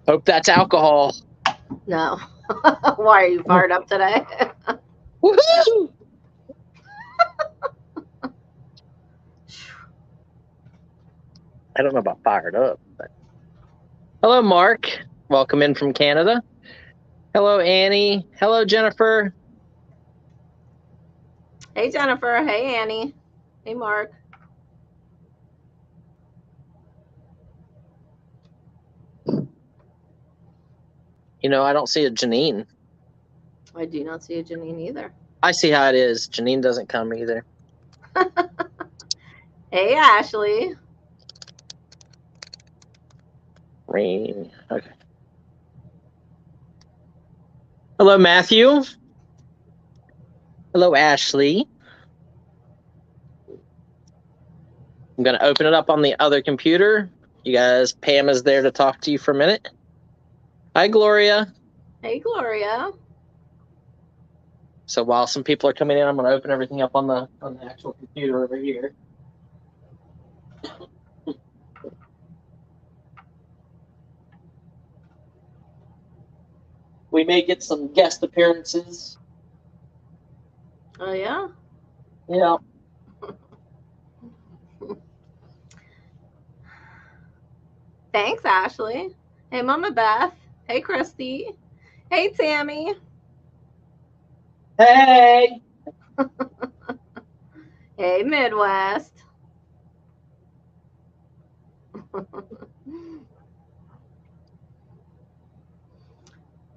Hope that's alcohol. No. Why are you fired up today? Woohoo! I don't know about fired up. But... Hello, Mark. Welcome in from Canada. Hello, Annie. Hello, Jennifer. Hey, Jennifer. Hey, Annie. Hey, Mark. You know, I don't see a Janine. I do not see a Janine either. I see how it is. Janine doesn't come either. Hey, Ashley. Rain. Okay. Hello, Matthew. Hello, Ashley. I'm going to open it up on the other computer. You guys, Pam is there to talk to you for a minute. Hi, Gloria. Hey, Gloria. So while some people are coming in, I'm going to open everything up on the actual computer over here. We may get some guest appearances. Oh, yeah? Yeah. Thanks, Ashley. Hey, Mama Beth. Hey, Christy. Hey, Tammy. Hey. Hey, Midwest.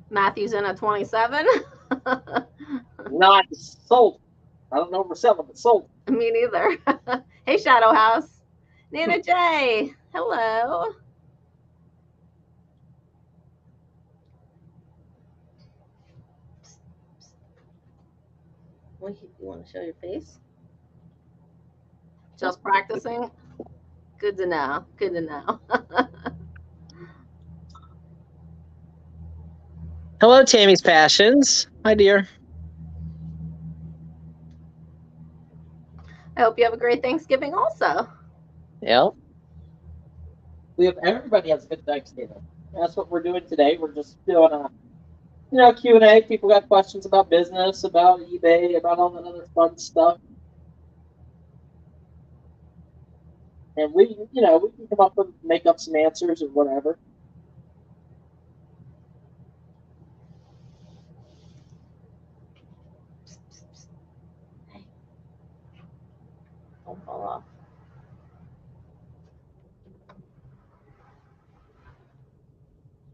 Matthew's in at 27. Nice. Sold. I don't know if we're selling, but sold. Me neither. Hey, Shadow House. Nana J. Hello. You want to show your face? Just practicing? Good to know. Good to know. Hello, Tammy's Passions. Hi, dear. I hope you have a great Thanksgiving also. Yeah. We have everybody has a good Thanksgiving. That's what we're doing today. We're just doing a Q&A. People got questions about business, about eBay, about all that other fun stuff. And we can come up with, make up some answers or whatever. Hey. Don't fall off.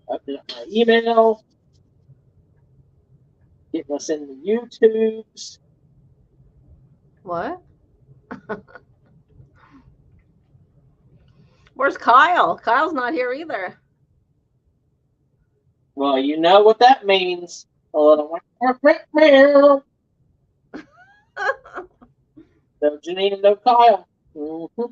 Open up my email. Getting us in the YouTubes. What? Where's Kyle? Kyle's not here either. Well, you know what that means. A little no Janine and no Kyle. Mm-hmm.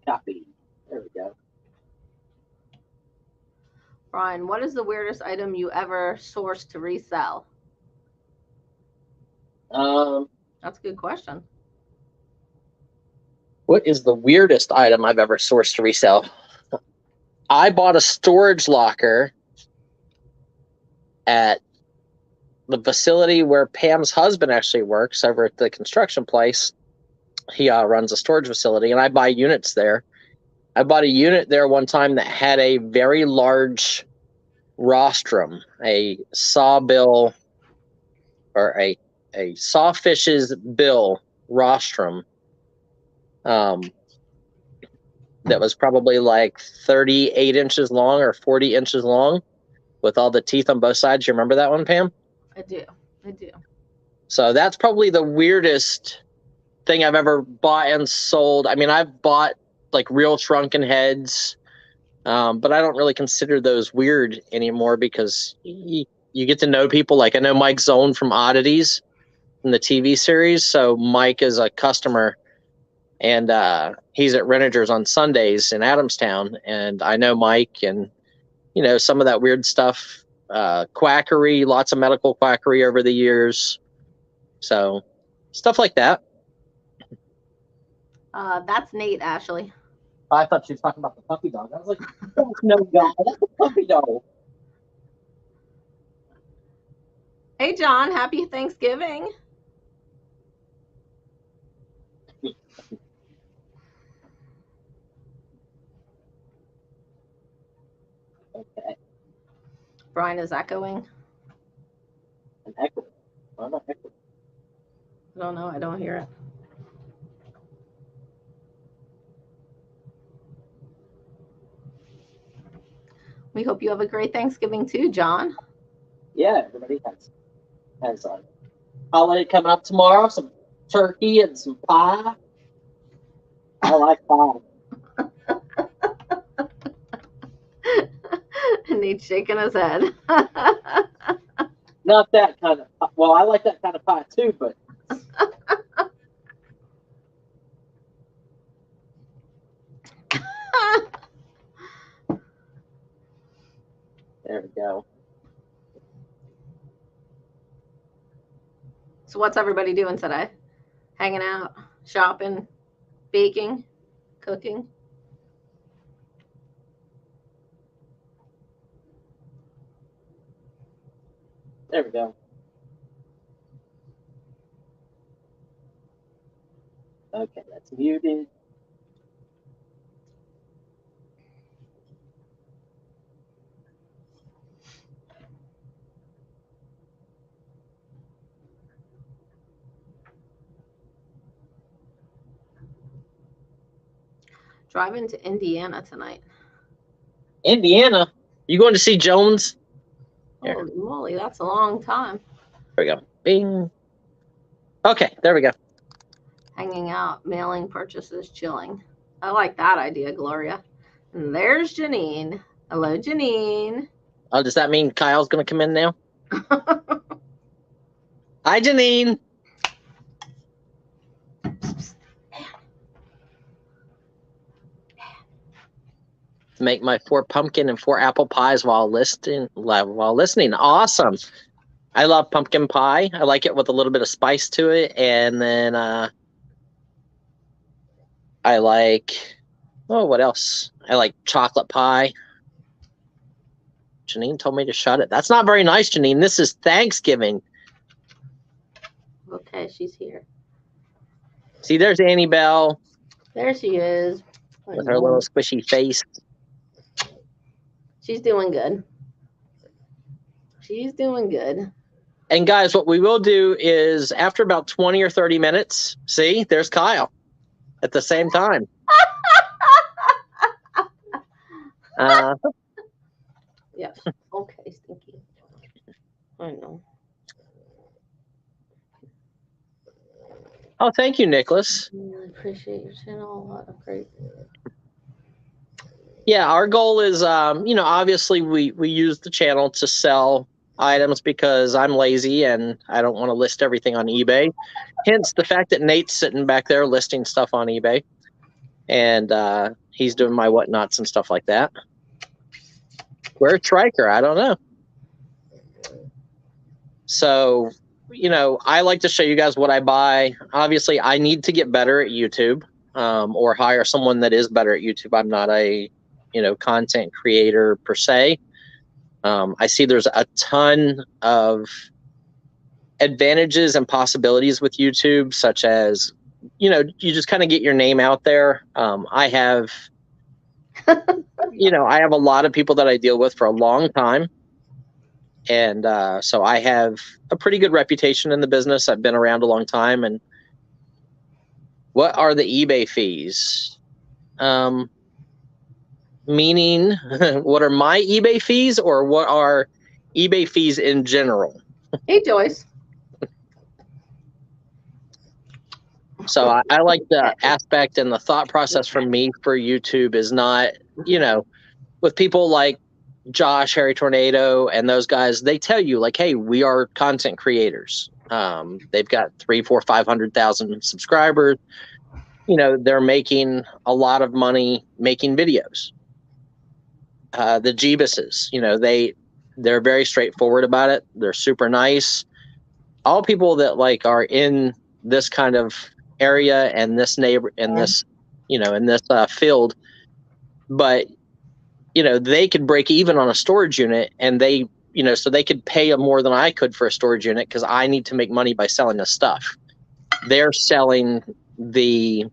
Copy. There we go. Brian, what is the weirdest item you ever sourced to resell? That's a good question. What is the weirdest item I've ever sourced to resell? I bought a storage locker at the facility where Pam's husband actually works, over at the construction place. He runs a storage facility, and I buy units there. I bought a unit there one time that had a very large rostrum, a sawbill, or a sawfish's bill rostrum. That was probably like 38 inches long or 40 inches long with all the teeth on both sides. You remember that one, Pam? I do. So that's probably the weirdest thing I've ever bought and sold. I mean, I've bought like real shrunken heads, but I don't really consider those weird anymore because you get to know people. Like I know Mike Zone from Oddities in the TV series. So Mike is a customer, and he's at Renegers on Sundays in Adamstown. And I know Mike, and some of that weird stuff, quackery, lots of medical quackery over the years. So stuff like that. That's Nate, Ashley. I thought she was talking about the puppy dog. I was like, that's no dog. That's a puppy dog. Hey, John, happy Thanksgiving. Okay. Brian is echoing. An echo. I'm not echoing. I don't know. I don't hear it. We hope you have a great Thanksgiving too, John. Yeah, everybody has a holiday coming up tomorrow. Some turkey and some pie. I like pie. Nate's shaking his head. Not that kind of pie. Well, I like that kind of pie too, but there we go. So what's everybody doing today? Hanging out, shopping, baking, cooking? There we go. Okay, that's muted. Driving to Indiana tonight. Indiana? You going to see Jones? Holy moly, that's a long time. There we go. Bing. Okay, there we go. Hanging out, mailing purchases, chilling. I like that idea, Gloria. And there's Janine. Hello, Janine. Oh, does that mean Kyle's going to come in now? Hi, Janine. Make my 4 pumpkin and 4 apple pies while listening. Awesome. I love pumpkin pie. I like it with a little bit of spice to it. And then I like, what else? I like chocolate pie. Janine told me to shut it. That's not very nice, Janine. This is Thanksgiving. Okay, she's here. See, there's Annie Bell. There she is. With her little squishy face. She's doing good. She's doing good. And guys, what we will do is after about 20 or 30 minutes, see, there's Kyle at the same time. Yes. Okay, Stinky. I know. Oh, thank you, Nicholas. I really appreciate your channel a lot. Great. Yeah, our goal is, obviously we use the channel to sell items because I'm lazy and I don't want to list everything on eBay. Hence the fact that Nate's sitting back there listing stuff on eBay. And he's doing my whatnots and stuff like that. Where's Striker? I don't know. So, I like to show you guys what I buy. Obviously, I need to get better at YouTube or hire someone that is better at YouTube. I'm not a, content creator per se. I see there's a ton of advantages and possibilities with YouTube, such as, you just kind of get your name out there. I have, I have a lot of people that I deal with for a long time. And so I have a pretty good reputation in the business. I've been around a long time. And what are the eBay fees? Meaning, what are my eBay fees or what are eBay fees in general? Hey, Joyce. So I like the aspect and the thought process from me for YouTube is not, with people like Josh, Harry Tornado, and those guys, they tell you like, hey, we are content creators. They've got 300,000, 400,000, 500,000 subscribers. They're making a lot of money making videos. The Jeebuses, they're very straightforward about it. They're super nice. All people that like are in this kind of area and this neighbor and this, in this field, but they could break even on a storage unit, and they, so they could pay more than I could for a storage unit because I need to make money by selling this stuff. They're selling the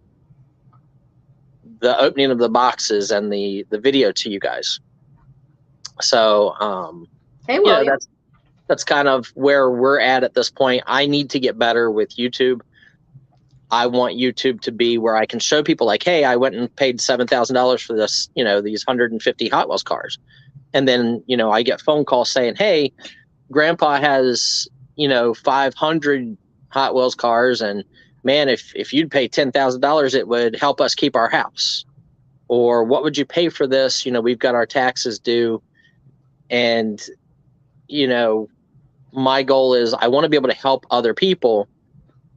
opening of the boxes and the video to you guys. So, hey, William. That's kind of where we're at this point. I need to get better with YouTube. I want YouTube to be where I can show people like, hey, I went and paid $7,000 for this, these 150 Hot Wheels cars. And then, I get phone calls saying, hey, Grandpa has, 500 Hot Wheels cars. And man, if you'd pay $10,000, it would help us keep our house. Or what would you pay for this? We've got our taxes due. And, my goal is I want to be able to help other people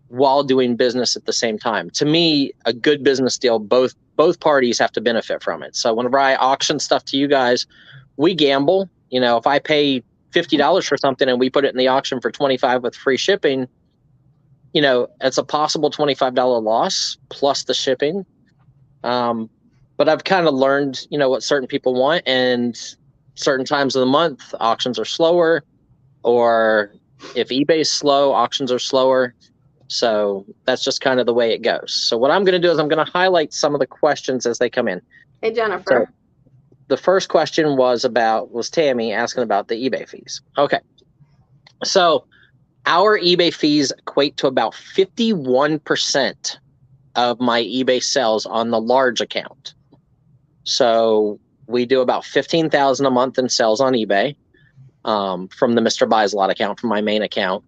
while doing business at the same time. To me, a good business deal, both parties have to benefit from it. So whenever I auction stuff to you guys, we gamble. If I pay $50 for something and we put it in the auction for $25 with free shipping, it's a possible $25 loss plus the shipping. But I've kind of learned, what certain people want, and certain times of the month, auctions are slower, or if eBay's slow, auctions are slower. So that's just kind of the way it goes. So what I'm going to do is I'm going to highlight some of the questions as they come in. Hey, Jennifer. So the first question was Tammy asking about the eBay fees. Okay. So our eBay fees equate to about 51% of my eBay sales on the large account. So we do about $15,000 a month in sales on eBay from the Mr. Buys a Lot account, from my main account.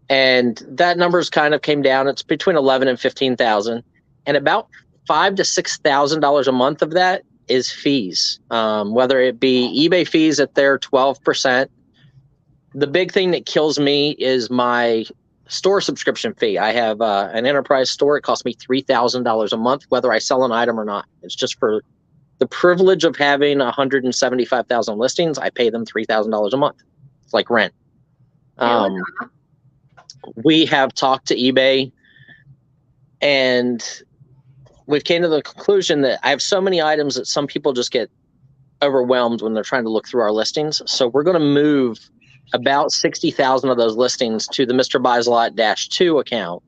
And that numbers kind of came down. It's between 11 and 15,000, and about $5,000 to $6,000 a month of that is fees. Whether it be eBay fees at their 12%. The big thing that kills me is my store subscription fee. I have an enterprise store. It costs me $3,000 a month, whether I sell an item or not. It's just for the privilege of having 175,000 listings. I pay them $3,000 a month. It's like rent. We have talked to eBay, and we've came to the conclusion that I have so many items that some people just get overwhelmed when they're trying to look through our listings. So we're going to move about 60,000 of those listings to the Mr. Buys a Lot -2 account.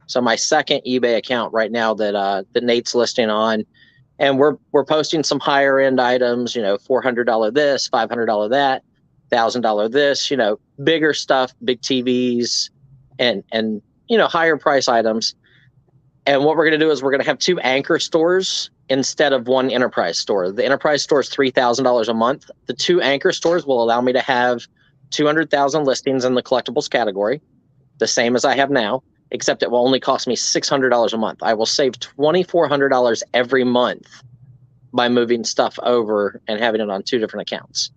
So my second eBay account right now that Nate's listing on. And we're posting some higher end items, $400 this, $500 that, $1,000 this, bigger stuff, big TVs, and higher price items. And what we're going to do is we're going to have 2 anchor stores instead of 1 enterprise store. The enterprise store is $3,000 a month. The 2 anchor stores will allow me to have 200,000 listings in the collectibles category, the same as I have now, except it will only cost me $600 a month. I will save $2,400 every month by moving stuff over and having it on 2 different accounts.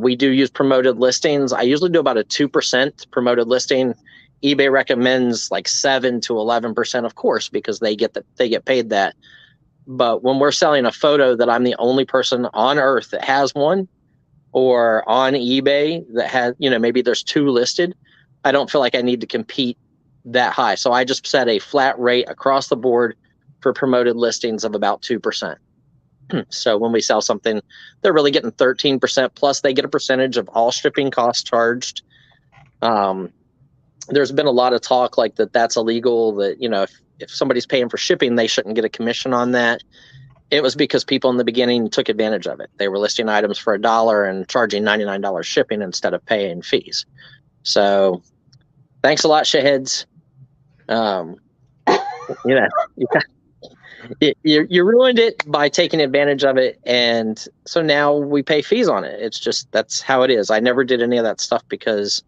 We do use promoted listings. I usually do about a 2% promoted listing. eBay recommends like 7 to 11%, of course, because they get paid that. But when we're selling a photo that I'm the only person on earth that has one, or on eBay that has, maybe there's 2 listed, I don't feel like I need to compete that high. So I just set a flat rate across the board for promoted listings of about 2%. So when we sell something, they're really getting 13%, plus they get a percentage of all shipping costs charged. There's been a lot of talk like that's illegal, that, if somebody's paying for shipping, they shouldn't get a commission on that. It was because people in the beginning took advantage of it. They were listing items for $1 and charging $99 shipping instead of paying fees. So thanks a lot, shitheads. You ruined it by taking advantage of it. And so now we pay fees on it. It's just, that's how it is. I never did any of that stuff because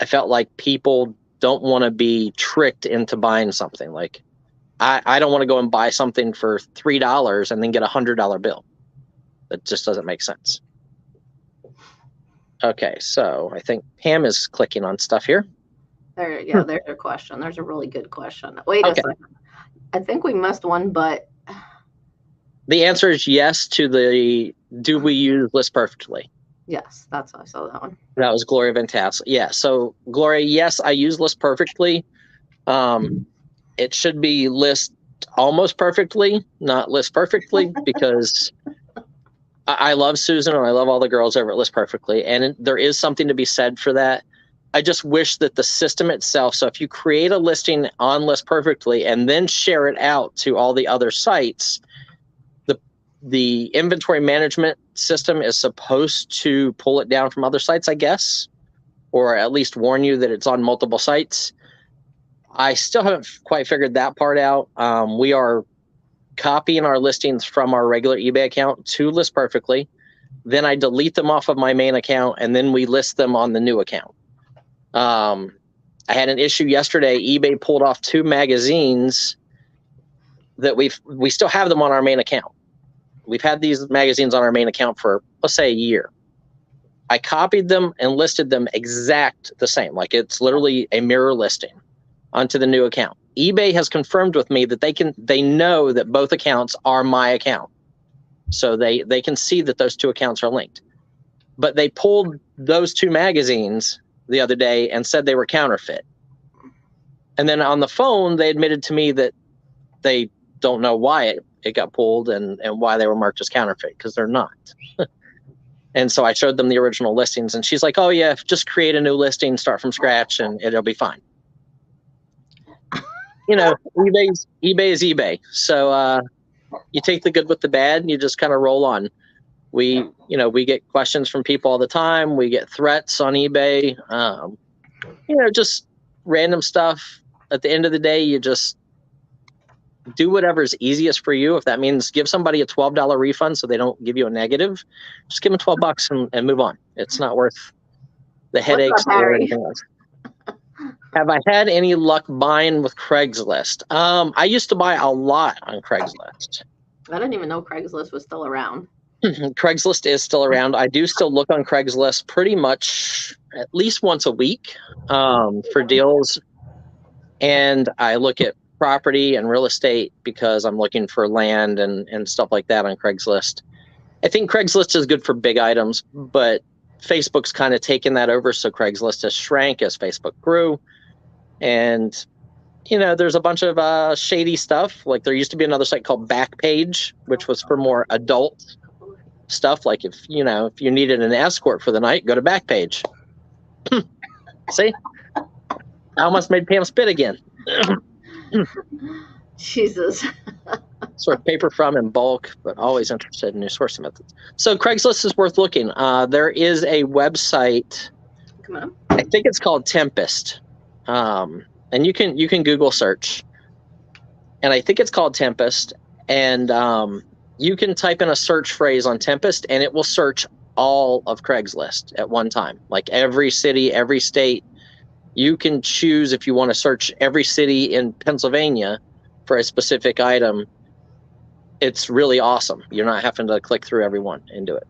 I felt like people don't want to be tricked into buying something. Like, I don't want to go and buy something for $3 and then get a $100 bill. That just doesn't make sense. Okay, so I think Pam is clicking on stuff here. There's a question. There's a really good question. Wait a second. I think we missed one, but the answer is yes to the do we use List Perfectly? Yes, I saw that one. That was Gloria Van Tassel. Yeah, so Gloria, yes, I use List Perfectly. it should be list almost perfectly, not list perfectly, because I love Susan and I love all the girls over at List Perfectly, and there is something to be said for that. I just wish that the system itself, so if you create a listing on List Perfectly and then share it out to all the other sites, the inventory management system is supposed to pull it down from other sites, I guess, or at least warn you that it's on multiple sites. I still haven't quite figured that part out. We are copying our listings from our regular eBay account to List Perfectly. Then I delete them off of my main account, and then we list them on the new account. I had an issue yesterday. eBay pulled off 2 magazines that we still have them on our main account. We've had these magazines on our main account for, let's say, a year. I copied them and listed them exact the same. Like, it's literally a mirror listing onto the new account. eBay has confirmed with me that they know that both accounts are my account. So they can see that those 2 accounts are linked. But they pulled those 2 magazines the other day and said they were counterfeit. And then on the phone, they admitted to me that they don't know why it got pulled and why they were marked as counterfeit, because they're not. And so I showed them the original listings, and she's like, oh yeah, just create a new listing, start from scratch, and it'll be fine. You know, eBay is eBay. So you take the good with the bad and you just kind of roll on. We get questions from people all the time. We get threats on eBay, just random stuff. At the end of the day, you just do whatever's easiest for you. If that means give somebody a $12 refund so they don't give you a negative, just give them $12 and move on. It's not worth the headaches or anything else. Have I had any luck buying with Craigslist? I used to buy a lot on Craigslist. I didn't even know Craigslist was still around. Craigslist is still around. I do still look on Craigslist pretty much at least once a week for deals. And I look at property and real estate because I'm looking for land and stuff like that on Craigslist. I think Craigslist is good for big items, but Facebook's kind of taken that over. So Craigslist has shrank as Facebook grew. And, there's a bunch of shady stuff. Like, there used to be another site called Backpage, which was for more adult stuff. Like, if you needed an escort for the night, go to Backpage. See? I almost made Pam spit again. Jesus. Sort of paper from in bulk, but always interested in new sourcing methods. So Craigslist is worth looking. There is a website. Come on. I think it's called Tempest. And you can Google search. And I think it's called Tempest. And you can type in a search phrase on Tempest, and it will search all of Craigslist at one time. Like, every city, every state. You can choose if you want to search every city in Pennsylvania for a specific item. It's really awesome. You're not having to click through every one and do it.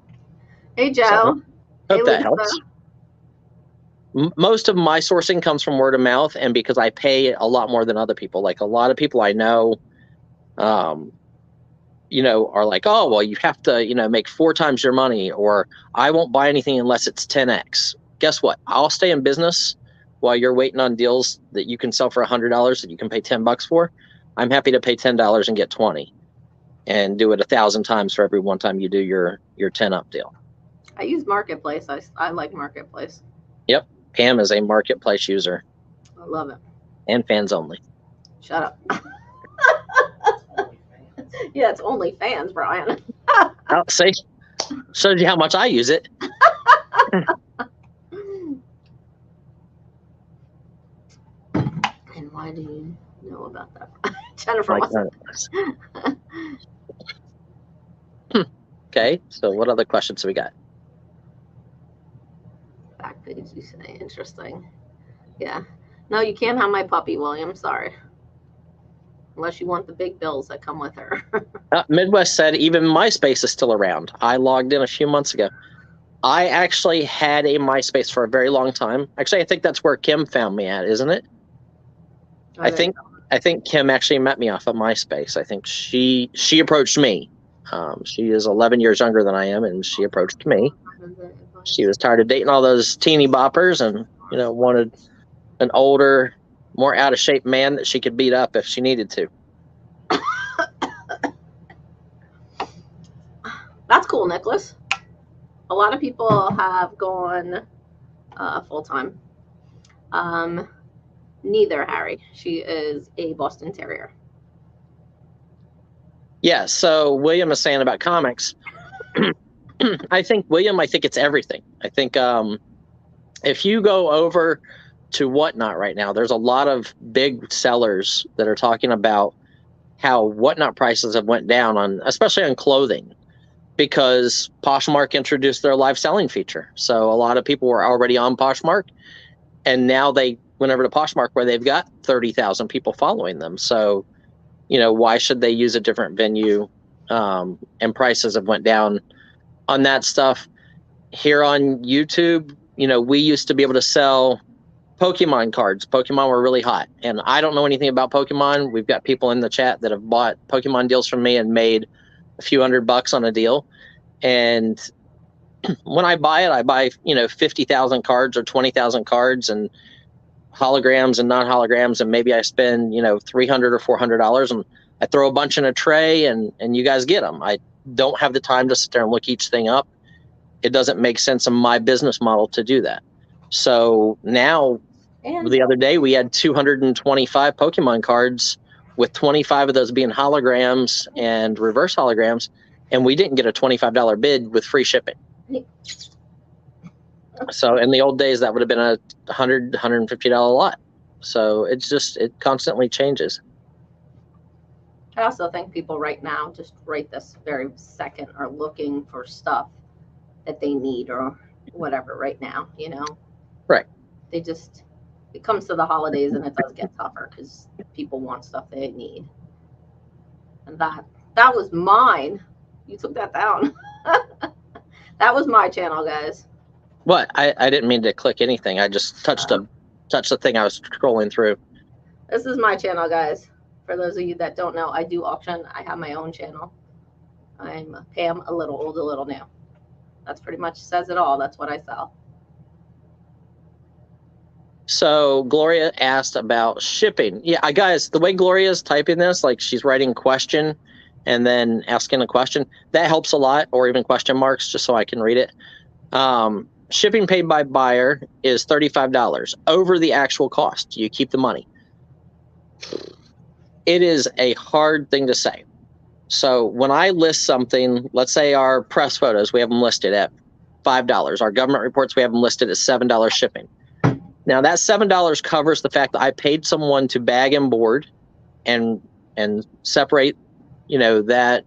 Hey, Joe. So, hope that helps. Most of my sourcing comes from word of mouth, and because I pay a lot more than other people. Like, a lot of people I know, are like, oh, well, you have to, make 4 times your money, or I won't buy anything unless it's 10x. Guess what? I'll stay in business while you're waiting on deals that you can sell for $100 that you can pay $10 for. I'm happy to pay $10 and get 20 and do it 1,000 times for every one time you do your 10 up deal. I use Marketplace. I like Marketplace. Yep. Pam is a Marketplace user. I love it. And fans only. Shut up. Yeah, it's only fans, Brian. Oh, see? Shows you how much I use it. And why do you know about that? Jennifer wants Okay, so what other questions do we got? Backpage, you say. Interesting. Yeah. No, you can't have my puppy, William. Sorry. Unless you want the big bills that come with her. Midwest said even MySpace is still around. I logged in a few months ago. I actually had a MySpace for a very long time. Actually, I think that's where Kim found me at, isn't it? I think Kim actually met me off of MySpace. I think she approached me. She is 11 years younger than I am, and she approached me. She was tired of dating all those teeny boppers and, wanted an older, more out of shape man that she could beat up if she needed to. That's cool, Nicholas. A lot of people have gone full-time. Neither Harry. She is a Boston Terrier. Yeah, so William is saying about comics. I think it's everything. I think if you go over to Whatnot right now, there's a lot of big sellers that are talking about how Whatnot prices have went down on, especially on clothing, because Poshmark introduced their live selling feature. So a lot of people were already on Poshmark, and now they went over to Poshmark where they've got 30,000 people following them. So, why should they use a different venue? And prices have went down on that stuff. Here on YouTube, we used to be able to sell Pokemon cards. Pokemon were really hot, and I don't know anything about Pokemon. We've got people in the chat that have bought Pokemon deals from me and made a few $100 on a deal. And when I buy it, I buy 50,000 cards or 20,000 cards and holograms and non-holograms, and maybe I spend $300 or $400, and I throw a bunch in a tray, and you guys get them. I don't have the time to sit there and look each thing up. It doesn't make sense in my business model to do that. So now, the other day, we had 225 Pokemon cards, with 25 of those being holograms and reverse holograms, and we didn't get a $25 bid with free shipping. So in the old days, that would have been a $100, $150 lot. So it constantly changes. I also think people right now, just right this very second, are looking for stuff that they need or whatever right now, Right. It comes to the holidays and it does get tougher because people want stuff they need. And that was mine. You took that down. That was my channel, guys. What? I didn't mean to click anything. I just touched the thing I was scrolling through. This is my channel, guys. For those of you that don't know, I do auction. I have my own channel. I'm Pam, a little old, a little new. That's pretty much says it all. That's what I sell. So Gloria asked about shipping. Yeah, guys, the way Gloria's typing this, like she's writing question and then asking a question, that helps a lot, or even question marks, just so I can read it. Shipping paid by buyer is $35 over the actual cost. You keep the money. It is a hard thing to say. So when I list something, let's say our press photos, we have them listed at $5. Our government reports, we have them listed at $7 shipping. Now that $7 covers the fact that I paid someone to bag and board and separate, that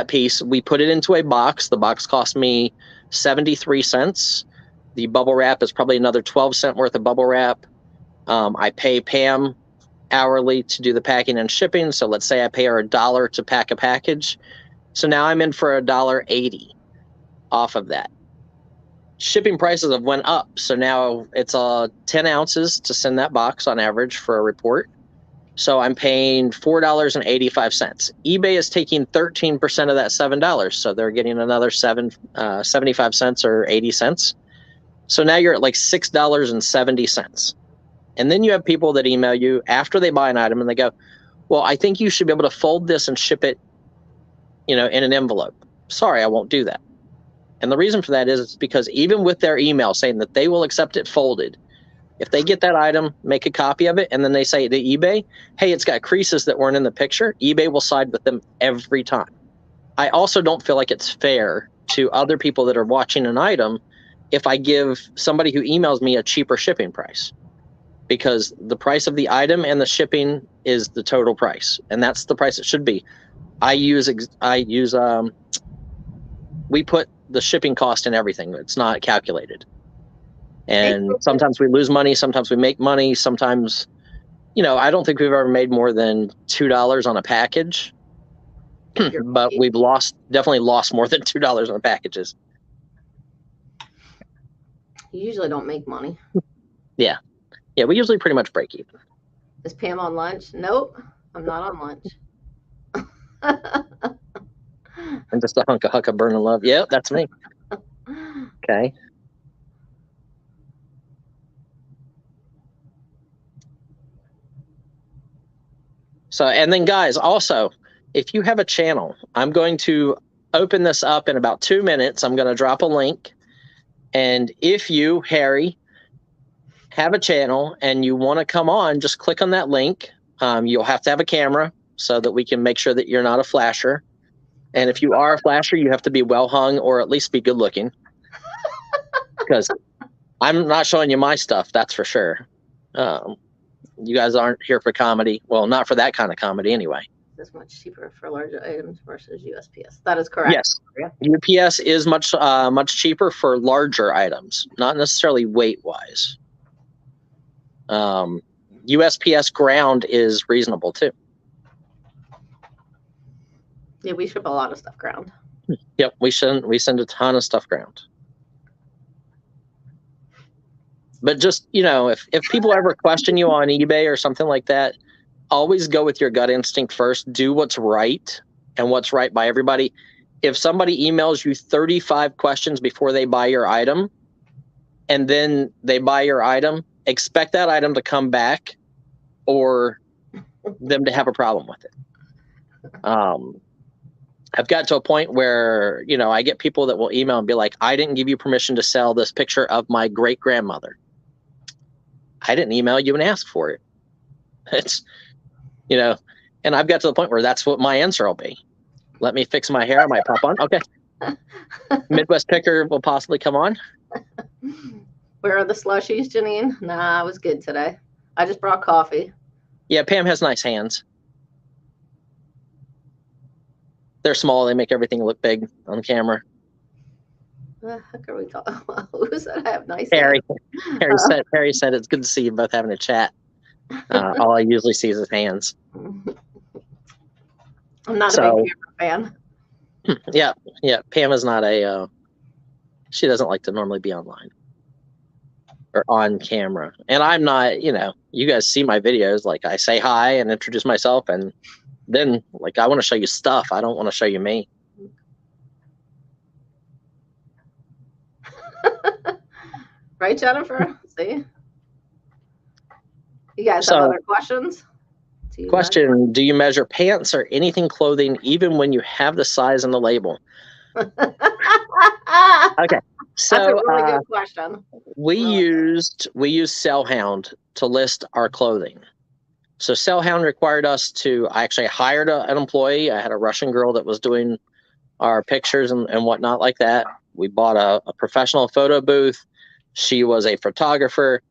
piece. We put it into a box. The box cost me 73 cents. The bubble wrap is probably another 12 cent worth of bubble wrap. I pay Pam hourly to do the packing and shipping. So let's say I pay her $1 to pack a package. So now I'm in for $1.80 off of that. Shipping prices have went up. So now it's 10 ounces to send that box on average for a report. So I'm paying $4.85. eBay is taking 13% of that $7. So they're getting another 75 cents or 80 cents. So now you're at like $6.70. And then you have people that email you after they buy an item and they go, well, I think you should be able to fold this and ship it, in an envelope. Sorry, I won't do that. And the reason for that is because even with their email saying that they will accept it folded, if they get that item, make a copy of it, and then they say to eBay, hey, it's got creases that weren't in the picture, eBay will side with them every time. I also don't feel like it's fair to other people that are watching an item if I give somebody who emails me a cheaper shipping price, because the price of the item and the shipping is the total price, and that's the price it should be. We put the shipping cost in everything. It's not calculated. And sometimes we lose money. Sometimes we make money. Sometimes, I don't think we've ever made more than $2 on a package, but we've definitely lost more than $2 on packages. You usually don't make money. Yeah. Yeah. We usually pretty much break even. Is Pam on lunch? Nope. I'm not on lunch. And just a hunk of burning love. Yeah, that's me. Okay. So, and then guys, also, if you have a channel, I'm going to open this up in about 2 minutes. I'm going to drop a link. And if you, Harry, have a channel and you want to come on, just click on that link. You'll have to have a camera so that we can make sure that you're not a flasher. And if you are a flasher, you have to be well hung or at least be good looking. Because I'm not showing you my stuff, that's for sure. You guys aren't here for comedy. Well, not for that kind of comedy anyway. This much cheaper for larger items versus USPS. That is correct. Yes. UPS is much cheaper for larger items, not necessarily weight wise. USPS ground is reasonable too. Yeah, we ship a lot of stuff ground. Yep, we send a ton of stuff ground. But just, if people ever question you on eBay or something like that, always go with your gut instinct first. Do what's right and what's right by everybody. If somebody emails you 35 questions before they buy your item, and then they buy your item, expect that item to come back or them to have a problem with it. I've got to a point where, I get people that will email and be like, I didn't give you permission to sell this picture of my great grandmother. I didn't email you and ask for it. It's, and I've got to the point where that's what my answer will be. Let me fix my hair. I might pop on. Okay. Midwest Picker will possibly come on. Where are the slushies, Janine? Nah, I was good today. I just brought coffee. Yeah, Pam has nice hands. They're small. They make everything look big on camera. How can we talk? Who said I have nice Harry. hands? Harry said it's good to see you both having a chat. All I usually see is his hands. I'm not a big camera fan. Yeah. Pam is not she doesn't like to normally be online or on camera. And I'm not, you guys see my videos, like I say hi and introduce myself, and then I want to show you stuff. I don't want to show you me. Right, Jennifer? See? You guys have other questions? Question, do you measure pants or anything clothing even when you have the size on the label? Okay. So that's a really good question. We used Sellhound to list our clothing. So Sellhound required us to, I actually hired an employee. I had a Russian girl that was doing our pictures and whatnot like that. We bought a professional photo booth. She was a photographer.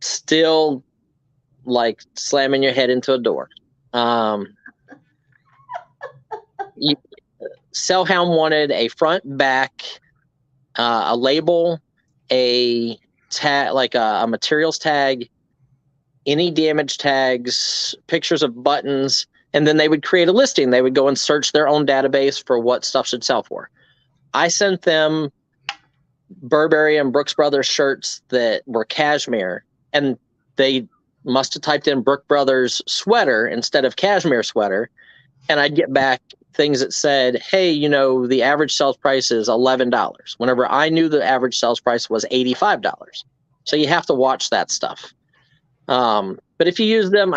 Still slamming your head into a door. Sellhound wanted a front, back, a label, a tag, a materials tag, any damage tags, pictures of buttons, and then they would create a listing. They would go and search their own database for what stuff should sell for. I sent them Burberry and Brooks Brothers shirts that were cashmere, and they must have typed in Brooks Brothers sweater instead of cashmere sweater. And I'd get back things that said, hey, the average sales price is $11. Whenever I knew the average sales price was $85. So you have to watch that stuff. But if you use them,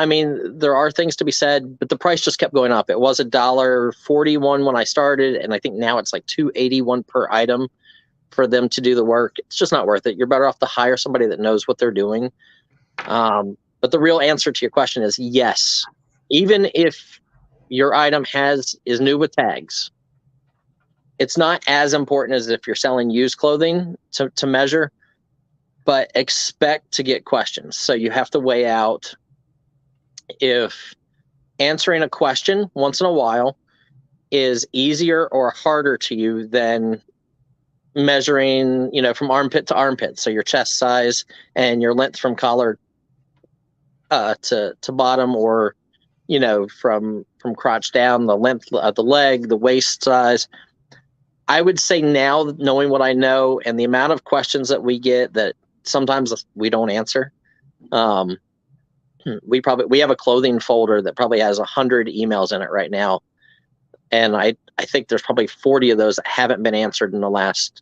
there are things to be said, but the price just kept going up. It was $1.41 when I started, and I think now it's $2.81 per item for them to do the work. It's just not worth it. You're better off to hire somebody that knows what they're doing. But the real answer to your question is yes. Even if your item is new with tags, it's not as important as if you're selling used clothing to measure, but expect to get questions. So you have to weigh out if answering a question once in a while is easier or harder to you than measuring, from armpit to armpit. So your chest size and your length from collar to bottom, or, from crotch down, the length of the leg, the waist size. I would say now, knowing what I know and the amount of questions that we get that sometimes we don't answer, we have a clothing folder that probably has 100 emails in it right now. And I think there's probably 40 of those that haven't been answered in the last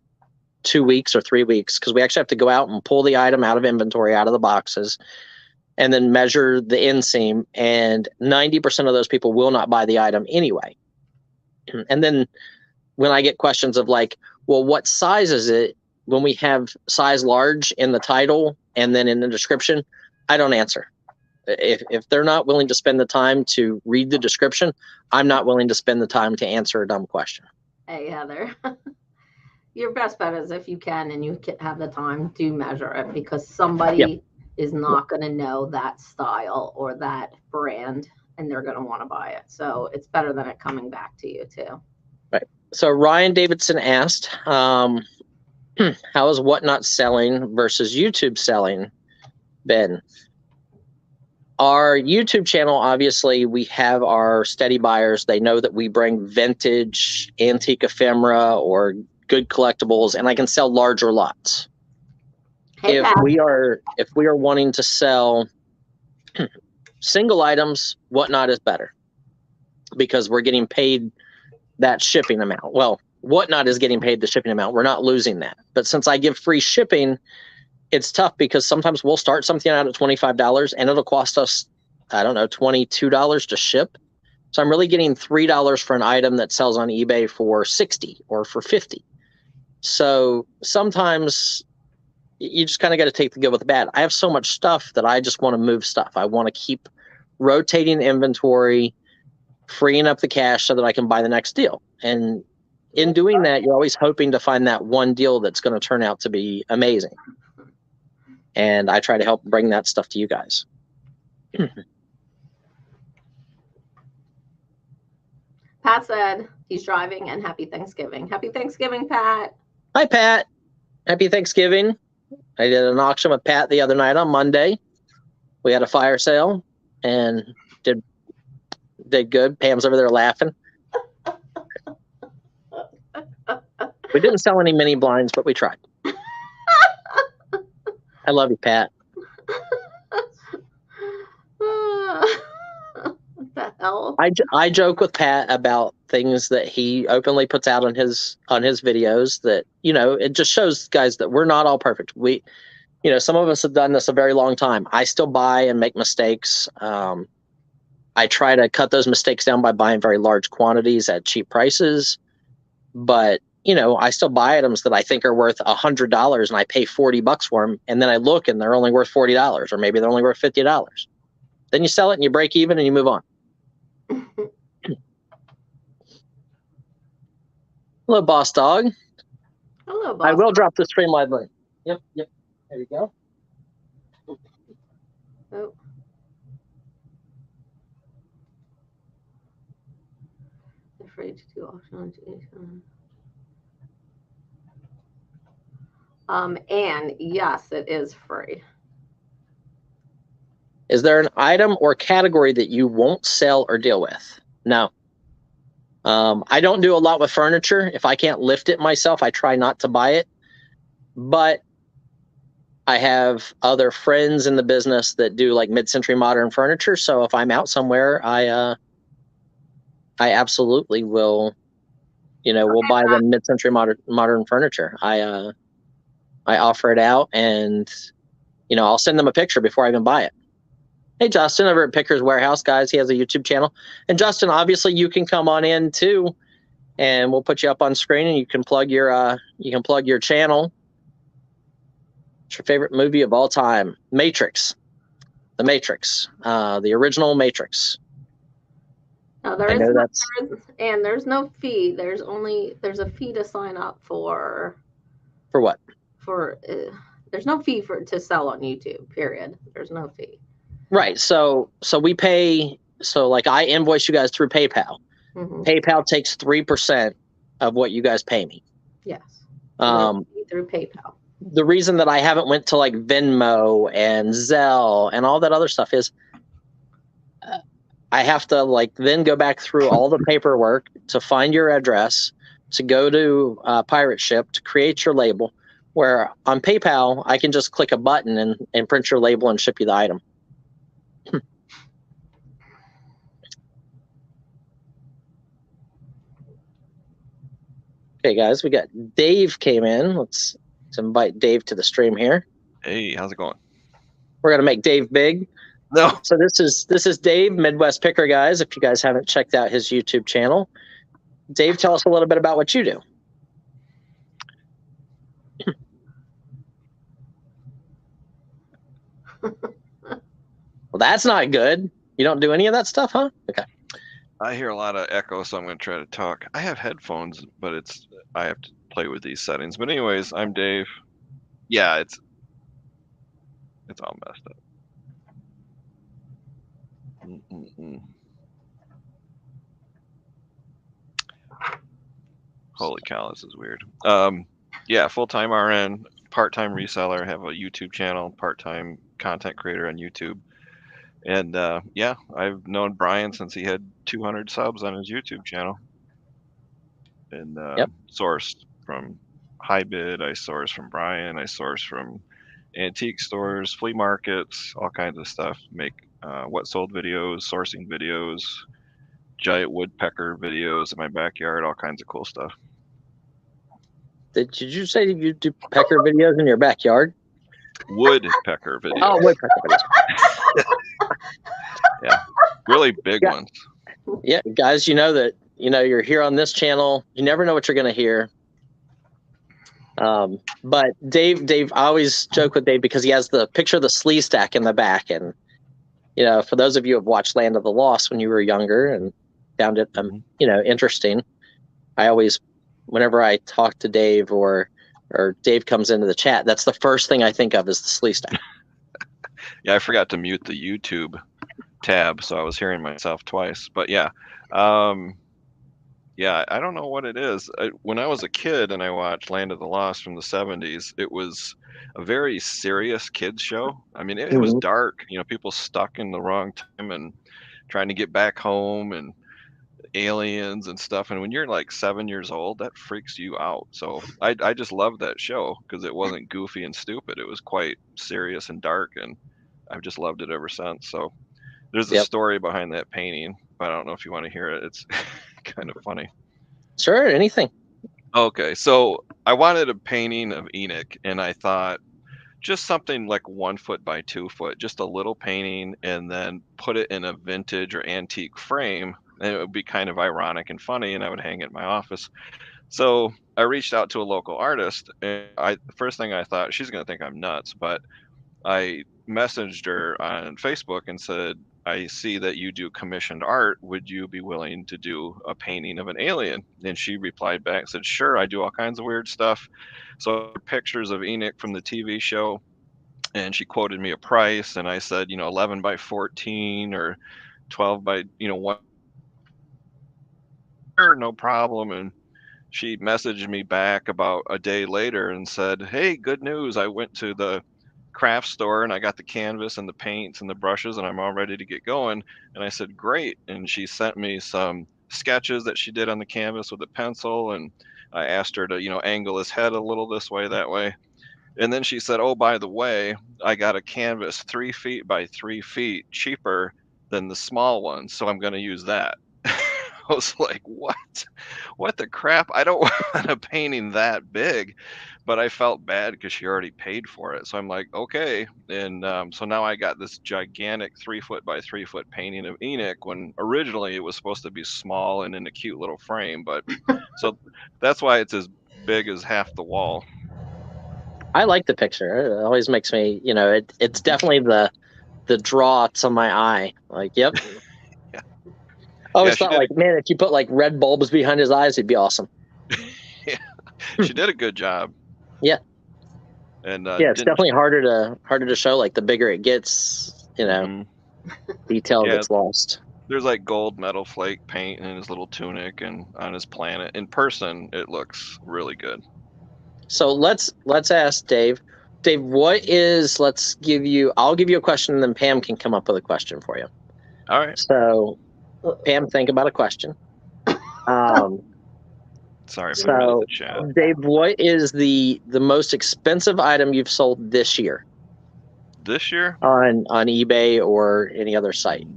2 weeks or 3 weeks, because we actually have to go out and pull the item out of inventory, out of the boxes, and then measure the inseam, and 90% of those people will not buy the item anyway. And then when I get questions of like, well, what size is it? When we have size large in the title and then in the description, I don't answer. If they're not willing to spend the time to read the description, I'm not willing to spend the time to answer a dumb question. Hey, Heather. Your best bet is if you can and you have the time to measure it, because somebody is not going to know that style or that brand, and they're going to want to buy it. So it's better than it coming back to you too. Right. So Ryan Davidson asked, how is Whatnot selling versus YouTube selling, Ben? Our YouTube channel, obviously, we have our steady buyers. They know that we bring vintage, antique ephemera, or good collectibles, and I can sell larger lots. Hey, if we are wanting to sell single items, Whatnot is better because we're getting paid that shipping amount. Well, Whatnot is getting paid the shipping amount. We're not losing that. But since I give free shipping, it's tough because sometimes we'll start something out at $25 and it'll cost us, I don't know, $22 to ship. So I'm really getting $3 for an item that sells on eBay for $60 or for $50. So sometimes you just kind of got to take the good with the bad. I have so much stuff that I just want to move stuff. I want to keep rotating inventory, freeing up the cash so that I can buy the next deal. And in doing that, you're always hoping to find that one deal that's going to turn out to be amazing. And I try to help bring that stuff to you guys. Pat said he's driving and happy Thanksgiving. Happy Thanksgiving, Pat. Hi, Pat. Happy Thanksgiving. I did an auction with Pat the other night on Monday. We had a fire sale and did good. Pam's over there laughing. We didn't sell any mini blinds, but we tried. I love you, Pat. What the hell? I joke with Pat about things that he openly puts out on his videos that, you know, it just shows guys that we're not all perfect. We, you know, some of us have done this a very long time. I still buy and make mistakes. I try to cut those mistakes down by buying very large quantities at cheap prices. But, you know, I still buy items that I think are worth $100 and I pay $40 for them. And then I look and they're only worth $40 or maybe they're only worth $50. Then you sell it and you break even and you move on. Hello, boss dog. Hello, boss. I will drop the Streamline link. Yep. There you go. Oh. Afraid to do auction. And yes, it is free. Is there an item or category that you won't sell or deal with? No. I don't do a lot with furniture. If I can't lift it myself, I try not to buy it. But I have other friends in the business that do like mid-century modern furniture. So if I'm out somewhere, I absolutely will, you know, we'll buy the mid-century modern furniture. I offer it out and, you know, I'll send them a picture before I even buy it. Hey, Justin, over at Picker's Warehouse, guys. He has a YouTube channel. And Justin, obviously, you can come on in too, and we'll put you up on screen, and you can plug your channel. What's your favorite movie of all time? Matrix. The Matrix. The original Matrix. No, there's no fee. There's a fee to sign up for. For what? There's no fee to sell on YouTube. Period. There's no fee. Right. So we pay. So like I invoice you guys through PayPal. Mm-hmm. PayPal takes 3% of what you guys pay me. Yes. Through PayPal. The reason that I haven't went to like Venmo and Zelle and all that other stuff is I have to like then go back through all the paperwork to find your address, to go to Pirate Ship to create your label. Where on PayPal I can just click a button and print your label and ship you the item. Okay, guys, we got Dave came in. Let's invite Dave to the stream here. Hey, how's it going? We're gonna make Dave big. No. So this is Dave, Midwest Picker Guys. If you guys haven't checked out his YouTube channel, Dave, tell us a little bit about what you do. Well, that's not good. You don't do any of that stuff, huh? Okay. I hear a lot of echo, so I'm going to try to talk. I have headphones, but I have to play with these settings. But anyways, I'm Dave. Yeah, it's all messed up. Holy cow, this is weird. Yeah, full-time RN, part-time reseller, have a YouTube channel, part-time content creator on YouTube. And yeah, I've known Brian since he had 200 subs on his YouTube channel. And sourced from HiBid, I source from Brian, I source from antique stores, flea markets, all kinds of stuff. Make what sold videos, sourcing videos, giant woodpecker videos in my backyard, all kinds of cool stuff. Did you say you do pecker videos in your backyard? Woodpecker videos. Oh, woodpecker videos. Yeah, really big ones. Yeah, guys, you know that you're here on this channel. You never know what you're going to hear. But Dave, I always joke with Dave because he has the picture of the slee stack in the back, and for those of you who have watched Land of the Lost when you were younger and found it, interesting. I always, whenever I talk to Dave or Dave comes into the chat, that's the first thing I think of is the slee stack. Yeah, I forgot to mute the YouTube tab, so I was hearing myself twice. But yeah, yeah, I don't know what it is. When I was a kid and I watched Land of the Lost from the 70s, it was a very serious kids show. I mean, it was dark, people stuck in the wrong time and trying to get back home and aliens and stuff. And when you're like 7 years old, that freaks you out. So I just loved that show because it wasn't goofy and stupid. It was quite serious and dark, and I've just loved it ever since. So there's a story behind that painting, but I don't know if you want to hear it. It's kind of funny. Sure, anything. Okay, so I wanted a painting of Enoch, and I thought just something like 1 foot by 2 foot, just a little painting, and then put it in a vintage or antique frame, and it would be kind of ironic and funny, and I would hang it in my office. So I reached out to a local artist, and the first thing I thought, she's going to think I'm nuts, but I messaged her on Facebook and said, I see that you do commissioned art. Would you be willing to do a painting of an alien? And she replied back and said, sure, I do all kinds of weird stuff. So pictures of Enoch from the TV show, and she quoted me a price, and I said, 11 by 14 or 12 by, 1. Sure, no problem. And she messaged me back about a day later and said, hey, good news. I went to the craft store and I got the canvas and the paints and the brushes, and I'm all ready to get going. And I said, great. And she sent me some sketches that she did on the canvas with a pencil, and I asked her to angle his head a little this way, that way. And then she said, oh, by the way, I got a canvas 3 feet by 3 feet cheaper than the small one, so I'm going to use that. I was like, what the crap? I don't want a painting that big. But I felt bad because she already paid for it. So I'm like, okay. And so now I got this gigantic 3 foot by 3 foot painting of Enoch, when originally it was supposed to be small and in a cute little frame. But so that's why it's as big as half the wall. I like the picture. It always makes me, it's definitely the draw to my eye. Like, yep. Yeah. I always thought, like, man, if you put like red bulbs behind his eyes, it'd be awesome. Yeah, she did a good job. Yeah. And yeah, it's definitely harder to show. Like, the bigger it gets, detail gets lost. There's like gold metal flake paint in his little tunic and on his planet. In person, it looks really good. So let's ask Dave. Dave, I'll give you a question, and then Pam can come up with a question for you. All right. So Pam, think about a question. Sorry for the chat. Dave, what is the most expensive item you've sold this year? This year? On eBay or any other site?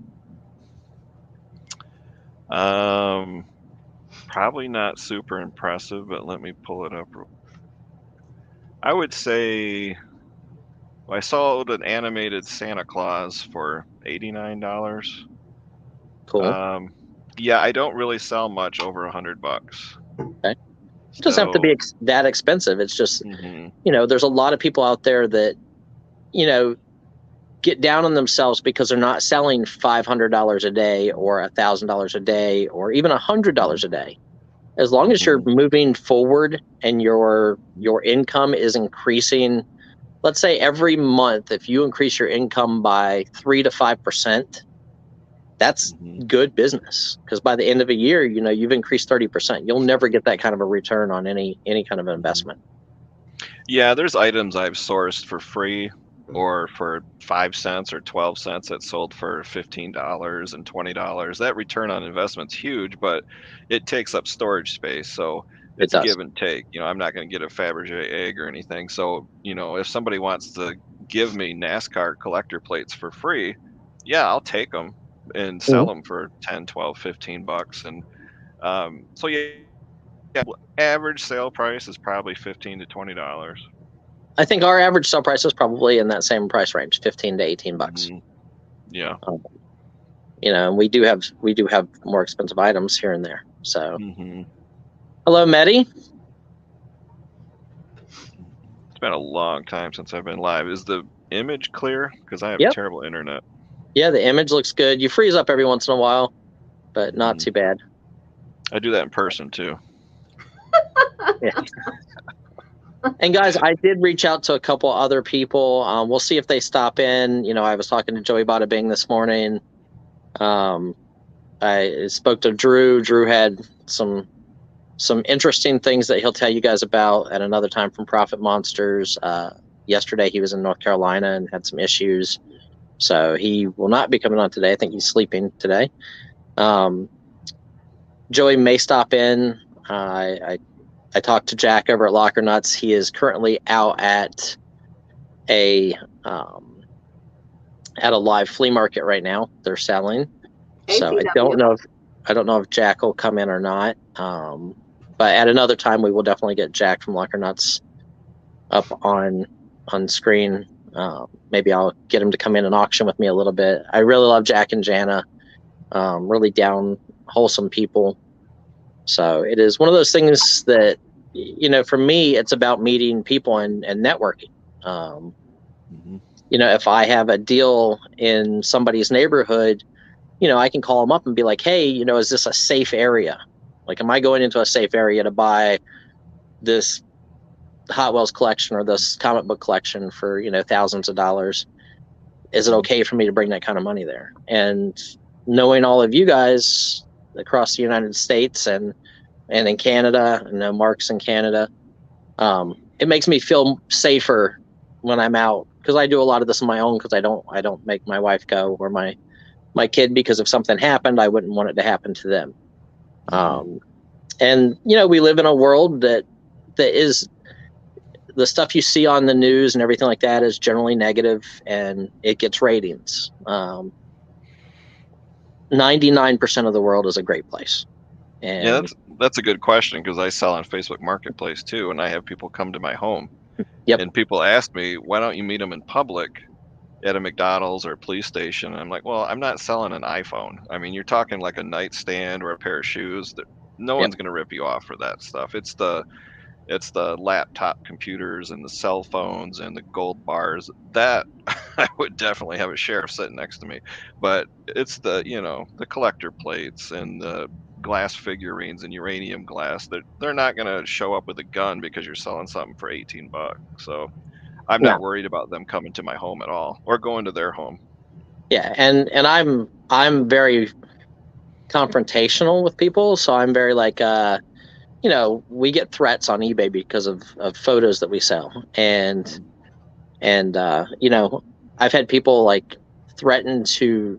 Probably not super impressive, but let me pull it up. I would say I sold an animated Santa Claus for $89. Cool. Yeah, I don't really sell much over $100. Okay. It doesn't have to be that expensive. It's just, Mhm. there's a lot of people out there that, get down on themselves because they're not selling $500 a day or $1,000 a day or even $100 a day. As long as you're moving forward and your income is increasing, let's say every month, if you increase your income by 3 to 5%, that's good business, because by the end of a year, you've increased 30%. You'll never get that kind of a return on any kind of investment. Yeah, there's items I've sourced for free or for 5 cents or 12 cents that sold for $15 and $20. That return on investment's huge, but it takes up storage space. So It it's does. give and take. I'm not going to get a Fabergé egg or anything. So, if somebody wants to give me NASCAR collector plates for free, yeah, I'll take them and sell them for 10, 12, $15. And so, yeah, average sale price is probably $15 to $20. I think our average sell price is probably in that same price range, 15 to 18 bucks. Yeah. And we do have more expensive items here and there. So, Mm-hmm. Hello, Medi. It's been a long time since I've been live. Is the image clear? Because I have Yep. terrible internet. Yeah, the image looks good. You freeze up every once in a while, but not too bad. I do that in person too. Yeah. And guys, I did reach out to a couple other people. We'll see if they stop in. I was talking to Joey Bada Bing this morning. I spoke to Drew. Drew had some interesting things that he'll tell you guys about at another time from Profit Monsters. Yesterday he was in North Carolina and had some issues, so he will not be coming on today. I think he's sleeping today. Joey may stop in. I talked to Jack over at Locker Nuts. He is currently out at a live flea market right now. They're selling. So I don't know if Jack will come in or not. But at another time, we will definitely get Jack from Locker Nuts up on screen. Maybe I'll get him to come in and auction with me a little bit. I really love Jack and Jana. Really down, wholesome people. So it is one of those things that, for me, it's about meeting people and networking. If I have a deal in somebody's neighborhood, I can call them up and be like, hey, is this a safe area? Like, am I going into a safe area to buy this Hot Wheels collection or this comic book collection for, thousands of dollars? Is it okay for me to bring that kind of money there? And knowing all of you guys across the United States and in Canada, I know Mark's in Canada, it makes me feel safer when I'm out, because I do a lot of this on my own, because I don't make my wife go or my kid, because if something happened, I wouldn't want it to happen to them. And we live in a world that is, the stuff you see on the news and everything like that is generally negative, and it gets ratings. 99% of the world is a great place. And yeah, that's a good question, because I sell on Facebook Marketplace too, and I have people come to my home. Yep. And people ask me, why don't you meet them in public at a McDonald's or a police station? And I'm like, well, I'm not selling an iPhone. I mean, you're talking like a nightstand or a pair of shoes. No one's going to rip you off for that stuff. It's the laptop computers and the cell phones and the gold bars that I would definitely have a sheriff sitting next to me. But it's the collector plates and the glass figurines and uranium glass. They're not going to show up with a gun because you're selling something for $18. So I'm not worried about them coming to my home at all, or going to their home. Yeah, and I'm very confrontational with people, so I'm very like, we get threats on eBay because of photos that we sell, and I've had people like threaten to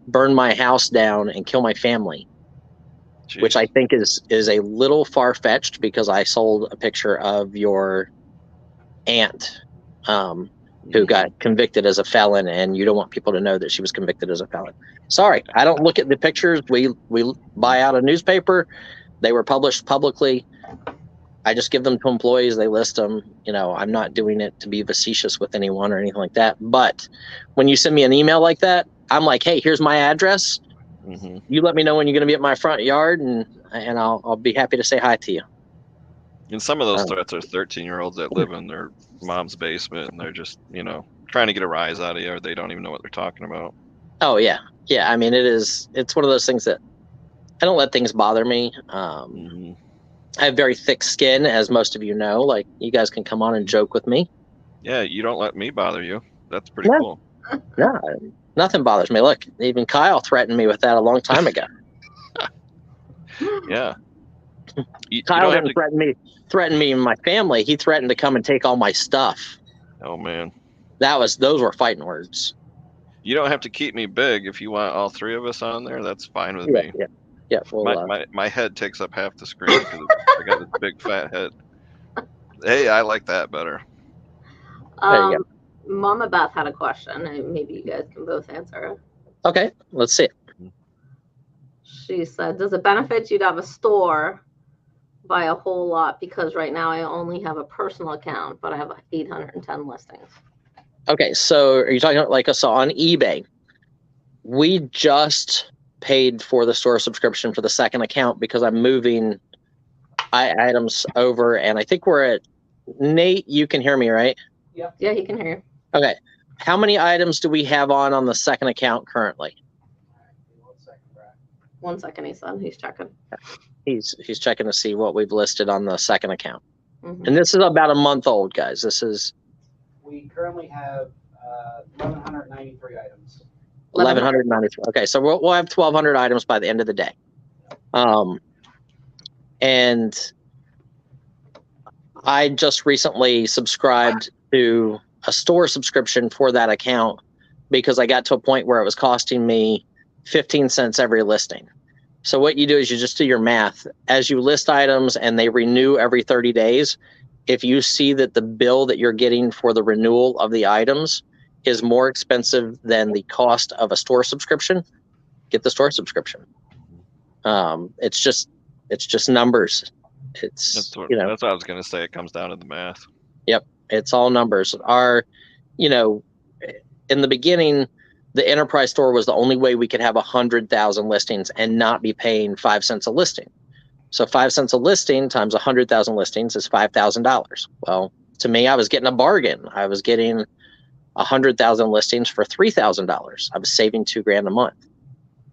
burn my house down and kill my family. Jeez. Which I think is a little far-fetched, because I sold a picture of your aunt who got convicted as a felon, and you don't want people to know that she was convicted as a felon. Sorry, I don't look at the pictures. We buy out a newspaper. They were published publicly. I just give them to employees. They list them. I'm not doing it to be facetious with anyone or anything like that. But when you send me an email like that, I'm like, hey, here's my address. Mm-hmm. You let me know when you're going to be at my front yard, and I'll be happy to say hi to you. And some of those threats are 13-year-olds that live in their mom's basement, and they're just, trying to get a rise out of you, or they don't even know what they're talking about. Oh yeah. I mean, it's one of those things that I don't let things bother me. Mm-hmm. I have very thick skin, as most of you know. Like, you guys can come on and joke with me. Yeah, you don't let me bother you. That's pretty No, cool. no, nothing bothers me. Look, even Kyle threatened me with that a long time ago. Yeah. You Kyle don't have didn't to. threaten me and my family. He threatened to come and take all my stuff. Oh man. Those were fighting words. You don't have to keep me big if you want all three of us on there. That's fine with Yeah, me. yeah. Well, My head takes up half the screen because I got this big fat head. Hey, I like that better. there you Mama Beth had a question, and maybe you guys can both answer it. go. Okay, let's see it. She said, does it benefit you to have a store by a whole lot? Because right now I only have a personal account, but I have 810 listings. Okay, so are you talking about, like, so on eBay? We just paid for the store subscription for the second account because I'm moving items over, and I think we're at, Nate, you can hear me, right? Yeah, he can hear you. Okay. How many items do we have on the second account currently? 1 second, he said. He's checking. He's checking to see what we've listed on the second account. Mm-hmm. And this is about a month old, guys. We currently have 1,193 items. 1,193. Okay, so we'll have 1,200 items by the end of the day. And I just recently subscribed to a store subscription for that account because I got to a point where it was costing me 15 cents every listing. So what you do is you just do your math. As you list items and they renew every 30 days, if you see that the bill that you're getting for the renewal of the items is more expensive than the cost of a store subscription, get the store subscription. It's just numbers. That's what I was going to say. It comes down to the math. Yep. It's all numbers. In the beginning, the enterprise store was the only way we could have 100,000 listings and not be paying 5 cents a listing. So 5 cents a listing times 100,000 listings is $5,000. Well, to me, I was getting a bargain. I was getting 100,000 listings for $3,000. I was saving $2,000 a month.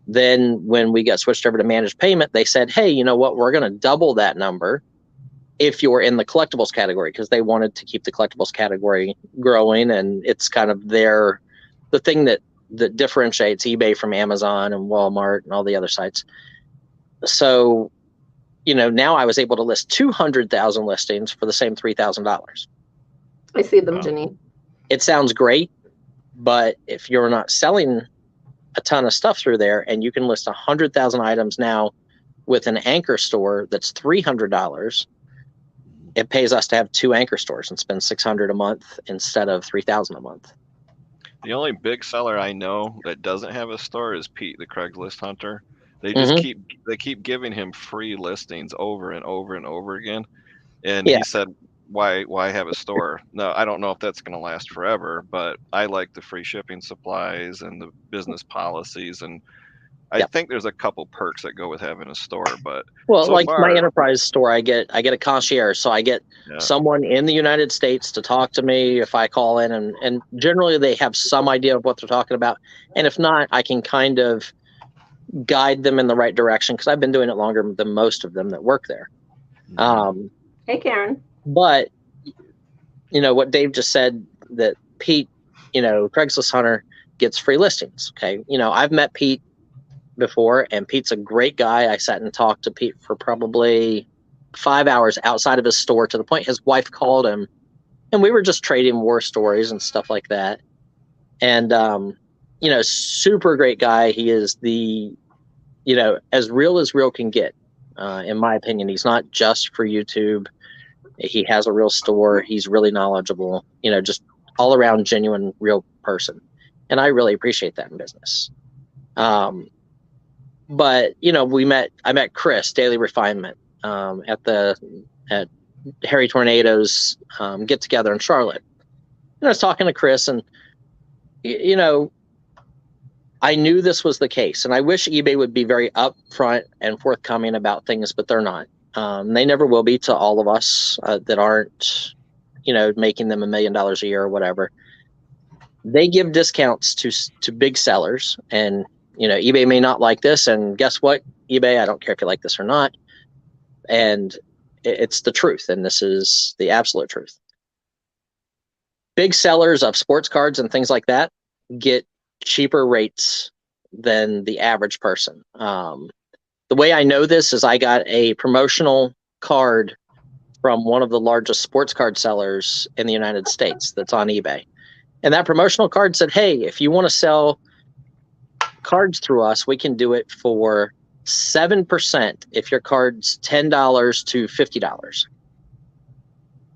Then when we got switched over to managed payment, they said, hey, you know what? We're going to double that number if you're in the collectibles category, because they wanted to keep the collectibles category growing. And it's kind of the thing that differentiates eBay from Amazon and Walmart and all the other sites. So, now I was able to list 200,000 listings for the same $3,000. I see them, Janine. It sounds great, but if you're not selling a ton of stuff through there and you can list 100,000 items now with an anchor store that's $300, it pays us to have 2 anchor stores and spend $600 a month instead of $3,000 a month. The only big seller I know that doesn't have a store is Pete, the Craigslist hunter. They just keep giving him free listings over and over and over again. And he said, why have a store? No, I don't know if that's going to last forever, but I like the free shipping supplies and the business policies. And I think there's a couple perks that go with having a store, but my enterprise store, I get a concierge. So I get someone in the United States to talk to me if I call in, and generally they have some idea of what they're talking about. And if not, I can kind of guide them in the right direction because I've been doing it longer than most of them that work there. Hey, Karen. But what Dave just said, that Pete, Craigslist hunter gets free listings. Okay. I've met Pete before, and Pete's a great guy. I sat and talked to Pete for probably 5 hours outside of his store, to the point his wife called him and we were just trading war stories and stuff like that. And, super great guy. He is as real can get, in my opinion. He's not just for YouTube. He has a real store. He's really knowledgeable, just all around genuine, real person. And I really appreciate that in business. But I met Chris, Daily Refinement, at Harry Tornado's get together in Charlotte. And I was talking to Chris, and you know, I knew this was the case, and I wish eBay would be very upfront and forthcoming about things, but they're not. They never will be to all of us that aren't, making them $1 million a year or whatever. They give discounts to big sellers, and eBay may not like this. And guess what, eBay? I don't care if you like this or not. And it's the truth, and this is the absolute truth. Big sellers of sports cards and things like that get cheaper rates than the average person. The way I know this is I got a promotional card from one of the largest sports card sellers in the United States that's on eBay. And that promotional card said, hey, if you want to sell cards through us, we can do it for 7% if your card's $10 to $50.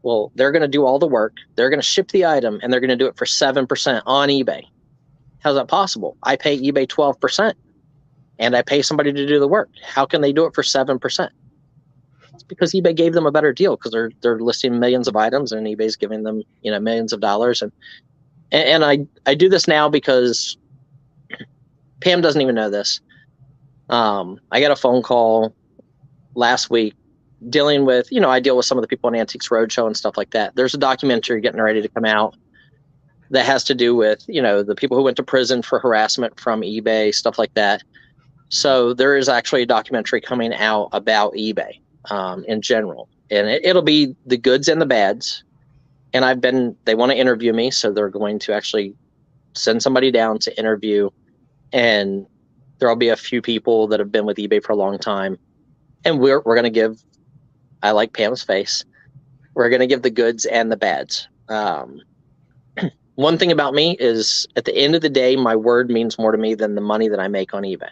Well, they're going to do all the work. They're going to ship the item, and they're going to do it for 7% on eBay. How's that possible? I pay eBay 12%, and I pay somebody to do the work. How can they do it for 7%? It's because eBay gave them a better deal, because they're listing millions of items, and eBay's giving them millions of dollars. And I do this now because Pam doesn't even know this. I got a phone call last week dealing with, I deal with some of the people on Antiques Roadshow and stuff like that. There's a documentary getting ready to come out that has to do with, the people who went to prison for harassment from eBay, stuff like that. So there is actually a documentary coming out about eBay in general, and it'll be the goods and the bads. And they want to interview me, so they're going to actually send somebody down to interview, and there'll be a few people that have been with eBay for a long time, and we're going to give, I like Pam's face, we're going to give the goods and the bads. One thing about me is, at the end of the day, my word means more to me than the money that I make on eBay.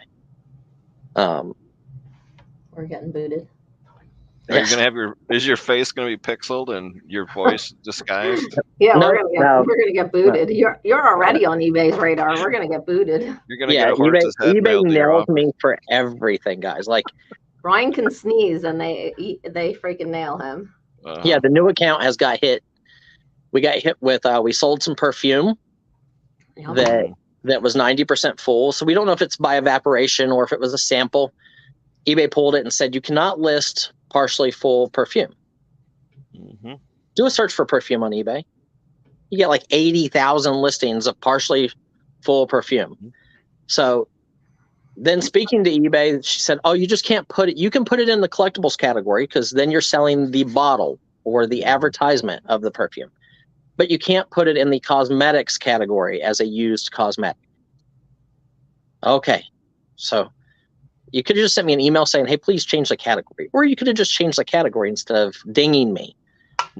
We're getting booted. Are you gonna is your face gonna be pixeled and your voice disguised? Yeah, No, we're gonna get booted. You're already on eBay's radar. We're gonna get booted. You're gonna get a horse's head eBay mailed to your nails office. me for everything, guys. Like, Ryan can sneeze and they freaking nail him. yeah, the new account has got hit. We got hit with we sold some perfume that was 90% full. So we don't know if it's by evaporation or if it was a sample. eBay pulled it and said, you cannot list partially full perfume. Do a search for perfume on eBay. You get like 80,000 listings of partially full perfume. So then, speaking to eBay, she said, oh, you just can't put it. You can put it in the collectibles category, because then you're selling the bottle or the advertisement of the perfume. But you can't put it in the cosmetics category as a used cosmetic. Okay. So you could have just sent me an email saying, hey, please change the category. Or you could have just changed the category instead of dinging me.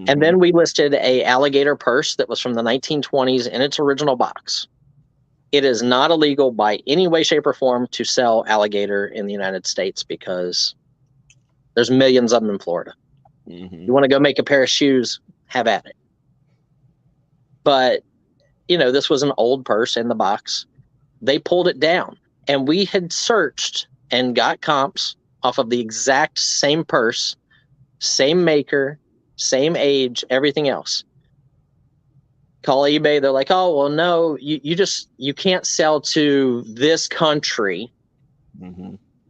And then we listed a alligator purse that was from the 1920s in its original box. It is not illegal by any way, shape, or form to sell alligator in the United States, because there's millions of them in Florida. You want to go make a pair of shoes, have at it. But, this was an old purse in the box. They pulled it down, and we had searched and got comps off of the exact same purse, same maker, same age, everything else. Call eBay, they're like, oh, well, no, you can't sell to this country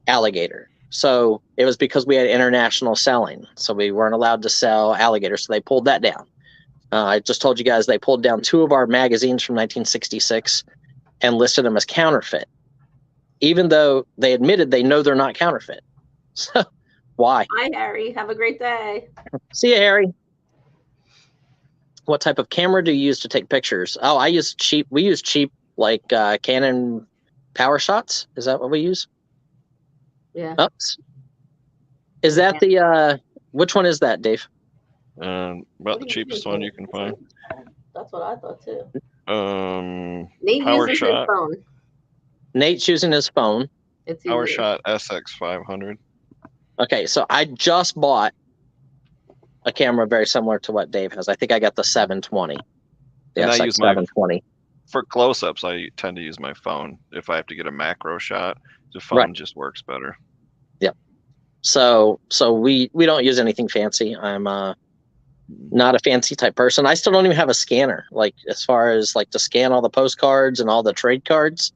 alligator. So it was because we had international selling, so we weren't allowed to sell alligator, so they pulled that down. I just told you guys they pulled down 2 of our magazines from 1966 and listed them as counterfeit, even though they admitted they know they're not counterfeit. So why? Hi, Harry. Have a great day. See you, Harry. What type of camera do you use to take pictures? Oh, I use cheap. We use cheap, like Canon Power Shots. Is that what we use? Yeah. Oops. Is that the which one is that, Dave? About the cheapest one you can find. That's what I thought too. Nate Power uses Shot. His phone. Nate's using his phone. It's Power Shot SX500. Okay, so I just bought a camera very similar to what Dave has. I think I got the 720. The And I SX use my 720. For close-ups, I tend to use my phone. If I have to get a macro shot, the phone just works better. Yeah. So we don't use anything fancy. I'm not a fancy type person. I still don't even have a scanner, like as far as like to scan all the postcards and all the trade cards.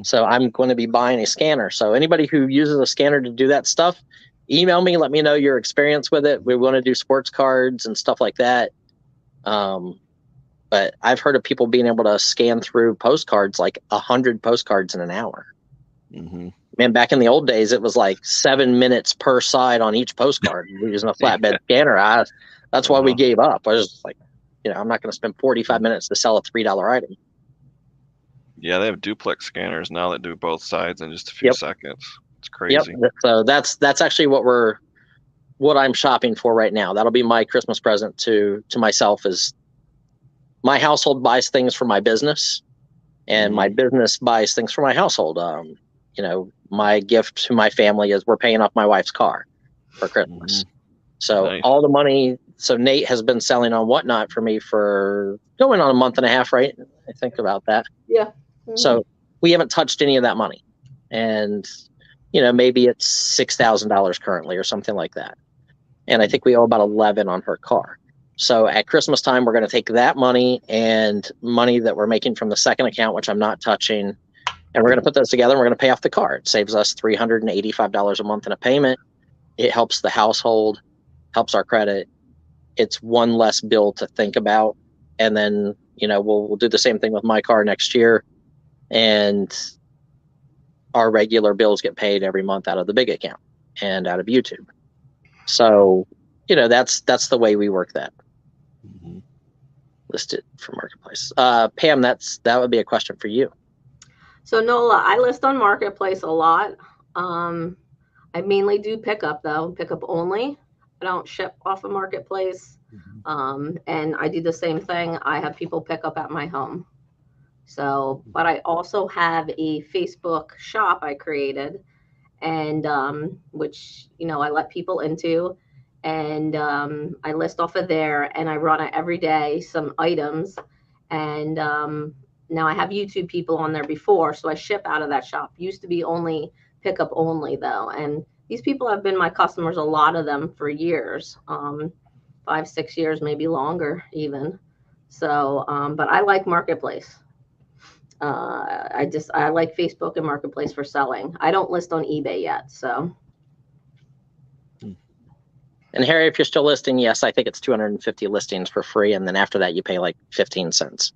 So I'm going to be buying a scanner. So anybody who uses a scanner to do that stuff, email me, let me know your experience with it. We want to do sports cards and stuff like that. But I've heard of people being able to scan through postcards, like 100 postcards in an hour. Man, back in the old days, it was like 7 minutes per side on each postcard using a flatbed scanner. That's why we gave up. I was just like, I'm not going to spend 45 minutes to sell a $3 item. Yeah, they have duplex scanners now that do both sides in just a few seconds. It's crazy. Yep. So that's actually what I'm shopping for right now. That'll be my Christmas present to myself. Is my household buys things for my business, and my business buys things for my household. My gift to my family is we're paying off my wife's car for Christmas. So Nice. all the money. So Nate has been selling on Whatnot for me for going on a month and a half, right? I think about that. Yeah. So we haven't touched any of that money, and maybe it's $6,000 currently or something like that. And I think we owe about 11 on her car. So at Christmas time, we're going to take that money and money that we're making from the second account, which I'm not touching, and we're going to put those together and we're going to pay off the car. It saves us $385 a month in a payment. It helps the household, helps our credit. It's one less bill to think about. And then, we'll do the same thing with my car next year. And our regular bills get paid every month out of the big account and out of YouTube. So, that's the way we work that. Listed for Marketplace. Pam, that would be a question for you. So Nola, I list on Marketplace a lot. I mainly do pickup though, pickup only. I don't ship off of Marketplace. And I do the same thing. I have people pick up at my home. So, but I also have a Facebook shop I created, and which I let people into, and I list off of there, and I run it every day, some items, and now I have YouTube people on there before, so I ship out of that shop. Used to be only pickup only though, and these people have been my customers, a lot of them, for years, 5-6 years, maybe longer even. So, but I like Marketplace. I like Facebook and Marketplace for selling. I don't list on eBay yet, so. And Harry, if you're still listing, yes, I think it's 250 listings for free, and then after that, you pay like 15 cents.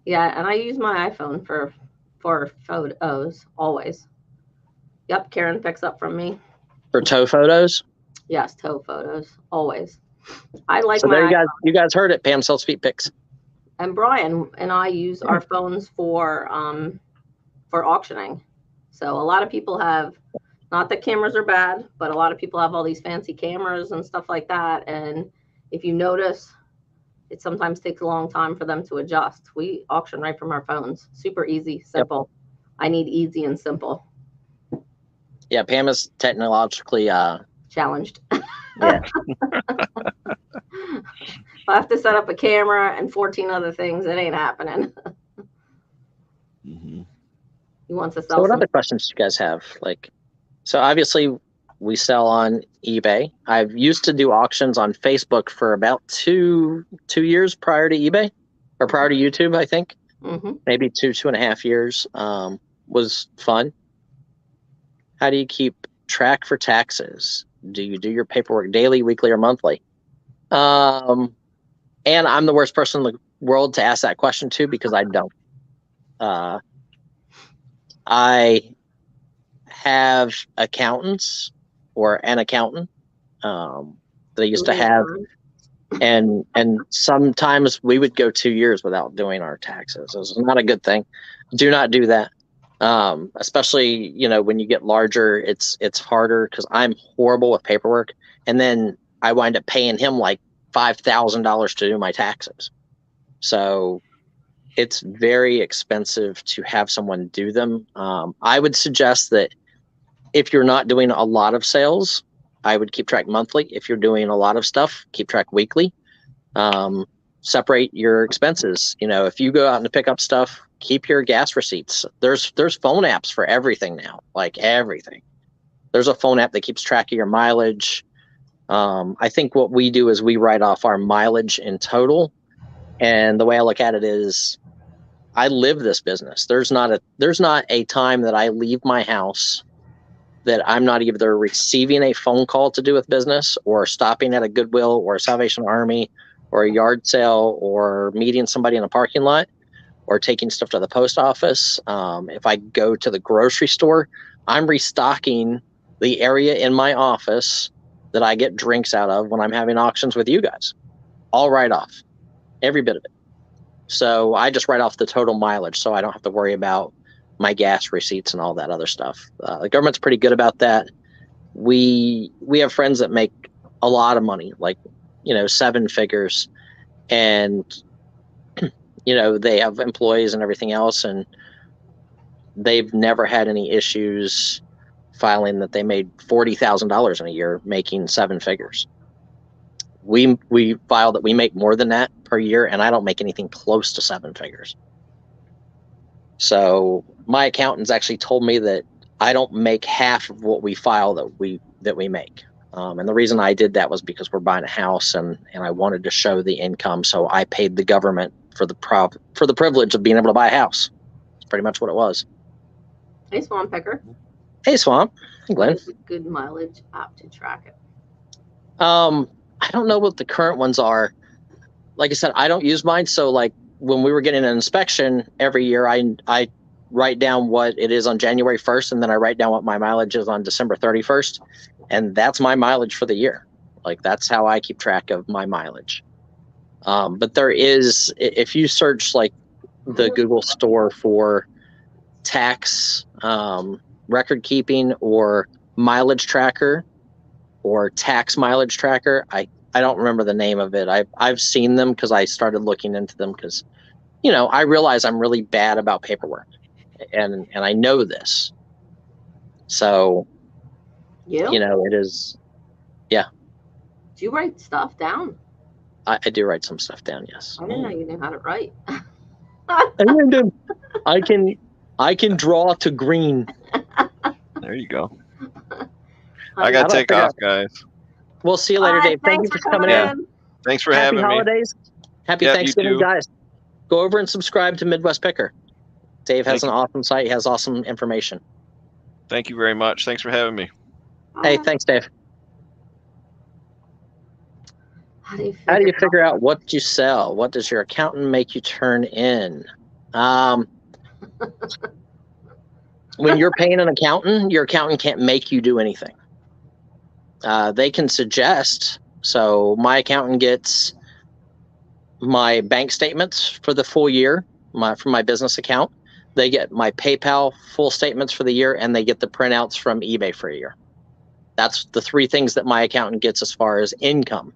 Yeah, and I use my iPhone for photos always. Yep, Karen picks up from me. For tow photos? Yes, tow photos always. I like so my. There you guys heard it. Pam sells feet pics. And Brian and I use our phones for auctioning. So a lot of people have, not that cameras are bad, but a lot of people have all these fancy cameras and stuff like that. And if you notice, it sometimes takes a long time for them to adjust. We auction right from our phones. Super easy, simple. Yep. I need easy and simple. Yeah, Pam is technologically challenged. Yeah. I have to set up a camera and 14 other things. It ain't happening. He wants to sell. So what other questions do you guys have? So obviously we sell on eBay. I've used to do auctions on Facebook for about two years prior to eBay, or prior to YouTube, I think. Maybe 2.5 years. Was fun. How do you keep track for taxes? Do you do your paperwork daily, weekly, or monthly? And I'm the worst person in the world to ask that question to, because I don't. I have accountants, or an accountant that I used to have, and sometimes we would go 2 years without doing our taxes. It's not a good thing. Do not do that. Especially, when you get larger, it's harder, because I'm horrible with paperwork. And then I wind up paying him like $5,000 to do my taxes. So it's very expensive to have someone do them. I would suggest that if you're not doing a lot of sales, I would keep track monthly. If you're doing a lot of stuff, keep track weekly. Separate your expenses. If you go out and pick up stuff, keep your gas receipts. There's phone apps for everything now, like everything. There's a phone app that keeps track of your mileage. I think what we do is we write off our mileage in total. And the way I look at it is I live this business. There's not a time that I leave my house that I'm not either receiving a phone call to do with business, or stopping at a Goodwill or a Salvation Army or a yard sale, or meeting somebody in a parking lot, or taking stuff to the post office. If I go to the grocery store, I'm restocking the area in my office that I get drinks out of when I'm having auctions with you guys. All write off, every bit of it. So I just write off the total mileage, so I don't have to worry about my gas receipts and all that other stuff. The government's pretty good about that. We have friends that make a lot of money, like, 7 figures, and they have employees and everything else, and they've never had any issues filing that they made $40,000 in a year making 7 figures. We file that we make more than that per year, and I don't make anything close to 7 figures. So my accountants actually told me that I don't make half of what we file that we make. And the reason I did that was because we're buying a house, and I wanted to show the income, so I paid the government for the privilege of being able to buy a house. That's pretty much what it was. Hey, Swamp Picker. Hey, Swamp. Hey, Glenn. What is a good mileage app to track it? I don't know what the current ones are. Like I said, I don't use mine. So like when we were getting an inspection every year, I write down what it is on January 1st, and then I write down what my mileage is on December 31st. And that's my mileage for the year. Like, that's how I keep track of my mileage. But there is, if you search like the Google store for tax record keeping or mileage tracker or tax mileage tracker, I don't remember the name of it. I've seen them because I started looking into them because, I realize I'm really bad about paperwork, and I know this. So, it is, yeah. Do you write stuff down? I do write some stuff down, yes. I didn't know you knew how to write. I can draw to green. There you go. I got to take off, guys. We'll see you later, Bye. Dave. Thank you for coming in. Thanks for Happy having holidays. me. Happy Thanksgiving, guys. Go over and subscribe to Midwest Picker. Dave has an awesome site. He has awesome information. Thank you very much. Thanks for having me. Hey, thanks, Dave. How do you figure out what you sell? What does your accountant make you turn in? When you're paying an accountant, your accountant can't make you do anything. They can suggest. So my accountant gets my bank statements for the full year from my business account. They get my PayPal full statements for the year, and they get the printouts from eBay for a year. That's the 3 things that my accountant gets as far as income.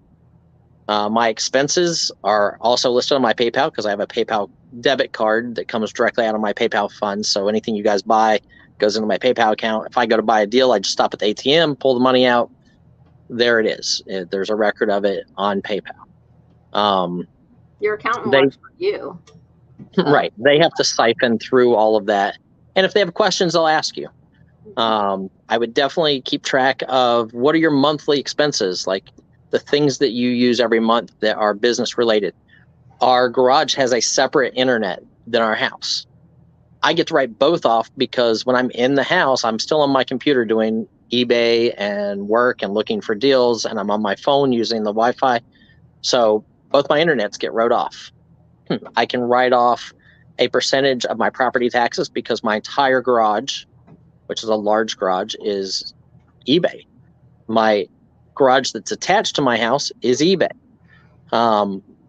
My expenses are also listed on my PayPal because I have a PayPal debit card that comes directly out of my PayPal funds. So anything you guys buy goes into my PayPal account. If I go to buy a deal, I just stop at the ATM, pull the money out. There it is. There's a record of it on PayPal. Your accountant works for you. So. Right. They have to siphon through all of that. And if they have questions, they'll ask you. I would definitely keep track of what are your monthly expenses, like the things that you use every month that are business related. Our garage has a separate internet than our house. I get to write both off because when I'm in the house, I'm still on my computer doing eBay and work and looking for deals, and I'm on my phone using the Wi-Fi. So both my internets get wrote off. I can write off a percentage of my property taxes because my entire garage, which is a large garage, is eBay. My garage that's attached to my house is eBay.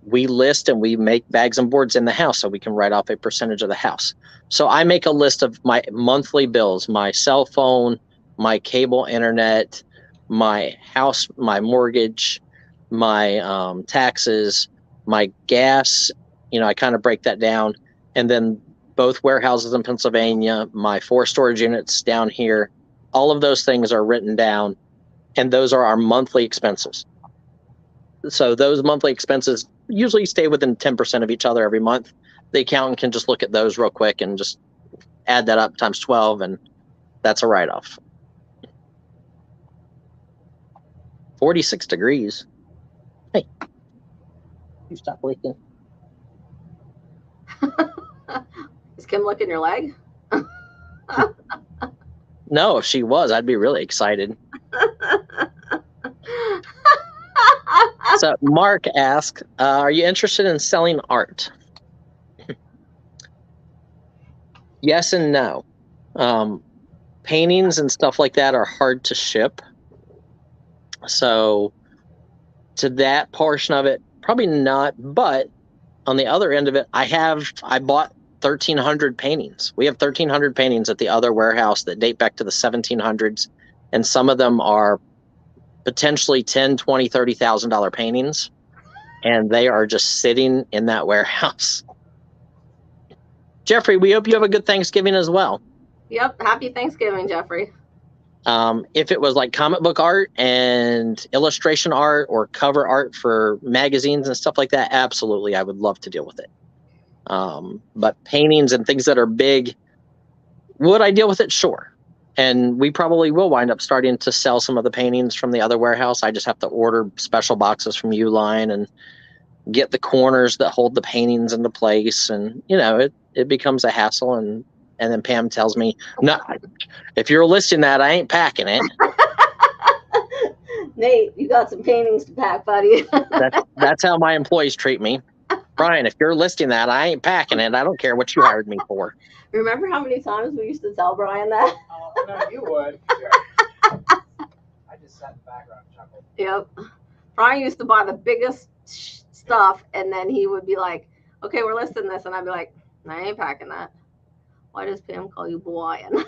We list and we make bags and boards in the house, so we can write off a percentage of the house. So I make a list of my monthly bills, my cell phone, my cable internet, my house, my mortgage, my taxes, my gas. I kind of break that down. And then both warehouses in Pennsylvania, my 4 storage units down here, all of those things are written down. And those are our monthly expenses. So those monthly expenses usually stay within 10% of each other every month. The accountant can just look at those real quick and just add that up times 12, and that's a write-off. 46 degrees. Hey, you stop leaking. Is Kim licking your leg? No, if she was, I'd be really excited. So Mark asked, are you interested in selling art? Yes and no. Paintings and stuff like that are hard to ship. So to that portion of it, probably not. But on the other end of it, I bought 1,300 paintings. We have 1,300 paintings at the other warehouse that date back to the 1700s. And some of them are potentially $10,000, $20,000, $30,000 paintings. And they are just sitting in that warehouse. Jeffrey, we hope you have a good Thanksgiving as well. Yep. Happy Thanksgiving, Jeffrey. If it was like comic book art and illustration art or cover art for magazines and stuff like that, absolutely, I would love to deal with it. But paintings and things that are big, would I deal with it? Sure. And we probably will wind up starting to sell some of the paintings from the other warehouse. I just have to order special boxes from Uline and get the corners that hold the paintings into place. And, it becomes a hassle. And then Pam tells me, no, if you're listing that, I ain't packing it. Nate, you got some paintings to pack, buddy. That's how my employees treat me. Brian, if you're listing that, I ain't packing it. I don't care what you hired me for. Remember how many times we used to tell Brian that? Oh, no, you would. Sure. I just sat in the background and chuckled. Yep. Brian used to buy the biggest stuff, and then he would be like, okay, we're listing this. And I'd be like, I ain't packing that. Why does Pam call you Brian?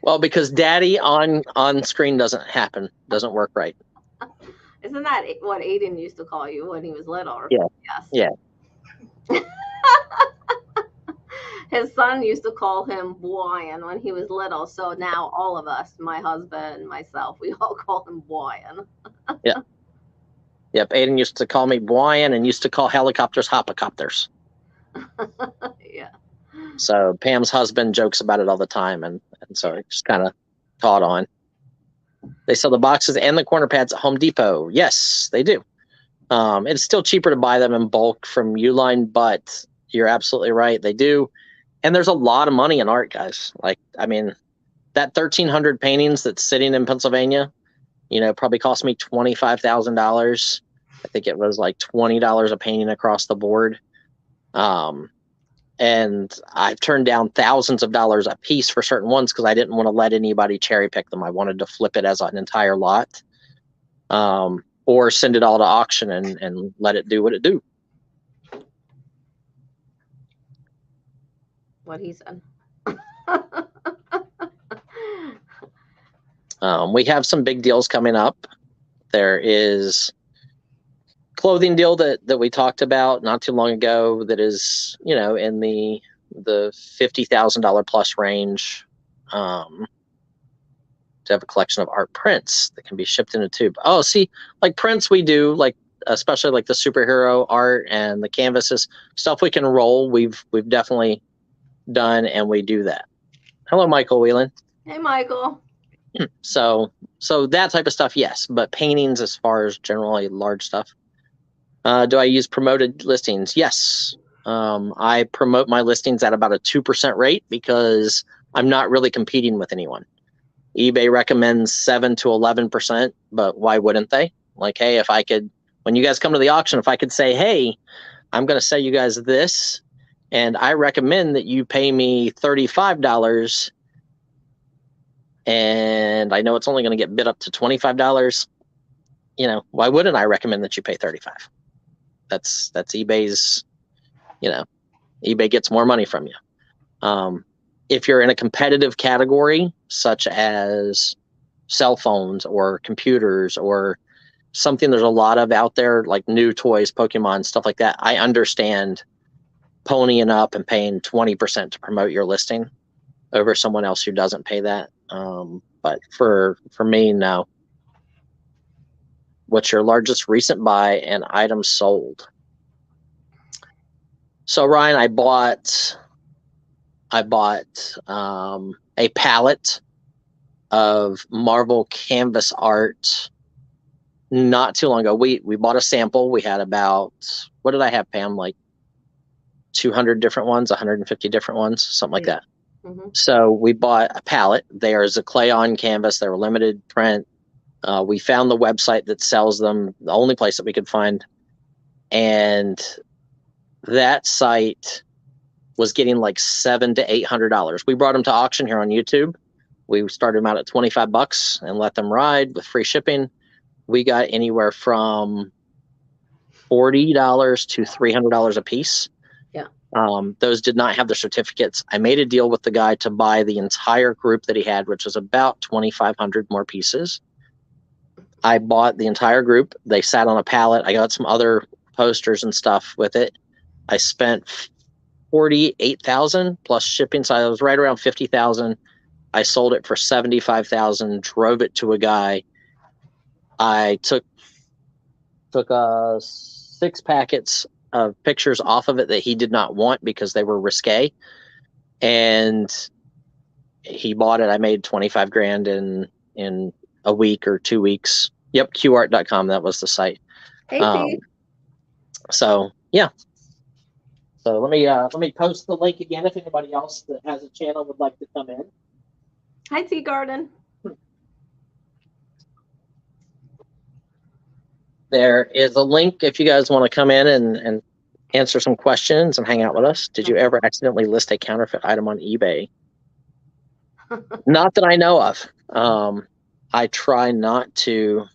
Well, because daddy on screen doesn't work right. Isn't that what Aiden used to call you when he was little? Yeah. Yes. Yeah. His son used to call him Brian when he was little. So now all of us, my husband, myself, we all call him Brian. Yeah. Yep. Aiden used to call me Brian and used to call helicopters hopicopters. Yeah. So Pam's husband jokes about it all the time. And so it just kind of caught on. They sell the boxes and the corner pads at Home Depot. Yes, they do. It's still cheaper to buy them in bulk from Uline, but you're absolutely right. They do. And there's a lot of money in art, guys. That 1,300 paintings that's sitting in Pennsylvania, probably cost me $25,000. I think it was like $20 a painting across the board. And I've turned down thousands of dollars a piece for certain ones because I didn't want to let anybody cherry pick them. I wanted to flip it as an entire lot, or send it all to auction and let it do what it do. What he said. We have some big deals coming up. There is clothing deal that we talked about not too long ago that is, in the $50,000 plus range, to have a collection of art prints that can be shipped in a tube. Oh, see, like prints we do, especially like the superhero art and the canvases, stuff we can roll. We've definitely done, and we do that. Hello, Michael Whelan. Hey, Michael. So that type of stuff, yes, but paintings as far as generally large stuff. Do I use promoted listings? Yes. I promote my listings at about a 2% rate because I'm not really competing with anyone. eBay recommends 7 to 11%, but why wouldn't they? Like, hey, if I could, when you guys come to the auction, if I could say, hey, I'm going to sell you guys this, and I recommend that you pay me $35, and I know it's only going to get bid up to $25, why wouldn't I recommend that you pay $35? That's eBay's, eBay gets more money from you. If you're in a competitive category, such as cell phones or computers or something there's a lot of out there, like new toys, Pokemon, stuff like that, I understand ponying up and paying 20% to promote your listing over someone else who doesn't pay that. But for me, no. What's your largest recent buy and item sold? So Ryan, I bought I bought a palette of Marvel canvas art not too long ago. We bought a sample. We had about, what did I have, Pam? Like 200 different ones, 150 different ones, something like that. Mm-hmm. So we bought a palette. They are a clay on canvas. They were limited print. We found the website that sells them, the only place that we could find. And that site was getting like $700 to $800. We brought them to auction here on YouTube. We started them out at $25 and let them ride with free shipping. We got anywhere from $40 to $300 a piece. Yeah. Those did not have the certificates. I made a deal with the guy to buy the entire group that he had, which was about 2,500 more pieces. I bought the entire group. They sat on a pallet. I got some other posters and stuff with it. I spent $48,000 plus shipping, so I was right around $50,000. I sold it for $75,000. Drove it to a guy. I took 6 packets of pictures off of it that he did not want because they were risque, and he bought it. I made 25 grand in a week or 2 weeks. Yep, qart.com. That was the site. Hey, Pete. So yeah. So let me post the link again if anybody else that has a channel would like to come in. Hi, Tea Garden. There is a link if you guys want to come in and answer some questions and hang out with us. Did you ever accidentally list a counterfeit item on eBay? Not that I know of. I try not to.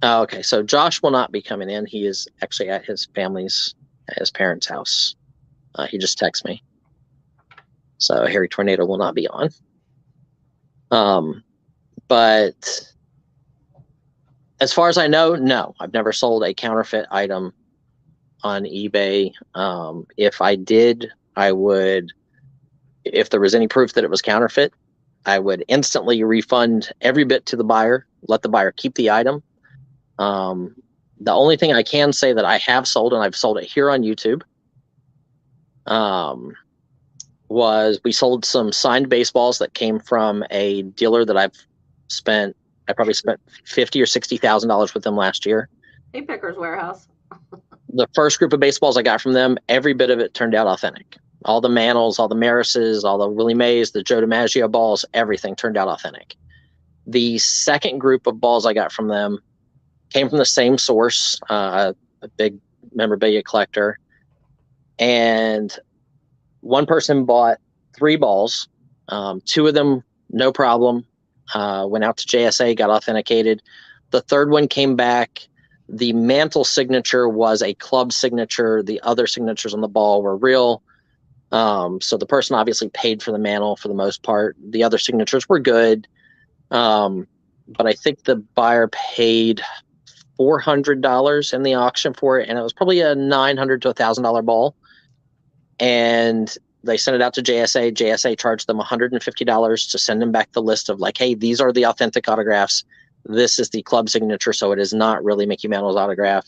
Oh, okay, so Josh will not be coming in. He is actually at his parents' house. He just texted me. So Harry Tornado will not be on. But as far as I know, no, I've never sold a counterfeit item on eBay. If I did, I would, if there was any proof that it was counterfeit, I would instantly refund every bit to the buyer, let the buyer keep the item. The only thing I can say that I have sold, and I've sold it here on YouTube, was we sold some signed baseballs that came from a dealer that I probably spent $50,000 or $60,000 with them last year. Hey, Picker's Warehouse. The first group of baseballs I got from them, every bit of it turned out authentic. All the Mantles, all the Marises, all the Willie Mays, the Joe DiMaggio balls, everything turned out authentic. The second group of balls I got from them came from the same source, a big memorabilia collector. And one person bought 3 balls. 2 of them, no problem. Went out to JSA, got authenticated. The third one came back. The Mantle signature was a club signature. The other signatures on the ball were real. So the person obviously paid for the Mantle for the most part. The other signatures were good. But I think the buyer paid $400 in the auction for it, and it was probably a $900 to $1,000 ball. And they sent it out to JSA. JSA charged them $150 to send them back the list of like, hey, these are the authentic autographs. This is the club signature, so it is not really Mickey Mantle's autograph.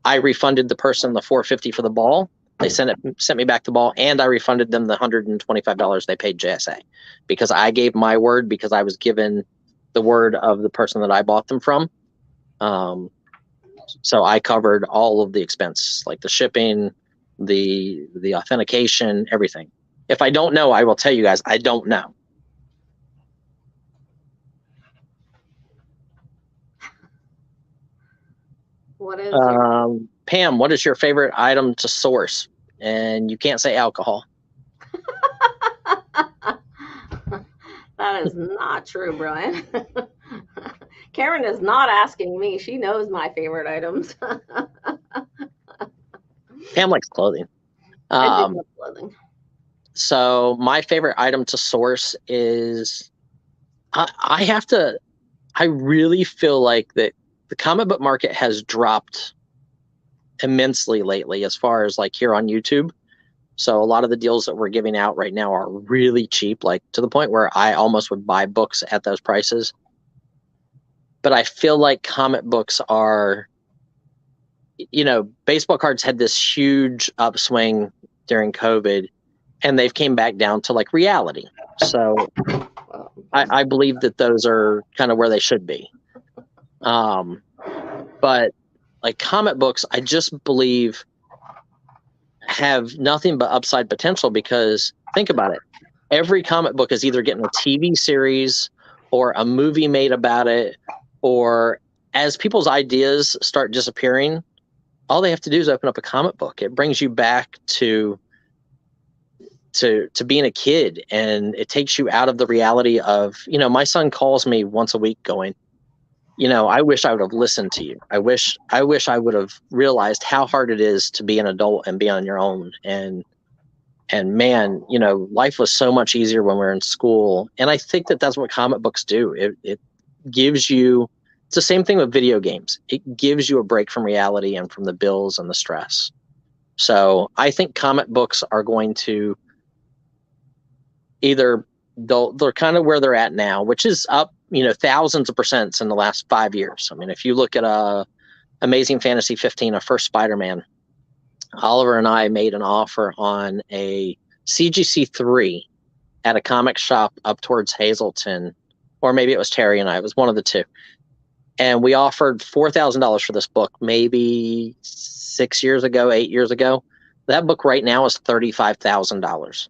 I refunded the person the $450 for the ball. They sent me back the ball, and I refunded them the $125 they paid JSA because I gave my word, because I was given the word of the person that I bought them from. So I covered all of the expense, like the shipping, the authentication, everything. If I don't know, I will tell you guys I don't know. What is Pam, what is your favorite item to source? And you can't say alcohol. That is not true, Brian. Karen is not asking me. She knows my favorite items. Pam likes clothing. I do love clothing. So my favorite item to source is, I really feel like that the comic book market has dropped immensely lately as far as like here on YouTube. So a lot of the deals that we're giving out right now are really cheap, like to the point where I almost would buy books at those prices. But I feel like comic books are, baseball cards had this huge upswing during COVID, and they've came back down to like reality. So I believe that those are kind of where they should be. But like comic books, I just believe have nothing but upside potential, because think about it. Every comic book is either getting a TV series or a movie made about it, or as people's ideas start disappearing, all they have to do is open up a comic book. It brings you back to being a kid, and it takes you out of the reality of, my son calls me once a week going, I wish I would have listened to you. I wish I would have realized how hard it is to be an adult and be on your own. And man, life was so much easier when we were in school. And I think that that's what comic books do. It gives you, it's the same thing with video games. It gives you a break from reality and from the bills and the stress. So I think comic books are going to either, they're kind of where they're at now, which is up, thousands of percents in the last 5 years. I mean, if you look at Amazing Fantasy 15, a first Spider-Man, Oliver and I made an offer on a CGC 3 at a comic shop up towards Hazleton, or maybe it was Terry and I. It was one of the two. And we offered $4,000 for this book maybe 8 years ago. That book right now is $35,000.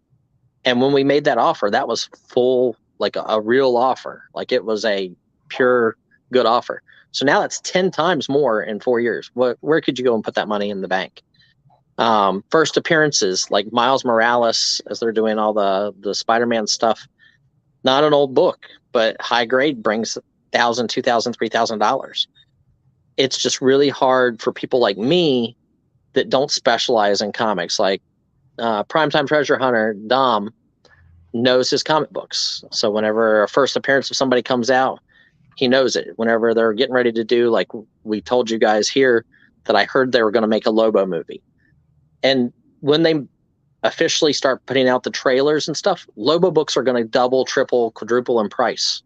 And when we made that offer, that was full, like a real offer. Like it was a pure good offer. So now that's 10 times more in 4 years. Where could you go and put that money in the bank? First appearances, like Miles Morales, as they're doing all the Spider-Man stuff, not an old book, but high grade, brings $1,000, $2,000, $3,000. It's just really hard for people like me that don't specialize in comics. Like Primetime Treasure Hunter, Dom, knows his comic books. So whenever a first appearance of somebody comes out, he knows it. Whenever they're getting ready to do, like we told you guys here, that I heard they were going to make a Lobo movie. And when they officially start putting out the trailers and stuff, Lobo books are going to double, triple, quadruple in price.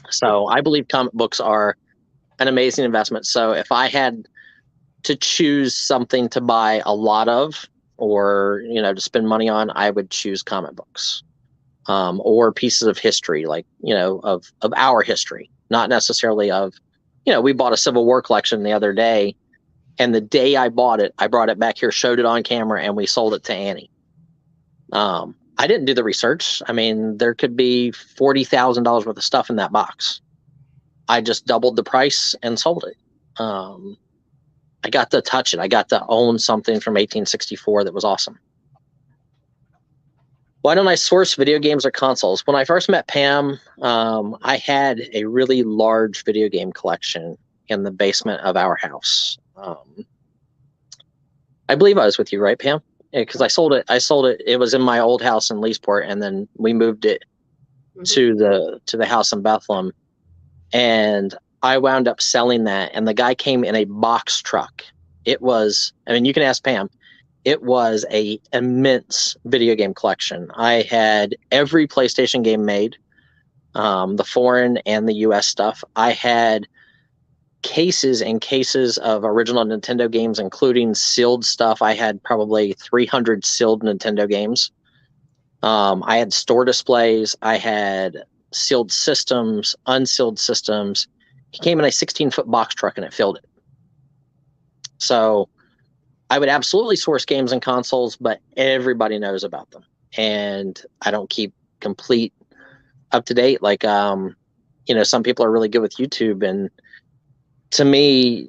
So I believe comic books are an amazing investment. So if I had to choose something to buy a lot of, or, to spend money on, I would choose comic books, or pieces of history, like, of our history, not necessarily of, we bought a Civil War collection the other day, and the day I bought it, I brought it back here, showed it on camera, and we sold it to Annie. I didn't do the research. I mean, there could be $40,000 worth of stuff in that box. I just doubled the price and sold it. I got to touch it. I got to own something from 1864 that was awesome. Why don't I source video games or consoles? When I first met Pam, I had a really large video game collection in the basement of our house. I believe I was with you, right, Pam? Because I sold it. It was in my old house in Leesport, and then we moved it to the house in Bethlehem. And I wound up selling that, and the guy came in a box truck. It was, you can ask Pam, it was a immense video game collection. I had every PlayStation game made, the foreign and the US stuff. I had cases and cases of original Nintendo games, including sealed stuff. I had probably 300 sealed Nintendo games. I had store displays. I had sealed systems, unsealed systems. He came in a 16-foot box truck, and it filled it. So I would absolutely source games and consoles, but everybody knows about them. And I don't keep complete up to date. Like, some people are really good with YouTube. And to me,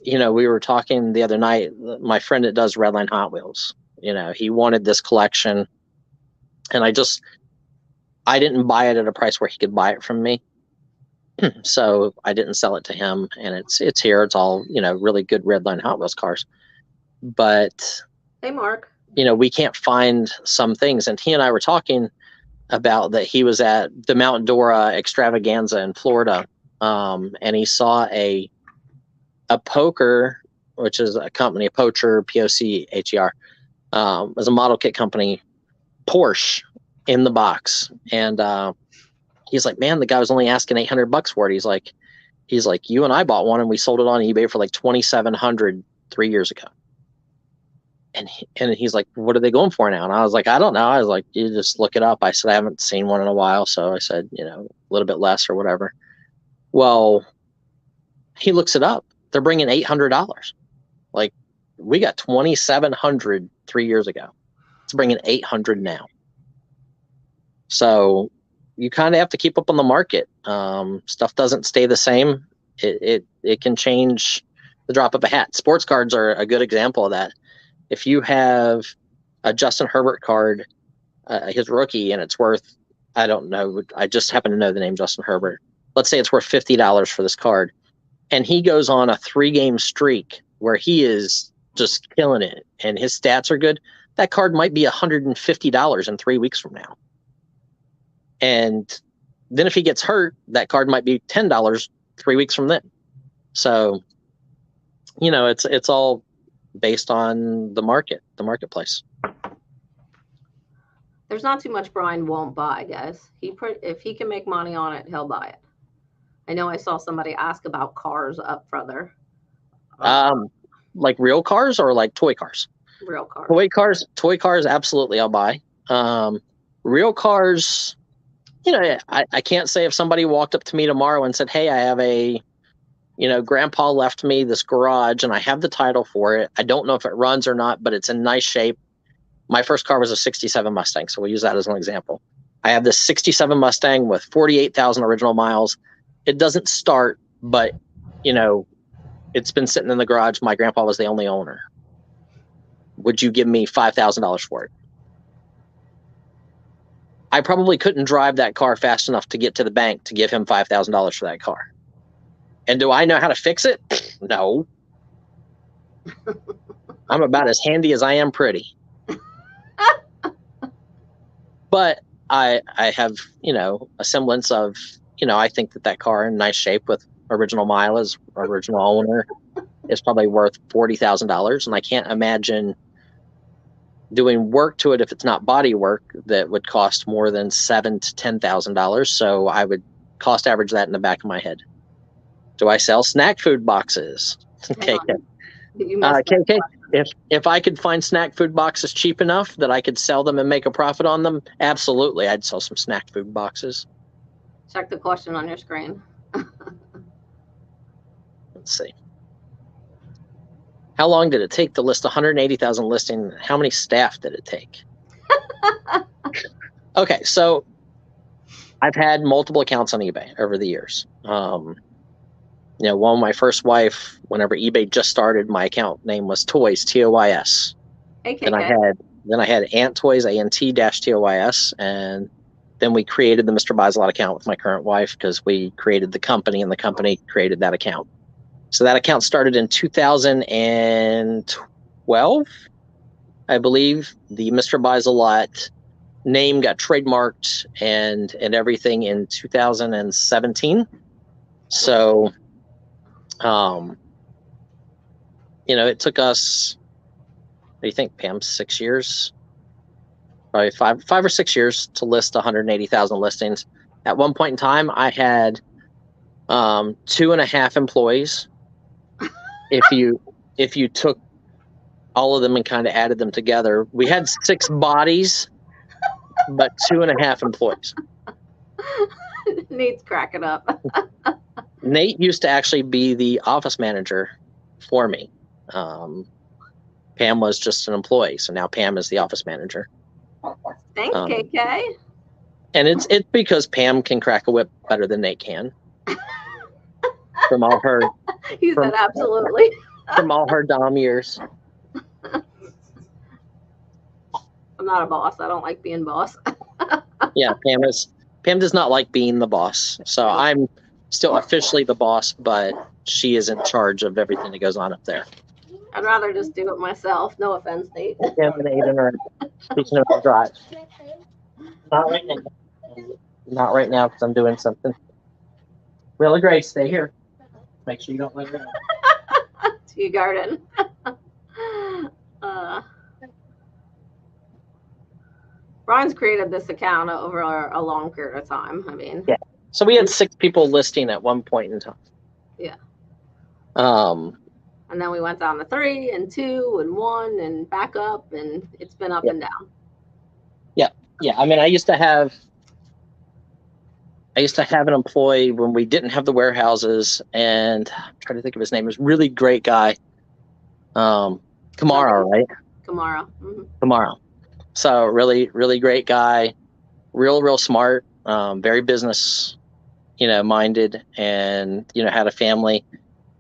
we were talking the other night, my friend that does Redline Hot Wheels, he wanted this collection, and I didn't buy it at a price where he could buy it from me. So I didn't sell it to him, and it's here. It's all, really good Redline Hot Wheels cars. But Hey, Mark. We can't find some things. And he and I were talking about that. He was at the Mount Dora extravaganza in Florida, and he saw a poker, which is a company, a poacher, Pocher, as a model kit company, Porsche in the box. And he's like, man, the guy was only asking $800 for it. He's like, you and I bought one, and we sold it on eBay for like $2,700 3 years ago. And he's like, what are they going for now? And I was like, I don't know. I was like, you just look it up. I said, I haven't seen one in a while. So I said, a little bit less or whatever. Well, he looks it up. They're bringing $800. Like, we got 2,700 3 years ago. It's bringing 800 now. So you kind of have to keep up on the market. Stuff doesn't stay the same. It can change the drop of a hat. Sports cards are a good example of that. If you have a Justin Herbert card, his rookie, and it's worth, I don't know, I just happen to know the name Justin Herbert. Let's say it's worth $50 for this card. And he goes on a 3-game streak where he is just killing it and his stats are good. That card might be $150 in 3 weeks from now. And then if he gets hurt, that card might be $10 3 weeks from then. So, it's all based on the marketplace. There's not too much Brian won't buy, guys. If he can make money on it, he'll buy it. I know I saw somebody ask about cars up further. Like real cars or like toy cars? Real cars. Toy cars, absolutely, I'll buy. Real cars, I can't say if somebody walked up to me tomorrow and said, hey, I have a grandpa left me this garage and I have the title for it. I don't know if it runs or not, but it's in nice shape. My first car was a 67 Mustang, so we'll use that as an example. I have this 67 Mustang with 48,000 original miles. It doesn't start, but, it's been sitting in the garage. My grandpa was the only owner. Would you give me $5,000 for it? I probably couldn't drive that car fast enough to get to the bank to give him $5,000 for that car. And do I know how to fix it? No. I'm about as handy as I am pretty. But I have, a semblance of, I think that car in nice shape with original mileage, original owner is probably worth $40,000. And I can't imagine doing work to it if it's not body work that would cost more than $7,000 to $10,000. So I would cost average that in the back of my head. Do I sell snack food boxes? KK. KK, if I could find snack food boxes cheap enough that I could sell them and make a profit on them, absolutely, I'd sell some snack food boxes. Check the question on your screen. Let's see. How long did it take to list 180,000 listings? How many staff did it take? Okay, so I've had multiple accounts on eBay over the years. One of my first wife, whenever eBay just started, my account name was Toys, TOYS. AKK. Then I had Ant Toys, ANT-TOYS, and then we created the Mr. Buys a Lot account with my current wife because we created the company and the company created that account. So that account started in 2012, I believe. The Mr. Buys a Lot name got trademarked and everything in 2017. So, it took us, what do you think, Pam, 6 years? Probably five or 6 years to list 180,000 listings. At one point in time, I had 2.5 employees. If you took all of them and kind of added them together, we had 6 bodies, but 2.5 employees. Nate's cracking up. Nate used to actually be the office manager for me. Pam was just an employee, so now Pam is the office manager. Thanks, KK. And it's because Pam can crack a whip better than Nate can. From all her, He said absolutely. From all her Dom years. I'm not a boss. I don't like being boss. Yeah, Pam does not like being the boss. So I'm still officially the boss, but she is in charge of everything that goes on up there. I'd rather just do it myself. No offense, Nate. Pam and Aiden are speaking of the drive. Not right now. Not right now because I'm doing something. Willa Grace, stay here. Make sure you don't let her out. To your garden. Brian's created this account over a long period of time. I mean, yeah. So we had 6 people listing at one point in time. Yeah. And And then we went down to 3 and 2 and 1 and back up, and it's been up and down. Yeah. I mean, I used to have an employee when we didn't have the warehouses, and I'm trying to think of his name. He was a really great guy. Kamara, right? Kamara. Mm-hmm. Kamara. So really, really great guy. Real smart. Very business, minded, and had a family.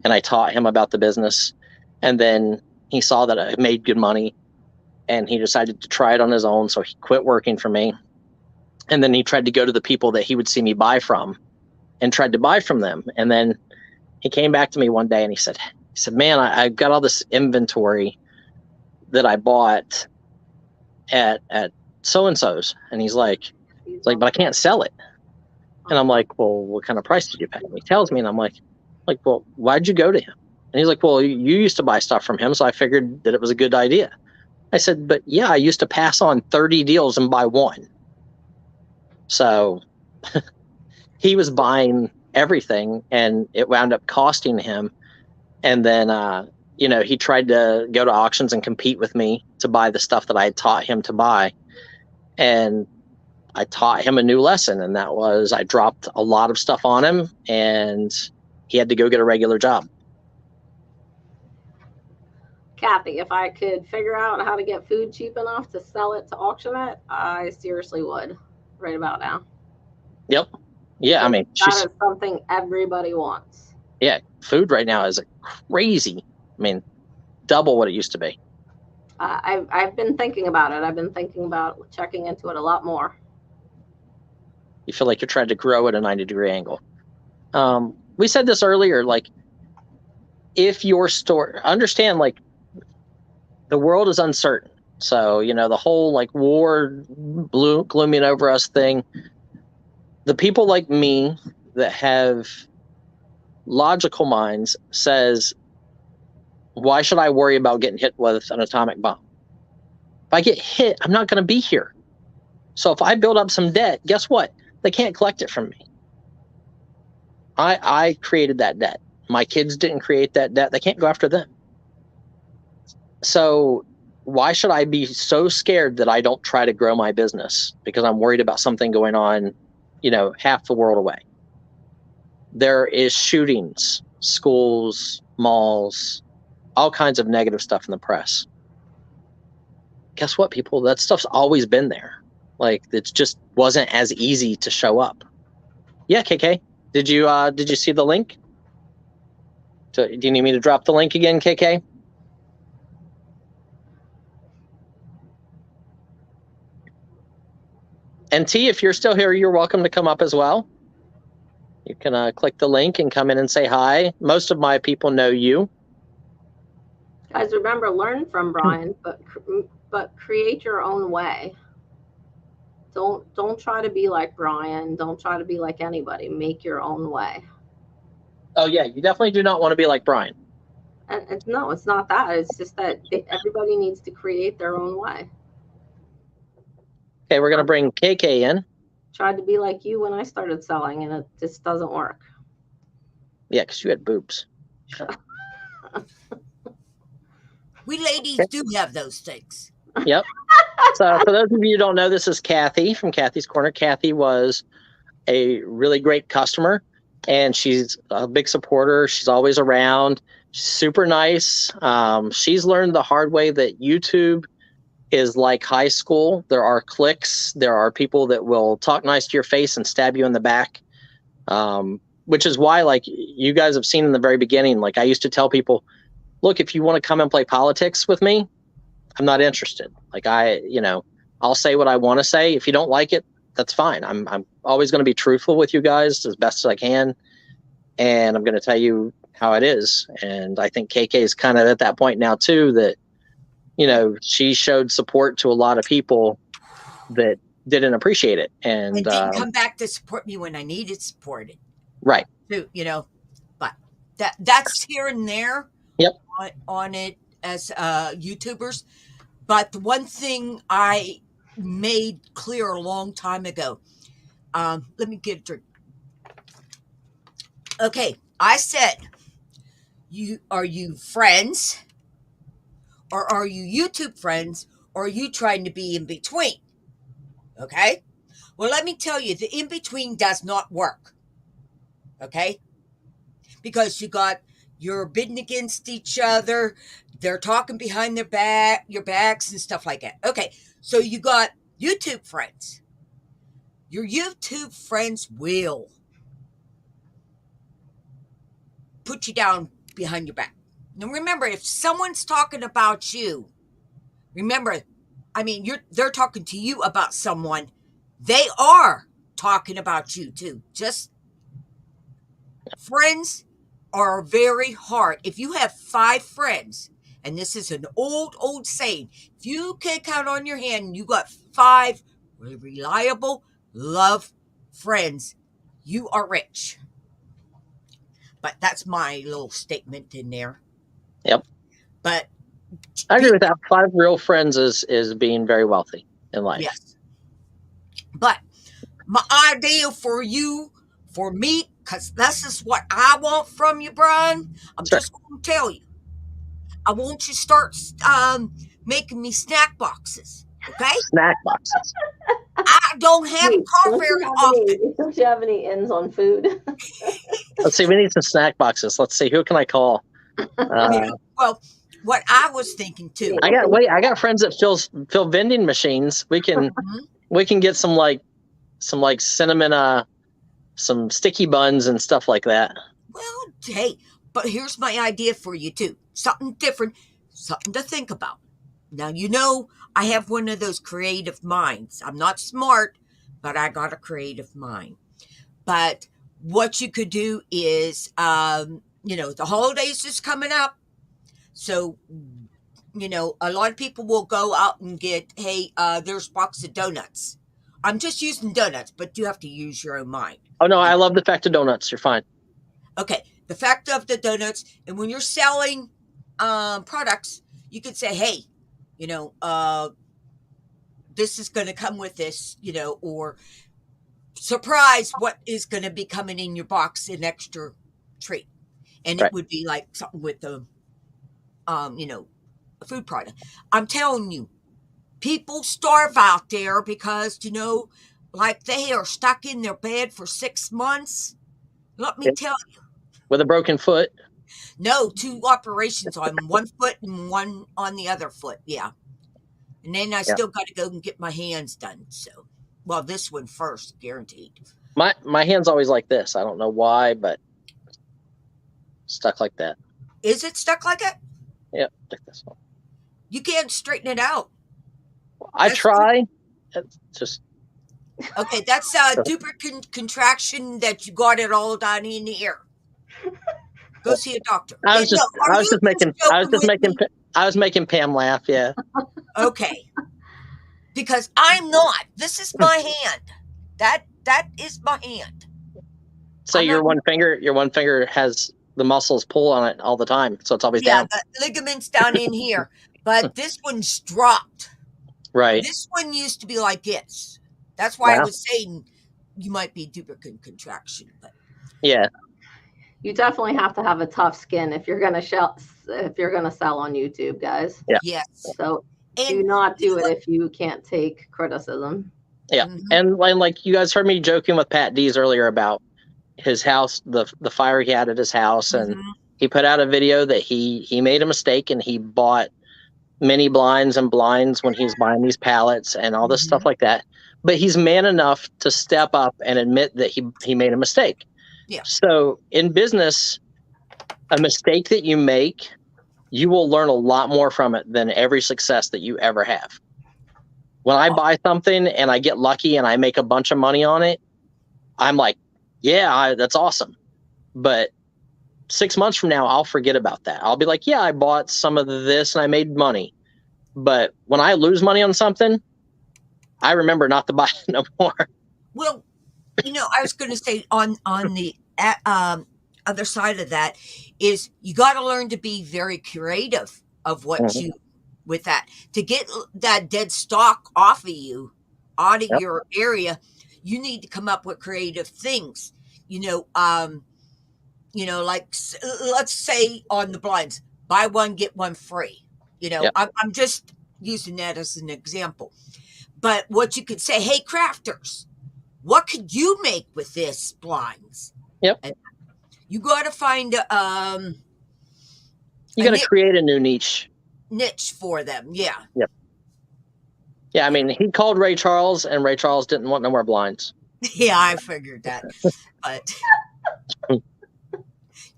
And I taught him about the business, and then he saw that I made good money, and he decided to try it on his own. So he quit working for me. And then he tried to go to the people that he would see me buy from and tried to buy from them. And then he came back to me one day and he said, man, I've got all this inventory that I bought at so-and-so's. And he's like, but I can't sell it. And I'm like, well, what kind of price did you pay? And he tells me, and I'm like, well, why'd you go to him? And he's like, well, you used to buy stuff from him, so I figured that it was a good idea. I said, but yeah, I used to pass on 30 deals and buy one. So he was buying everything, and it wound up costing him. And then, he tried to go to auctions and compete with me to buy the stuff that I had taught him to buy. And I taught him a new lesson, and that was I dropped a lot of stuff on him, and he had to go get a regular job. Kathy, if I could figure out how to get food cheap enough to sell it, to auction it, I seriously would right about now. Yep. Yeah, I mean, that is something everybody wants. Yeah, food right now is crazy. I mean, double what it used to be. I've been thinking about it. I've been thinking about checking into it a lot more. You feel like you're trying to grow at a 90-degree angle. We said this earlier, like, if your store, understand, like, the world is uncertain. So, the whole, like, war glooming over us thing, the people like me that have logical minds says, why should I worry about getting hit with an atomic bomb? If I get hit, I'm not going to be here. So if I build up some debt, guess what? They can't collect it from me. I created that debt. My kids didn't create that debt. They can't go after them. So why should I be so scared that I don't try to grow my business because I'm worried about something going on, half the world away? There is shootings, schools, malls, all kinds of negative stuff in the press. Guess what, people? That stuff's always been there. Like, it just wasn't as easy to show up. Yeah, KK, did you see the link? Do you need me to drop the link again, KK? And T, if you're still here, you're welcome to come up as well. You can click the link and come in and say hi. Most of my people know you. Guys, remember, learn from Brian, but create your own way. Don't try to be like Brian. Don't try to be like anybody. Make your own way. Oh yeah, you definitely do not want to be like Brian. And no, it's not that. It's just that everybody needs to create their own way. Okay, we're going to bring KK in. Tried to be like you when I started selling, and it just doesn't work. Yeah, because you had boobs. We ladies do have those things. Yep. So for those of you who don't know, this is Kathy from Kathy's Corner. Kathy was a really great customer, and she's a big supporter. She's always around. She's super nice. She's learned the hard way that YouTube is like high school. There are cliques. There are people that will talk nice to your face and stab you in the back, which is why, like, you guys have seen in the very beginning, like, I used to tell people, look, if you want to come and play politics with me, I'm not interested. Like, I'll say what I want to say. If you don't like it, that's fine. I'm always going to be truthful with you guys as best as I can. And I'm going to tell you how it is. And I think KK is kind of at that point now too, that, she showed support to a lot of people that didn't appreciate it. And didn't come back to support me when I needed supported. Right. So, but that's here and there. Yep. On it as YouTubers. But the one thing I made clear a long time ago, let me get a drink. Okay, I said, are you friends, or are you YouTube friends, or are you trying to be in between? Okay. Well, let me tell you, the in between does not work. Okay. Because you're bidding against each other. They're talking behind your backs and stuff like that. Okay. So you got YouTube friends. Your YouTube friends will put you down behind your back. Now remember, if someone's talking about you, remember, they're talking to you about someone. They are talking about you too. Just friends are very hard. If you have 5 friends, and this is an old saying, if you can count on your hand and you got 5 reliable, love friends, you are rich. But that's my little statement in there. Yep. But I agree with that. 5 real friends is being very wealthy in life. yes. But my idea for you, for me, because this is what I want from you, Brian, I'm Sure. just going to tell you. I want you to start making me snack boxes, okay? Snack boxes. I don't have a car Don't very you have often. don't you have any ends on food? Let's see. We need some snack boxes. Let's see. Who can I call? Well, what I was thinking too. I got friends that fill vending machines. We can get some cinnamon, some sticky buns and stuff like that. Well, hey, but here's my idea for you too. Something different, something to think about. Now, I have one of those creative minds. I'm not smart, but I got a creative mind. But what you could do is, the holidays is coming up. So, a lot of people will go out and get, hey, there's a box of donuts. I'm just using donuts, but you have to use your own mind. Oh, no, I love the fact of donuts. You're fine. Okay, the fact of the donuts. And when you're selling products, you could say, hey, this is going to come with this, or surprise, what is going to be coming in your box, an extra treat. And Right. It would be like something with the, a food product. I'm telling you, people starve out there because, like they are stuck in their bed for 6 months. Let me tell you. With a broken foot. No, 2 operations on one foot and one on the other foot. Yeah. And then I still got to go and get my hands done. So, well, this one first, guaranteed. My hand's always like this. I don't know why, but stuck like that. Is it stuck like that? Yep, like this one. You can't straighten it out. I try. It's just okay. That's a duper contraction that you got it all down in the ear. Go see a doctor. I was making Pam laugh. Yeah. Okay. Because I'm not. This is my hand. That is my hand. So your one finger has the muscles pull on it all the time, so it's always down. Yeah, the ligaments down in here, but this one's dropped. Right. This one used to be like this. That's why I was saying you might be duplicate contraction, but yeah. You definitely have to have a tough skin if you're gonna sell on YouTube, guys. Yeah. Yes. So do not do it if you can't take criticism. Yeah. Mm-hmm. And like you guys heard me joking with Pat Dees earlier about his house, the fire he had at his house, and he put out a video that he made a mistake and he bought mini blinds and blinds when he was buying these pallets and all this stuff like that. But he's man enough to step up and admit that he made a mistake. Yeah. So in business, a mistake that you make, you will learn a lot more from it than every success that you ever have. When I buy something and I get lucky and I make a bunch of money on it, I'm like, yeah, that's awesome. But 6 months from now, I'll forget about that. I'll be like, yeah, I bought some of this and I made money. But when I lose money on something, I remember not to buy it no more. Well, I was going to say on the other side of that is you got to learn to be very creative of what you with that to get that dead stock off of you, out of your area. You need to come up with creative things. you know, like let's say on the blinds, buy one get one free. You know, Yep. I'm just using that as an example. But what you could say, hey, crafters, what could you make with this blinds? Yep. And you got to find You a got to create a new niche. niche for them. Yeah. Yep. Yeah, I mean, he called Ray Charles, and Ray Charles didn't want no more blinds. Yeah, I figured that. But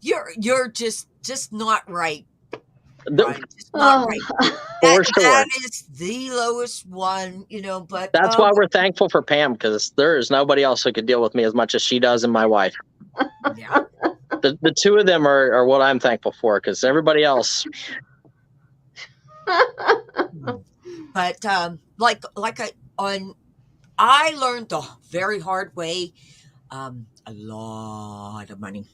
you're just not right. Brian, just not right. For sure. That is the lowest one, you know, but that's why we're thankful for Pam, because there is nobody else who could deal with me as much as she does and my wife. Yeah. The two of them are what I'm thankful for, because everybody else. But I learned the very hard way. A lot of money.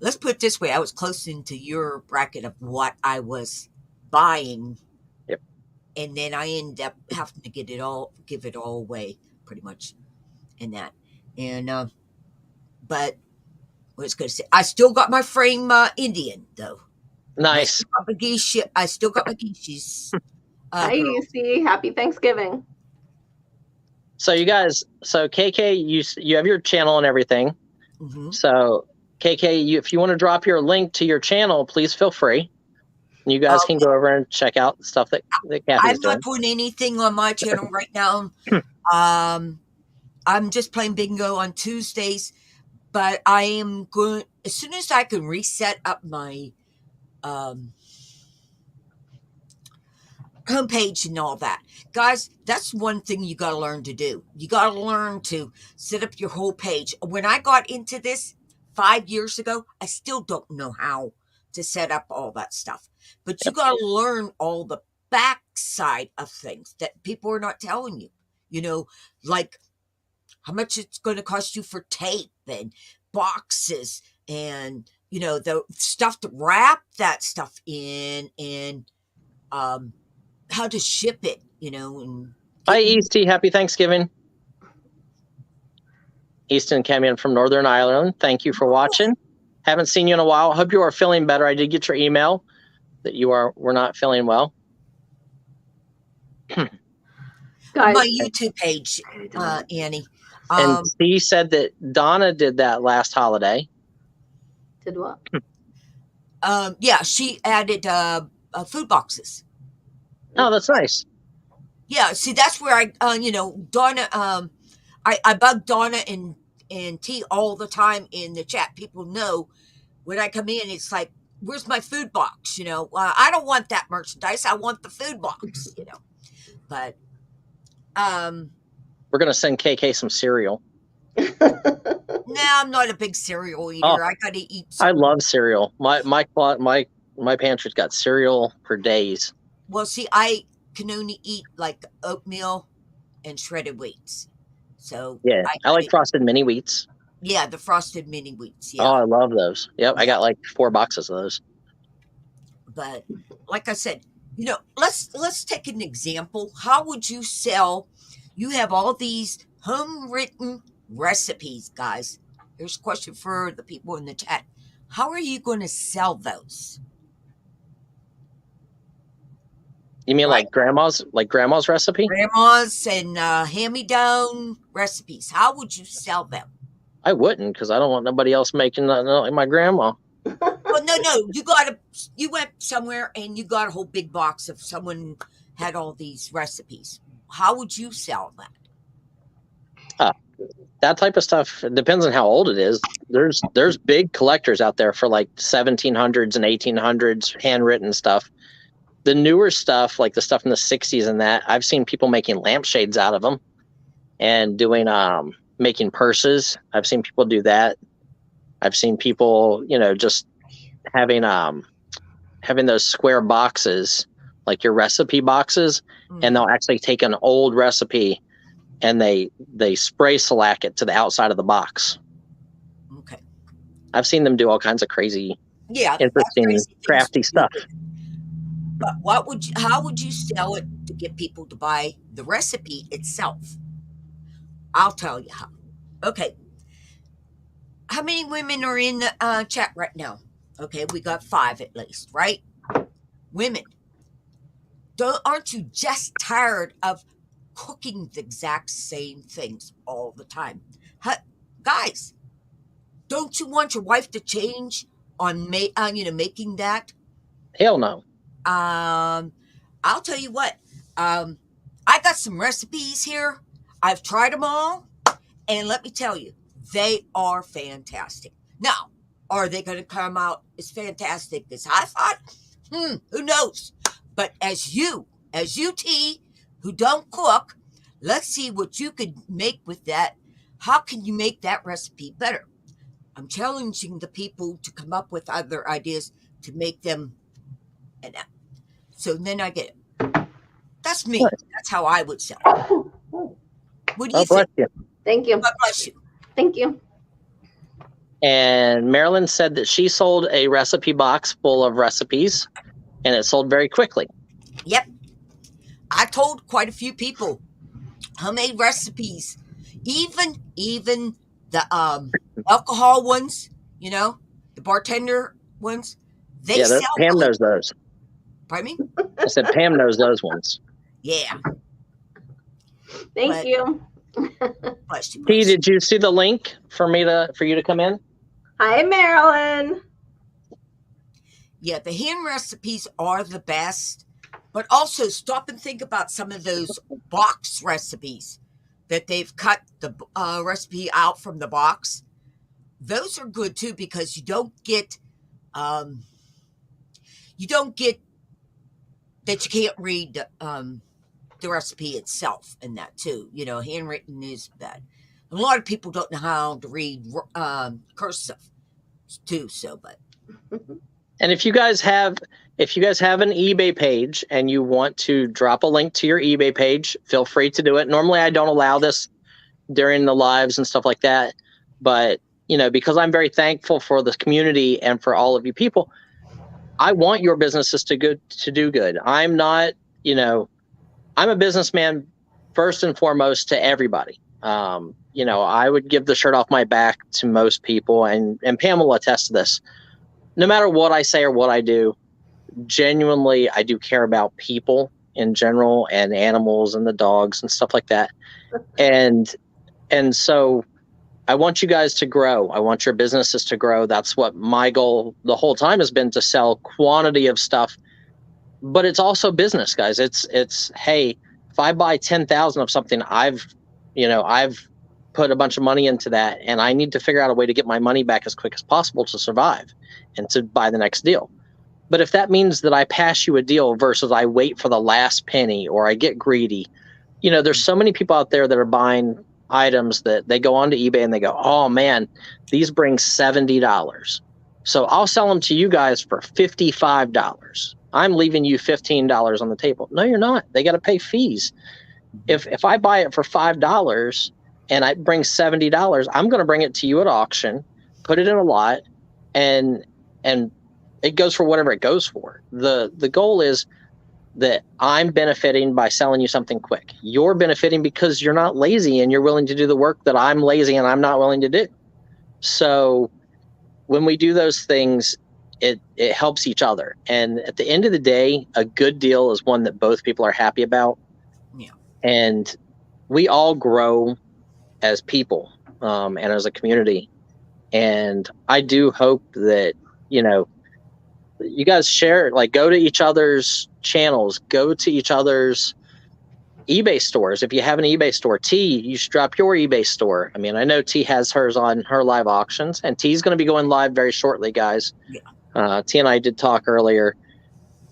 Let's put it this way. I was close into your bracket of what I was buying. Yep. And then I ended up having to give it all away pretty much in that. And, but what I was going to say, I still got my frame Indian though. Nice. I still got my geishes. Hi, EST. Happy Thanksgiving. So you guys, KK, you have your channel and everything. Mm-hmm. So KK, if you want to drop your link to your channel, please feel free. And you guys can go over and check out the stuff that Kathy's I'm doing. not putting anything on my channel right now. I'm just playing bingo on Tuesdays, but I am going as soon as I can reset up my homepage and all that. Guys, that's one thing you got to learn to do. You got to learn to set up your whole page. When I got into this 5 years ago, I still don't know how to set up all that stuff. But you got to learn all the backside of things that people are not telling you. You know, like how much it's going to cost you for tape and boxes and, you know, the stuff to wrap that stuff in and how to ship it, you know. And hi, EST. Happy Thanksgiving. Easton came in from Northern Ireland. Thank you for watching. Haven't seen you in a while. Hope you are feeling better. I did get your email that were not feeling well. Guys, my YouTube page, Annie. And he said that Donna did that last holiday. Did what? Yeah, she added food boxes. Oh, that's nice. Yeah, see, that's where I, you know, Donna, I bug Donna and T all the time in the chat. People know when I come in, it's like, where's my food box? You know, I don't want that merchandise. I want the food box, you know. But we're gonna send KK some cereal. Nah, I'm not a big cereal eater. I gotta eat. I love cereal. My pantry's got cereal for days. Well, see, I can only eat like oatmeal and shredded wheats. So yeah, I like frosted mini wheats. Yeah, the frosted mini wheats. Yeah. Oh, I love those. Yep, yeah. I got like 4 boxes of those. But like I said, you know, let's take an example. How would you sell? You have all these home-written recipes, guys. Here's a question for the people in the chat. How are you going to sell those? You mean like grandma's recipe? Grandma's and hand-me-down recipes. How would you sell them? I wouldn't, because I don't want nobody else making that like my grandma. Well, no. You went somewhere and you got a whole big box of someone had all these recipes. How would you sell that? That type of stuff, it depends on how old it is. There's big collectors out there for like 1700s and 1800s handwritten stuff. The newer stuff, like the stuff in the 60s and that, I've seen people making lampshades out of them and doing making purses. I've seen people do that. I've seen people, you know, just having those square boxes, like your recipe boxes, and they'll actually take an old recipe and they spray shellac it to the outside of the box. Okay. I've seen them do all kinds of crazy, interesting, crafty stuff. But how would you sell it to get people to buy the recipe itself? I'll tell you how. Okay. How many women are in the chat right now? Okay, we got 5 at least, right? Women, aren't you just tired of cooking the exact same things all the time? Guys, don't you want your wife to change on making that? Hell no. I'll tell you what. I got some recipes here. I've tried them all, and let me tell you, they are fantastic. Now, are they going to come out as fantastic as I thought? Who knows? But as you T, who don't cook, let's see what you could make with that. How can you make that recipe better? I'm challenging the people to come up with other ideas to make them. And so then I get it. That's me. Right. That's how I would sell. What do Oh, you bless think? you. Thank you. God bless you. Thank you. And Marilyn said that she sold a recipe box full of recipes, and it sold very quickly. Yep. I told quite a few people homemade recipes, even the alcohol ones, the bartender ones. They sell. Pam knows those. Pardon me? I said Pam knows those ones. Yeah. Thank you. Bless you. T, did you see the link for you to come in? Hi, Marilyn. Yeah, the hand recipes are the best, but also stop and think about some of those box recipes that they've cut the recipe out from the box. Those are good too because you don't get that you can't read the recipe itself in that too. Handwritten is bad. A lot of people don't know how to read cursive too. So, but. And if you guys have an eBay page and you want to drop a link to your eBay page, feel free to do it. Normally, I don't allow this during the lives and stuff like that, but because I'm very thankful for the community and for all of you people, I want your businesses to do good. I'm not, I'm a businessman first and foremost to everybody. I would give the shirt off my back to most people, and Pam will attest to this. No matter what I say or what I do, genuinely, I do care about people in general and animals and the dogs and stuff like that. And so I want you guys to grow. I want your businesses to grow. That's what my goal the whole time has been, to sell quantity of stuff. But it's also business, guys. It's hey, if I buy 10,000 of something, I've put a bunch of money into that, and I need to figure out a way to get my money back as quick as possible to survive and to buy the next deal. But if that means that I pass you a deal versus I wait for the last penny or I get greedy, there's so many people out there that are buying items that they go onto eBay and they go, oh man, these bring $70. So I'll sell them to you guys for $55. I'm leaving you $15 on the table. No, you're not. They got to pay fees. If I buy it for $5 and I bring $70, I'm going to bring it to you at auction, put it in a lot, and it goes for whatever it goes for. The goal is that I'm benefiting by selling you something quick. You're benefiting because you're not lazy and you're willing to do the work that I'm lazy and I'm not willing to do. So when we do those things, it helps each other. And at the end of the day, a good deal is one that both people are happy about. Yeah. And we all grow as people and as a community. And I do hope that, you guys share, go to each other's channels, go to each other's eBay stores. If you have an eBay store, T, you should drop your eBay store. I mean, I know T has hers on her live auctions, and T's going to be going live very shortly, guys. Yeah. T and I did talk earlier.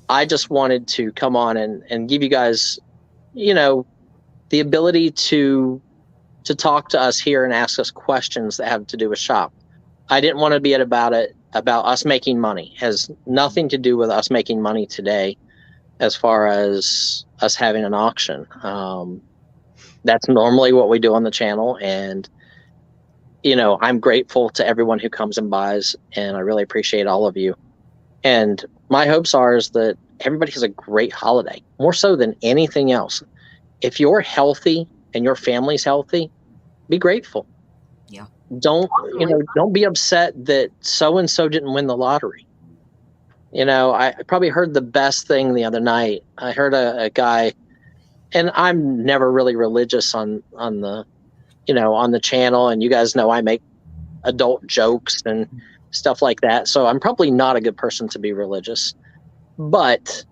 I just wanted to come on and give you guys, the ability to talk to us here and ask us questions that have to do with shop. I didn't want to be about us making money. It has nothing to do with us making money today as far as us having an auction. That's normally what we do on the channel. And, I'm grateful to everyone who comes and buys, and I really appreciate all of you. And my hopes is that everybody has a great holiday, more so than anything else. If you're healthy and your family's healthy, be grateful. don't don't be upset that so and so didn't win the lottery. I probably heard the best thing the other night. I heard a guy, and I'm never really religious on the on the channel, and you guys know I make adult jokes and stuff like that, so I'm probably not a good person to be religious. But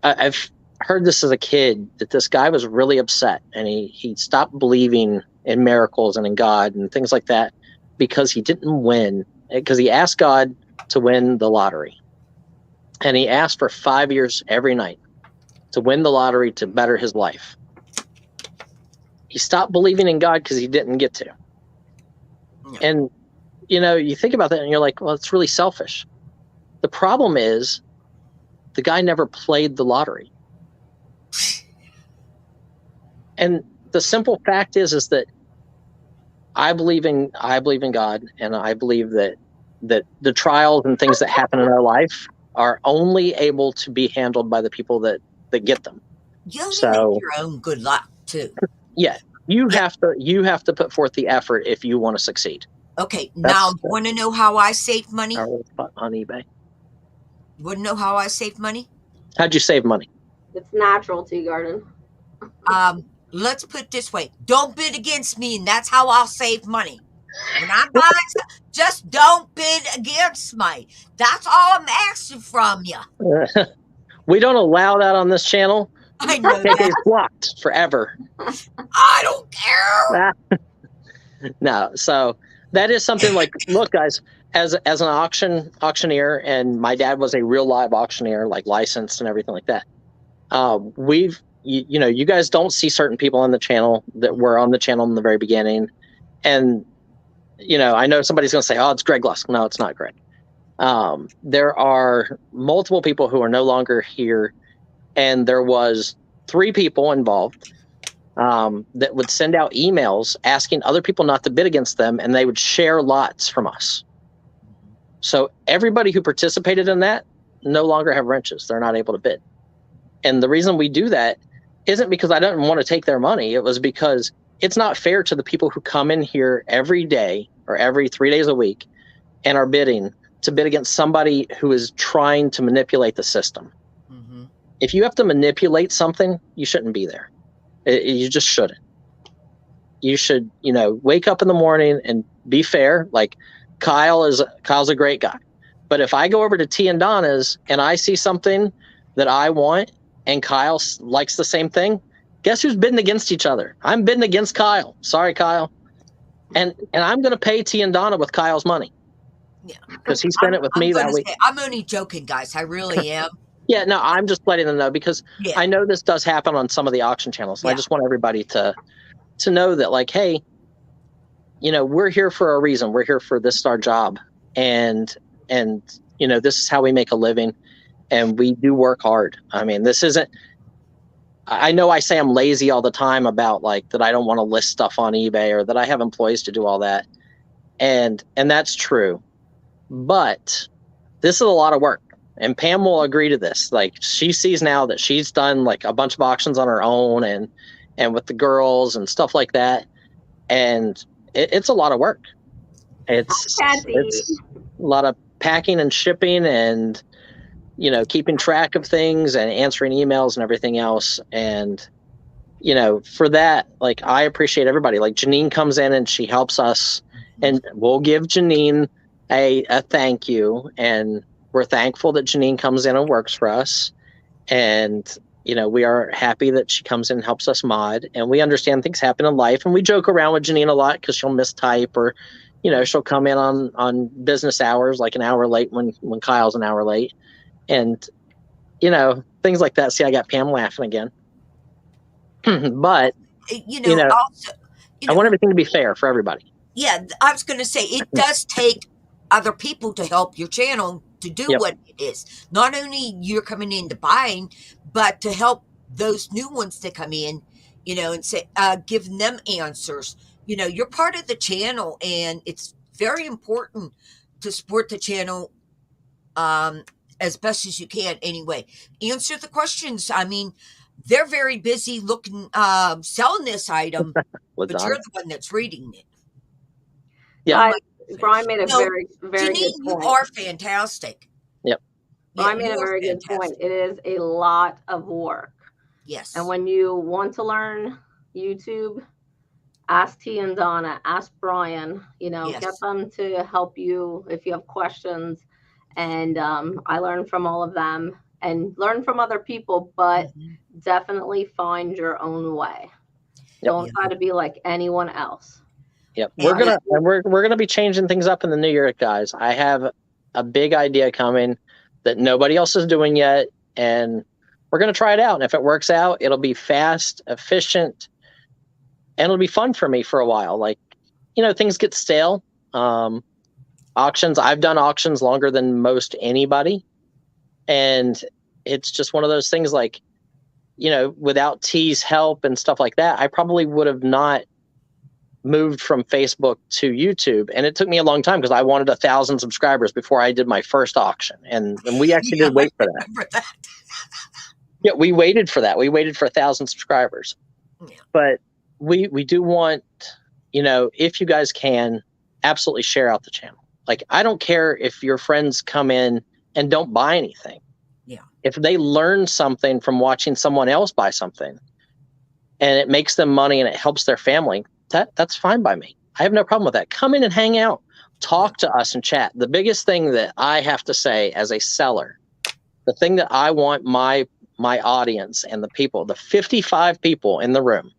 I've heard this as a kid, that this guy was really upset, and he stopped believing in miracles and in God and things like that because he didn't win, because he asked God to win the lottery, and he asked for 5 years every night to win the lottery to better his life. He stopped believing in God because he didn't get to. And you think about that and you're like, well, it's really selfish. The problem is the guy never played the lottery. And the simple fact is that I believe in God, and I believe that the trials and things that happen in our life are only able to be handled by the people that get them. You only make your own good luck too. Yeah, you have to put forth the effort if you want to succeed. Okay, now you want to know how I save money? On eBay. You want to know how I save money? How'd you save money? It's natural, Tea Garden. Let's put it this way. Don't bid against me, and that's how I'll save money. When I'm buying, just don't bid against me. That's all I'm asking from you. We don't allow that on this channel. I know KK's blocked forever. I don't care. No, so that is something like, look, guys, as an auctioneer, and my dad was a real live auctioneer, like licensed and everything like that. You guys don't see certain people on the channel that were on the channel in the very beginning, and I know somebody's going to say, "Oh, it's Greg Lusk." No, it's not Greg. There are multiple people who are no longer here, and there was 3 people involved that would send out emails asking other people not to bid against them, and they would share lots from us. So everybody who participated in that no longer have wrenches. They're not able to bid. And the reason we do that isn't because I don't want to take their money. It was because it's not fair to the people who come in here every day or every 3 days a week and are bidding to bid against somebody who is trying to manipulate the system. Mm-hmm. If you have to manipulate something, you shouldn't be there. You just shouldn't. You should, wake up in the morning and be fair. Like Kyle's a great guy. But if I go over to T and Donna's and I see something that I want and Kyle likes the same thing, guess who's bidding against each other? I'm bidding against Kyle. Sorry, Kyle. And I'm going to pay T and Donna with Kyle's money. Yeah, because he spent it with me that week. I'm only joking, guys. I really am. Yeah, no, I'm just letting them know because I know this does happen on some of the auction channels. So I just want everybody to know that, like, hey, we're here for a reason. We're here for this is our job, and this is how we make a living, and we do work hard. I mean, this isn't. I know I say I'm lazy all the time about like that I don't want to list stuff on eBay or that I have employees to do all that, and that's true, but this is a lot of work. And Pam will agree to this. Like, she sees now that she's done like a bunch of auctions on her own and with the girls and stuff like that. And it's a lot of work. It's a lot of packing and shipping and, keeping track of things and answering emails and everything else. And, for that, like, I appreciate everybody. Like, Janine comes in and she helps us, and we'll give Janine a thank you. And we're thankful that Janine comes in and works for us. And, we are happy that she comes in and helps us mod. And we understand things happen in life. And we joke around with Janine a lot because she'll mistype or, she'll come in on business hours, like an hour late when Kyle's an hour late. And, things like that. See, I got Pam laughing again. But, also, I want everything to be fair for everybody. Yeah, I was going to say, it does take other people to help your channel to do what it is. Not only you're coming in to buying, but to help those new ones that come in, and say, give them answers. You're part of the channel, and it's very important to support the channel as best as you can anyway. Answer the questions. I mean, they're very busy looking, selling this item, but you're Ladonna. the one that's reading it. Yeah. Guys, Oh, Brian made a no, very, very Janine, good you point. are fantastic. Yep. Brian made you a are very good point. It is a lot of work. Yes. And when you want to learn YouTube, ask T and Donna, ask Brian, Yes. get them to help you if you have questions. And I learned from all of them and learn from other people, but definitely find your own way. Yep. Don't try to be like anyone else. Yep. We're gonna be changing things up in the new year, guys. I have a big idea coming that nobody else is doing yet, and we're gonna try it out. And if it works out, it'll be fast, efficient, and it'll be fun for me for a while. Like, things get stale. Auctions, I've done auctions longer than most anybody, and it's just one of those things like, without T's help and stuff like that, I probably would have not moved from Facebook to YouTube. And it took me a long time because I wanted 1,000 subscribers before I did my first auction. And we actually did wait for that. Yeah, we waited for that. We waited for 1,000 subscribers. Yeah. But we do want, if you guys can, absolutely share out the channel. Like, I don't care if your friends come in and don't buy anything. Yeah. If they learn something from watching someone else buy something and it makes them money and it helps their family, that's fine by me. I have no problem with that. Come in and hang out, talk to us and chat. The biggest thing that I have to say as a seller, the thing that I want my audience and the people, the 55 people in the room,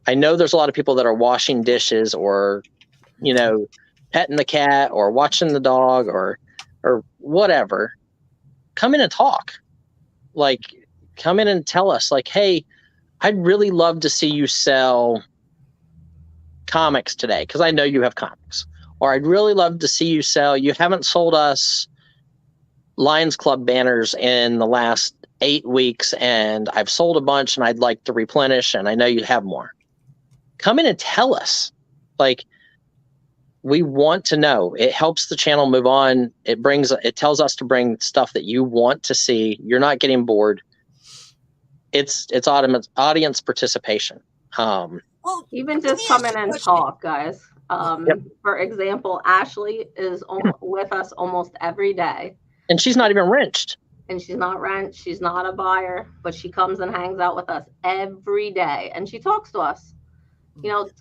I know there's a lot of people that are washing dishes or, petting the cat or watching the dog or whatever. Come in and talk. Like, come in and tell us, like, hey, I'd really love to see you sell comics today because I know you have comics. Or I'd really love to see you sell, you haven't sold us Lions Club banners in the last 8 weeks and I've sold a bunch and I'd like to replenish and I know you have more. Come in and tell us. Like, we want to know. It helps the channel move on. It tells us to bring stuff that you want to see. You're not getting bored. It's audience participation. Well, even just come in and talk, guys. For example, Ashley is with us almost every day. And she's not even wrenched. And she's not wrenched. She's not a buyer, but she comes and hangs out with us every day. And she talks to us.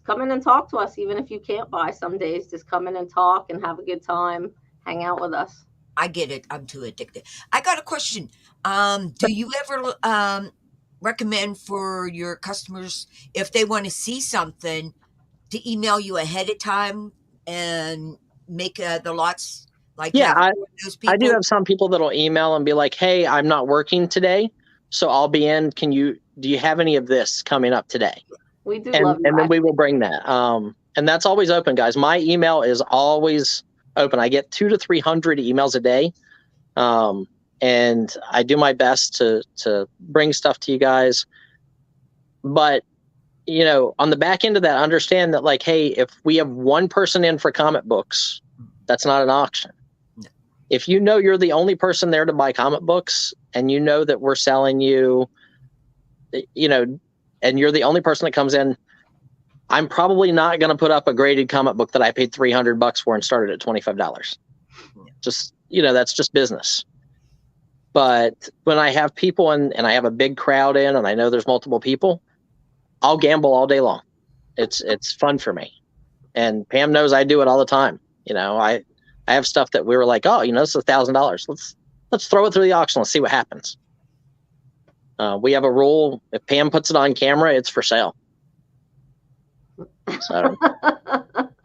Come in and talk to us. Even if you can't buy some days, just come in and talk and have a good time. Hang out with us. I get it. I'm too addicted. I got a question. Do you ever recommend for your customers, if they want to see something, to email you ahead of time and make the lots? Like, yeah, those people? I do have some people that'll email and be like, hey, I'm not working today, so I'll be in. Do you have any of this coming up today? We do love that. And then we will bring that. And that's always open, guys. My email is always open. I get 200 to 300 emails a day. And I do my best to bring stuff to you guys. But, on the back end of that, understand that, like, hey, if we have one person in for comic books, that's not an auction. No. If you're the only person there to buy comic books and you know that we're selling you, and you're the only person that comes in, I'm probably not going to put up a graded comic book that I paid $300 for and started at $25. Just, that's just business. But when I have people and I have a big crowd in and I know there's multiple people, I'll gamble all day long. It's fun for me. And Pam knows I do it all the time. I have stuff that we were like, oh, this is $1,000. Let's throw it through the auction. Let's see what happens. We have a rule. If Pam puts it on camera, it's for sale. So,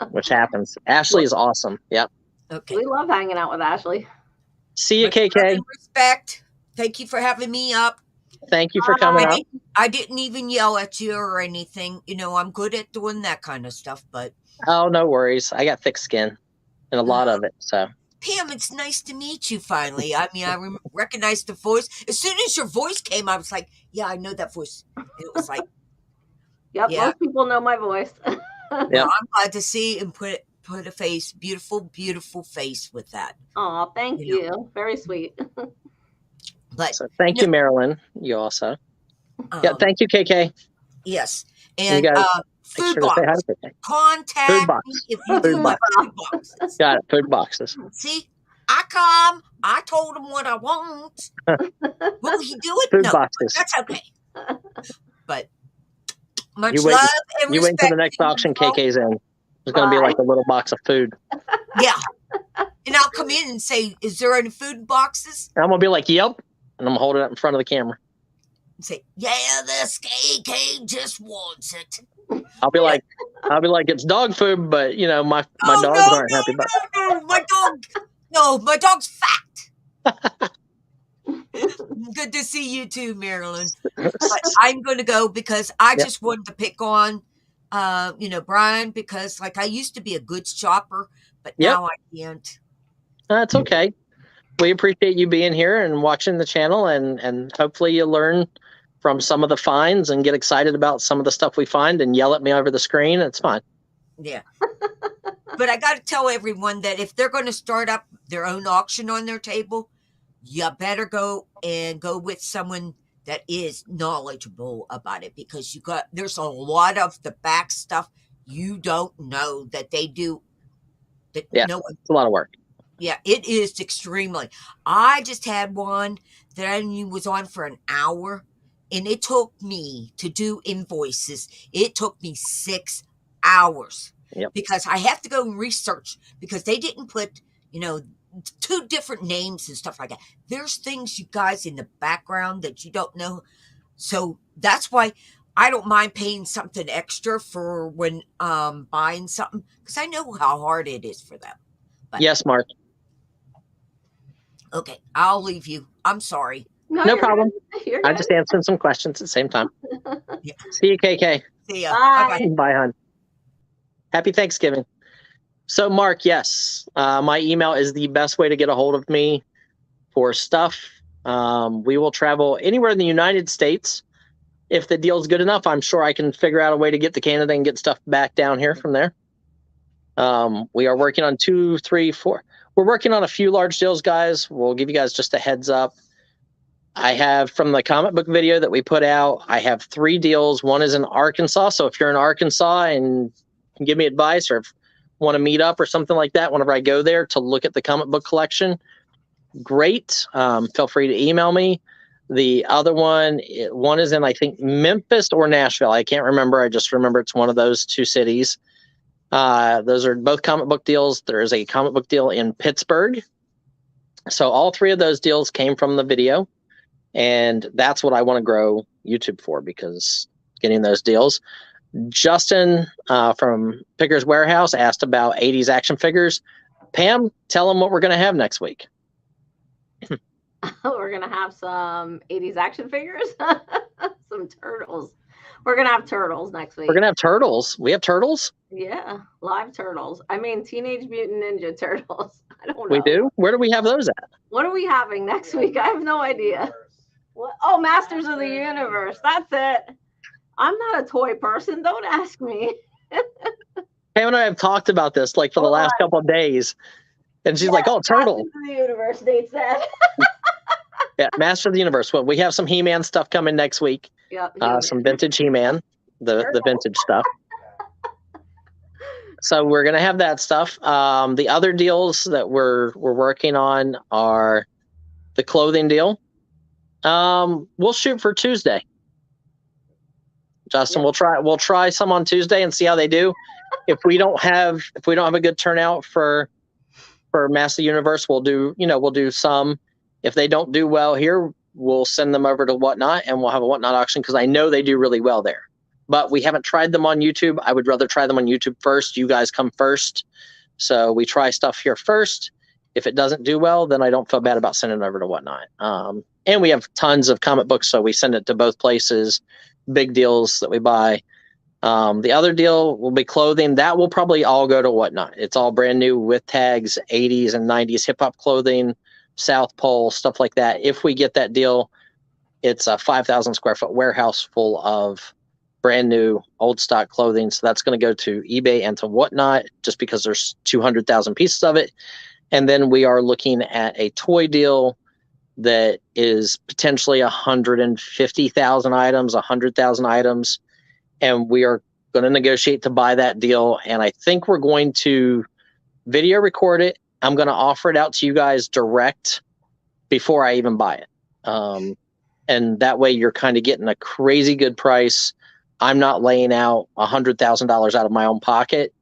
which happens. Ashley is awesome. Yep. Okay. We love hanging out with Ashley. See you, KK. Respect. Thank you for having me up. Thank you for coming up. I didn't even yell at you or anything. I'm good at doing that kind of stuff, but. Oh, no worries. I got thick skin and a lot of it. So. Pam, it's nice to meet you finally. I mean, I recognized the voice. As soon as your voice came, I was like, yeah, I know that voice. And it was like. Yep, yeah. Most people know my voice. Well, I'm glad to see and put a face, beautiful face with that. Oh, thank you. Very sweet. But so thank you, Marilyn. You also. Yeah, thank you, KK. Yes. You And guys make food sure to say hi box. to KK. Food Contact box. me if you Food do my box. food boxes. Got it. Food boxes. See, I come. I told him what I want. Will he do it? Food No, boxes. that's okay. But much You wait. love and You wait until respect. the next to you auction all. KK's in. There's going to be Bye. like a little box of food. Yeah. And I'll come in and say, "Is there any food boxes?" And I'm going to be like, yep. And I'm going to hold it up in front of the camera. And say, "Yeah, this KK just wants it." I'll be like, it's dog food, but you know, my Oh, dogs no, aren't happy about it. no, my dog. No, my dog's fat. Good to see you too, Marilyn. But I'm going to go because I Yep. just wanted to pick on, Brian, because like I used to be a goods shopper, but Yep. now I can't. That's okay. We appreciate you being here and watching the channel, and hopefully you learn from some of the finds and get excited about some of the stuff we find and yell at me over the screen. It's fine. Yeah. But I got to tell everyone that if they're going to start up their own auction on their table, you better go with someone that is knowledgeable about it, because there's a lot of the back stuff you don't know that they do. That Yeah. no one. It's a lot of work. Yeah, it is extremely. I just had one that I knew was on for an hour, and it took me to do invoices. It took me 6 hours. Yep. Because I have to go and research, because they didn't put, 2 different names and stuff like that. There's things, you guys, in the background that you don't know. So that's why I don't mind paying something extra for when buying something, because I know how hard it is for them. But, Yes, Mark. okay, I'll leave you. I'm sorry. No you're problem. good. You're I'm good. just answering some questions at the same time. Yeah. See you, KK. See ya. Bye. Bye-bye. Bye, hon. Happy Thanksgiving. So, Mark, yes, my email is the best way to get a hold of me for stuff. We will travel anywhere in the United States. If the deal's good enough, I'm sure I can figure out a way to get to Canada and get stuff back down here from there. We are working on 2, 3, 4. We're working on a few large deals, guys. We'll give you guys just a heads up. I have, from the comic book video that we put out, I have 3 deals. One is in Arkansas. So if you're in Arkansas and can give me advice, or if you want to meet up or something like that, whenever I go there to look at the comic book collection, great. Feel free to email me. The other one is in, I think, Memphis or Nashville. I can't remember. I just remember it's one of those 2 cities. Those are both comic book deals. There is a comic book deal in Pittsburgh. So all 3 of those deals came from the video. And that's what I want to grow YouTube for, because getting those deals. Justin from Pickers Warehouse asked about 80s action figures. Pam, tell them what we're going to have next week. We're going to have some 80s action figures, some turtles. We're going to have turtles next week. We're going to have turtles. We have turtles? Yeah, live turtles. I mean, Teenage Mutant Ninja Turtles. I don't know. We do? Where do we have those at? What are we having next week? I have no idea. What? Oh, Masters of the Universe. That's it. I'm not a toy person. Don't ask me. Pam and I have talked about this like for the last couple of days. And she's like, oh, turtle. Masters of the Universe, Nate said. Yeah, Master of the Universe. Well, we have some He-Man stuff coming next week. Yep, Some vintage He-Man, the vintage stuff. So we're going to have that stuff. The other deals that we're working on are the clothing deal. We'll shoot for Tuesday. Justin, we'll try some on Tuesday and see how they do. If we don't have a good turnout for Master Universe, we'll do some. If they don't do well here, we'll send them over to Whatnot, and we'll have a Whatnot auction, because I know they do really well there. But we haven't tried them on YouTube. I would rather try them on YouTube first. You guys come first. So we try stuff here first. If it doesn't do well, then I don't feel bad about sending it over to Whatnot. And we have tons of comic books, so we send it to both places. Big deals that we buy. The other deal will be clothing. That will probably all go to Whatnot. It's all brand new with tags, 80s and 90s hip-hop clothing, South Pole, stuff like that. If we get that deal, it's a 5,000 square foot warehouse full of brand new old stock clothing. So that's going to go to eBay and to Whatnot, just because there's 200,000 pieces of it. And then we are looking at a toy deal that is potentially 150,000 items, 100,000 items, and we are going to negotiate to buy that deal. And I think we're going to video record it. I'm going to offer it out to you guys direct before I even buy it. And that way you're kind of getting a crazy good price. I'm not laying out $100,000 out of my own pocket.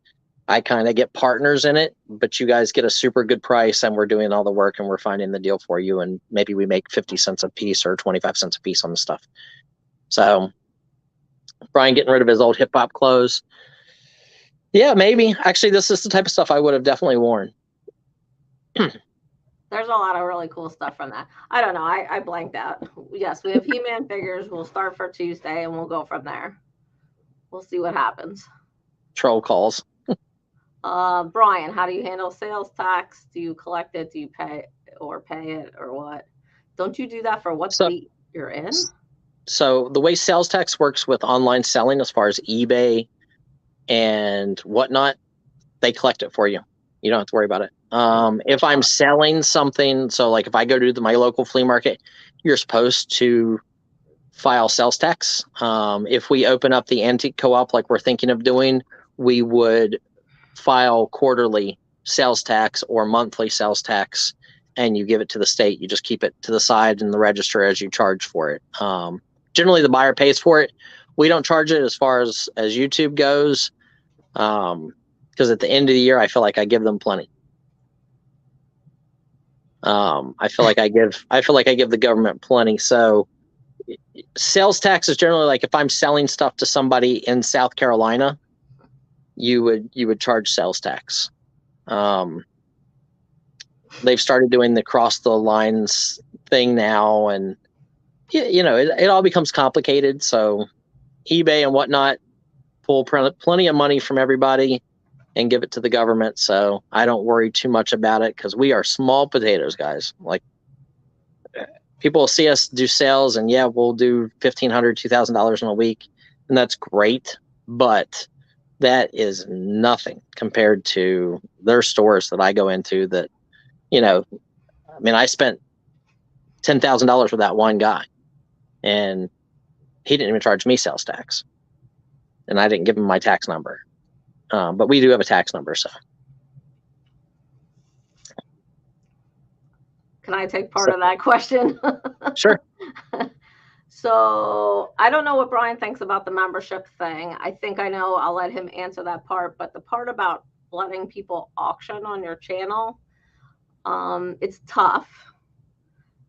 I kind of get partners in it, but you guys get a super good price, and we're doing all the work and we're finding the deal for you. And maybe we make 50 cents a piece or 25 cents a piece on the stuff. So Brian getting rid of his old hip hop clothes. Yeah, maybe. Actually, this is the type of stuff I would have definitely worn. There's a lot of really cool stuff from that. I don't know. I blanked out. Yes, we have He-Man figures. We'll start for Tuesday and we'll go from there. We'll see what happens. Troll calls. Brian, how do you handle sales tax? Do you collect it? Do you pay it or what? Don't you do that for what state you're in? So the way sales tax works with online selling, as far as eBay and whatnot, they collect it for you. You don't have to worry about it. If I'm selling something, so like if I go to my local flea market, you're supposed to file sales tax. If we open up the antique co-op like we're thinking of doing, we would file quarterly sales tax or monthly sales tax, and you give it to the state. You just keep it to the side in the register as you charge for it. Generally, the buyer pays for it. We don't charge it as far as YouTube goes, because at the end of the year, I feel like I give them plenty. I feel like I give the government plenty. So sales tax is generally like if I'm selling stuff to somebody in South Carolina, you would charge sales tax. They've started doing the cross the lines thing now, and it all becomes complicated. So eBay and whatnot pull plenty of money from everybody and give it to the government. So I don't worry too much about it, because we are small potatoes, guys. Like, people will see us do sales, and yeah, we'll do $1,500, $2,000 in a week, and that's great. But that is nothing compared to their stores that I go into that, I spent $10,000 with that one guy, and he didn't even charge me sales tax, and I didn't give him my tax number. But we do have a tax number, so. Can I take part of that question? Sure. So I don't know what Brian thinks about the membership thing. I think I know. I'll let him answer that part. But the part about letting people auction on your channel, it's tough,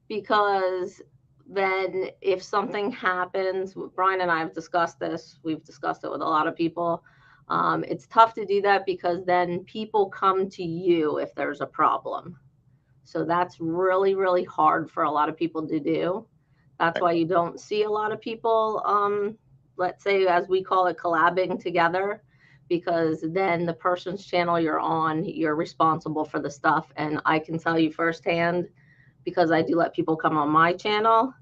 because then if something happens, Brian and I have discussed this. We've discussed it with a lot of people. It's tough to do that, because then people come to you if there's a problem. So that's really, really hard for a lot of people to do. That's why you don't see a lot of people, let's say, as we call it, collabing together, because then the person's channel you're on, you're responsible for the stuff. And I can tell you firsthand, because I do let people come on my channel,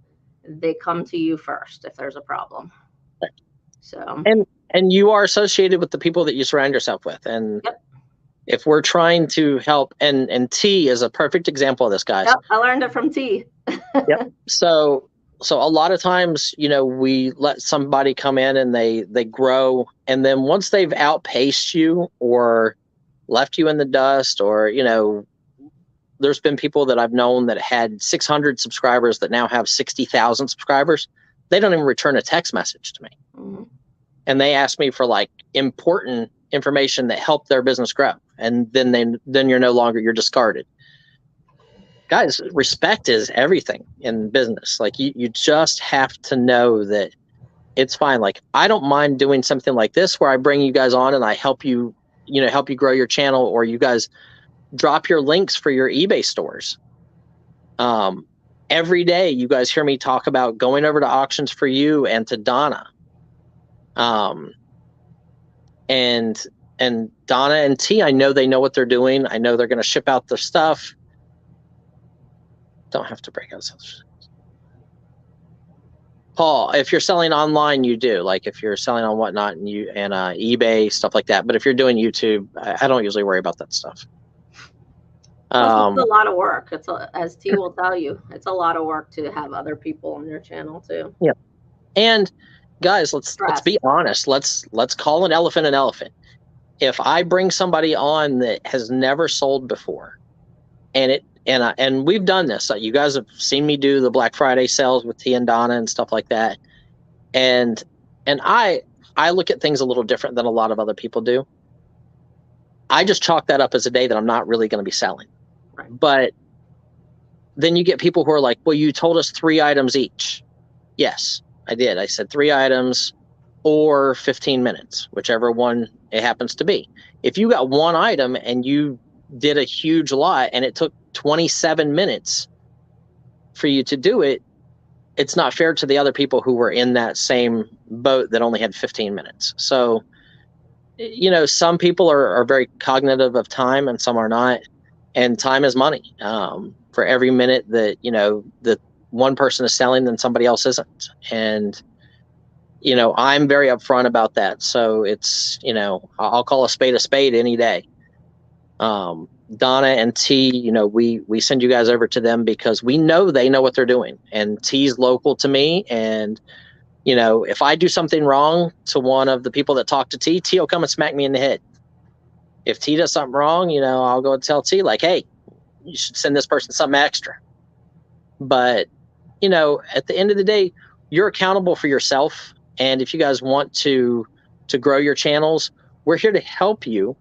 they come to you first if there's a problem. So and you are associated with the people that you surround yourself with. And yep. If we're trying to help, and T is a perfect example of this, guys. Yep, I learned it from T. Yep. So a lot of times, we let somebody come in and they grow, and then once they've outpaced you or left you in the dust, or there's been people that I've known that had 600 subscribers that now have 60,000 subscribers. They don't even return a text message to me. Mm-hmm. And they ask me for like important information that helped their business grow. And then you're no longer, you're discarded. Guys, respect is everything in business. Like you just have to know that it's fine. Like, I don't mind doing something like this where I bring you guys on and I help you grow your channel, or you guys drop your links for your eBay stores. Every day you guys hear me talk about going over to Auctions for You and to Donna. And Donna and T, I know they know what they're doing. I know they're going to ship out their stuff. Don't have to break out sales. Paul, if you're selling online, you do. Like if you're selling on whatnot and eBay, stuff like that. But if you're doing YouTube, I don't usually worry about that stuff. Plus, it's a lot of work. As T will tell you, it's a lot of work to have other people on your channel too. Yeah. And guys, let's Stress. be honest. Let's call an elephant an elephant. If I bring somebody on that has never sold before, and we've done this. You guys have seen me do the Black Friday sales with T and Donna and stuff like that. And I look at things a little different than a lot of other people do. I just chalk that up as a day that I'm not really going to be selling. Right. But then you get people who are like, well, you told us 3 items each. Yes, I did. I said 3 items or 15 minutes, whichever one it happens to be. If you got 1 item and you did a huge lot and it took 27 minutes for you to do it, it's not fair to the other people who were in that same boat that only had 15 minutes. So, you know, some people are very cognitive of time and some are not. And time is money. For every minute that, you know, that one person is selling, then somebody else isn't. And, you know, I'm very upfront about that. So it's, you know, I'll call a spade any day. Donna and T, you know, we send you guys over to them because we know they know what they're doing. And T's local to me. And, you know, if I do something wrong to one of the people that talk to T, T will come and smack me in the head. If T does something wrong, you know, I'll go and tell T, like, hey, you should send this person something extra. But, you know, at the end of the day, you're accountable for yourself. And if you guys want to grow your channels, we're here to help you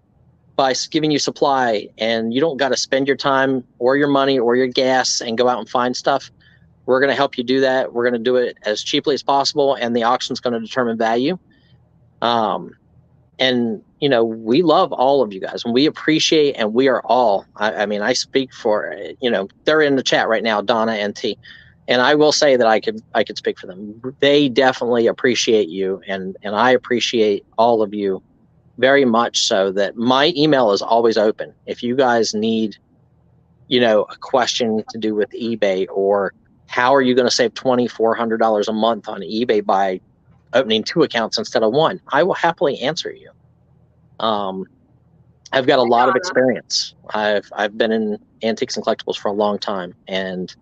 by giving you supply, and you don't got to spend your time or your money or your gas and go out and find stuff. We're going to help you do that. We're going to do it as cheaply as possible, and the auction's going to determine value. And, you know, we love all of you guys, and we appreciate, and we are all, I mean, I speak for, you know, they're in the chat right now, Donna and T, and I will say that I could speak for them. They definitely appreciate you, and I appreciate all of you very much, so that my email is always open. If you guys need, you know, a question to do with eBay, or how are you going to save $2,400 a month on eBay by opening 2 accounts instead of 1, I will happily answer you. I've got a lot of experience. I've been in antiques and collectibles for a long time, and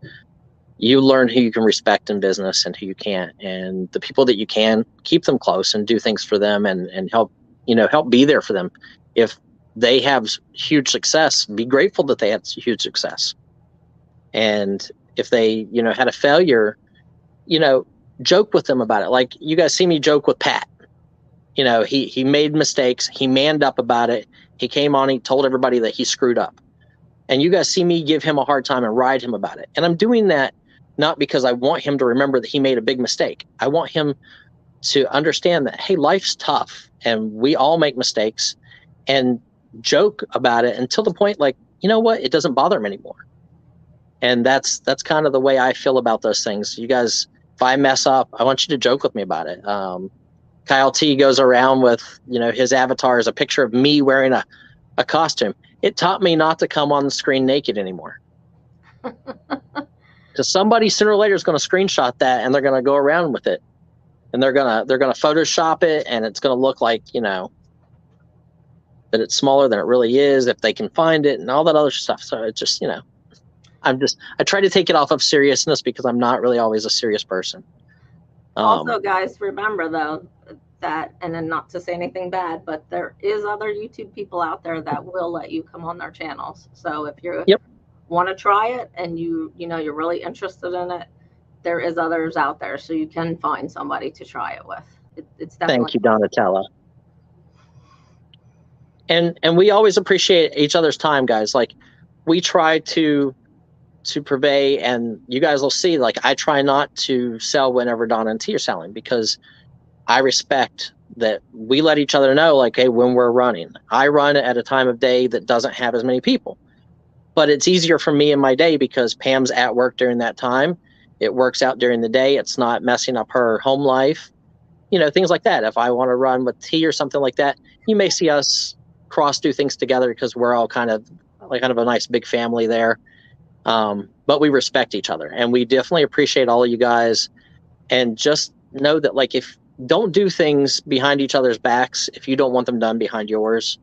you learn who you can respect in business and who you can't. And the people that you can, keep them close and do things for them, and help, you know, help be there for them. If they have huge success, be grateful that they had huge success. And if they, you know, had a failure, you know, joke with them about it. Like you guys see me joke with Pat. You know, he made mistakes. He manned up about it. He came on, he told everybody that he screwed up. And you guys see me give him a hard time and ride him about it. And I'm doing that not because I want him to remember that he made a big mistake. I want him to understand that, hey, life's tough and we all make mistakes, and joke about it until the point, like, you know what, it doesn't bother him anymore. And that's kind of the way I feel about those things. You guys, if I mess up, I want you to joke with me about it. Kyle T goes around with, you know, his avatar is a picture of me wearing a costume. It taught me not to come on the screen naked anymore. Because somebody sooner or later is going to screenshot that, and they're going to go around with it, and they're gonna Photoshop it, and it's going to look like, you know, that it's smaller than it really is if they can find it, and all that other stuff. So it's just, you know, I try to take it off of seriousness because I'm not really always a serious person. Also, guys, remember though that, and then not to say anything bad, but there is other YouTube people out there that will let you come on their channels. So if you want to try it and you know you're really interested in it, there is others out there, so you can find somebody to try it with. It's definitely. Thank you, Donatella. And we always appreciate each other's time, guys. Like, we try to purvey, and you guys will see, like, I try not to sell whenever Donna and T are selling, because I respect that we let each other know, like, hey, when we're running. I run at a time of day that doesn't have as many people, but it's easier for me in my day because Pam's at work during that time. It works out during the day. It's not messing up her home life, you know, things like that. If I want to run with T or something like that, you may see us cross do things together because we're all kind of a nice big family there. But we respect each other, and we definitely appreciate all of you guys. And just know that, like, if don't do things behind each other's backs if you don't want them done behind yours.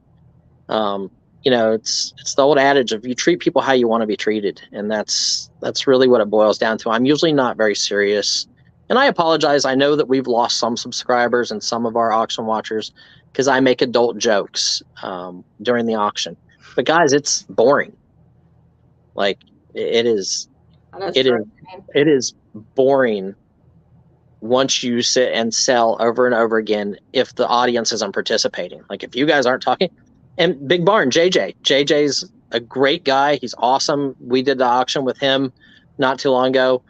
you know, it's the old adage of you treat people how you want to be treated, and that's really what it boils down to. I'm usually not very serious, and I apologize. I know that we've lost some subscribers and some of our auction watchers because I make adult jokes during the auction. But guys, it's boring. Like it is. It is boring once you sit and sell over and over again if the audience isn't participating. Like if you guys aren't talking. And Big Barn, JJ's a great guy. He's awesome. We did the auction with him not too long ago.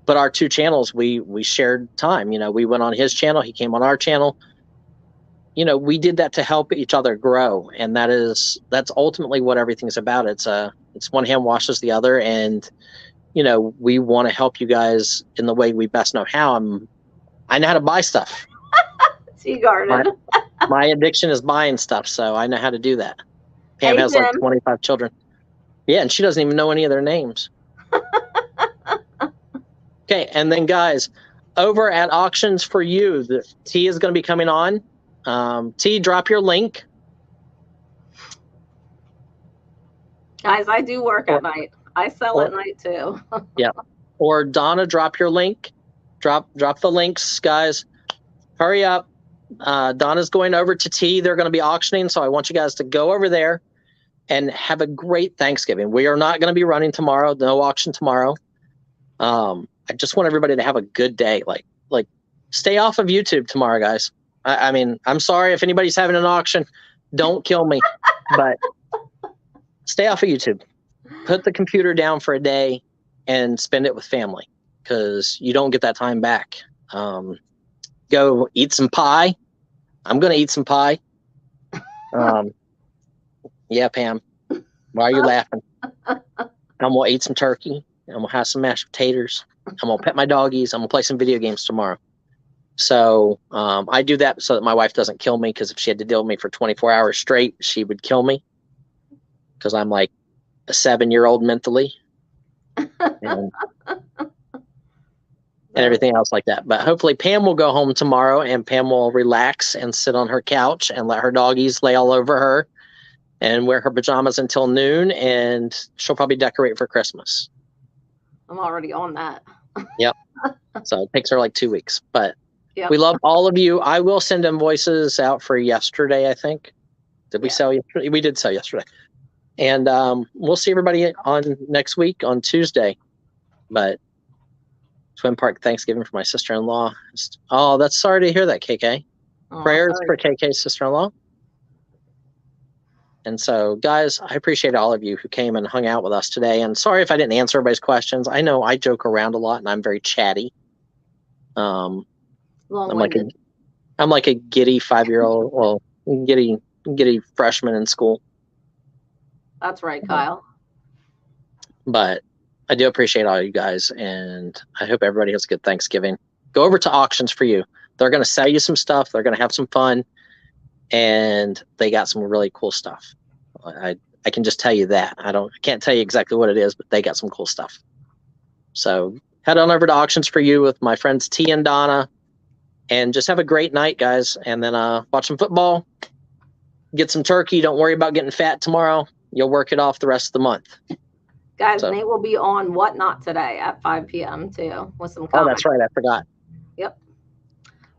But our two channels, we shared time. You know, we went on his channel. He came on our channel. You know, we did that to help each other grow. And that's ultimately what everything's about. It's one hand washes the other. And, you know, we want to help you guys in the way we best know how. I know how to buy stuff. Tea garden. My addiction is buying stuff, so I know how to do that. Pam has like 25 children. Yeah, and she doesn't even know any of their names. Okay, and then guys, over at Auctions for You, the T is going to be coming on. T, drop your link. Guys, I do work at night. I sell at night too. Yeah. Or Donna, drop your link. Drop the links, guys. Hurry up. Donna's going over to T. They're going to be auctioning, so I want you guys to go over there and have a great Thanksgiving. We are not going to be running tomorrow. No auction tomorrow. I just want everybody to have a good day. Like stay off of YouTube tomorrow, guys. I mean, I'm sorry if anybody's having an auction. Don't kill me, but stay off of YouTube. Put the computer down for a day and spend it with family because you don't get that time back. Go eat some pie. I'm going to eat some pie. Yeah, Pam. Why are you laughing? I'm going to eat some turkey. I'm going to have some mashed potatoes. I'm going to pet my doggies. I'm going to play some video games tomorrow. So I do that so that my wife doesn't kill me, because if she had to deal with me for 24 hours straight, she would kill me because I'm like a 7-year-old mentally. And everything else like that. But hopefully Pam will go home tomorrow and Pam will relax and sit on her couch and let her doggies lay all over her and wear her pajamas until noon, and she'll probably decorate for Christmas. I'm already on that. Yep. So it takes her like 2 weeks. But yep. We love all of you. I will send invoices out for yesterday, I think. Did we sell yesterday? We did sell yesterday. And we'll see everybody on next week on Tuesday. But Twin Park Thanksgiving for my sister-in-law. Oh, that's sorry to hear that, KK. Prayers for KK's sister-in-law. And so, guys, I appreciate all of you who came and hung out with us today. And sorry if I didn't answer everybody's questions. I know I joke around a lot and I'm very chatty. I'm like a giddy 5-year-old, well, giddy freshman in school. That's right, Kyle. But I do appreciate all you guys, and I hope everybody has a good Thanksgiving. Go over to Auctions for You. They're going to sell you some stuff. They're going to have some fun, and they got some really cool stuff. I can just tell you that. I can't tell you exactly what it is, but they got some cool stuff. So head on over to Auctions for You with my friends T and Donna, and just have a great night, guys. And then watch some football, get some turkey. Don't worry about getting fat tomorrow. You'll work it off the rest of the month. Guys, Nate will be on Whatnot today at 5 p.m. too with some comics. Oh, that's right. I forgot. Yep.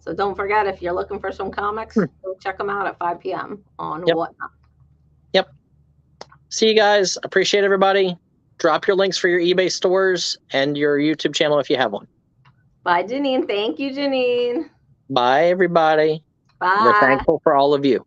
So don't forget, if you're looking for some comics, go check them out at 5 p.m. on Whatnot. Yep. See you guys. Appreciate everybody. Drop your links for your eBay stores and your YouTube channel if you have one. Bye, Janine. Thank you, Janine. Bye, everybody. Bye. We're thankful for all of you.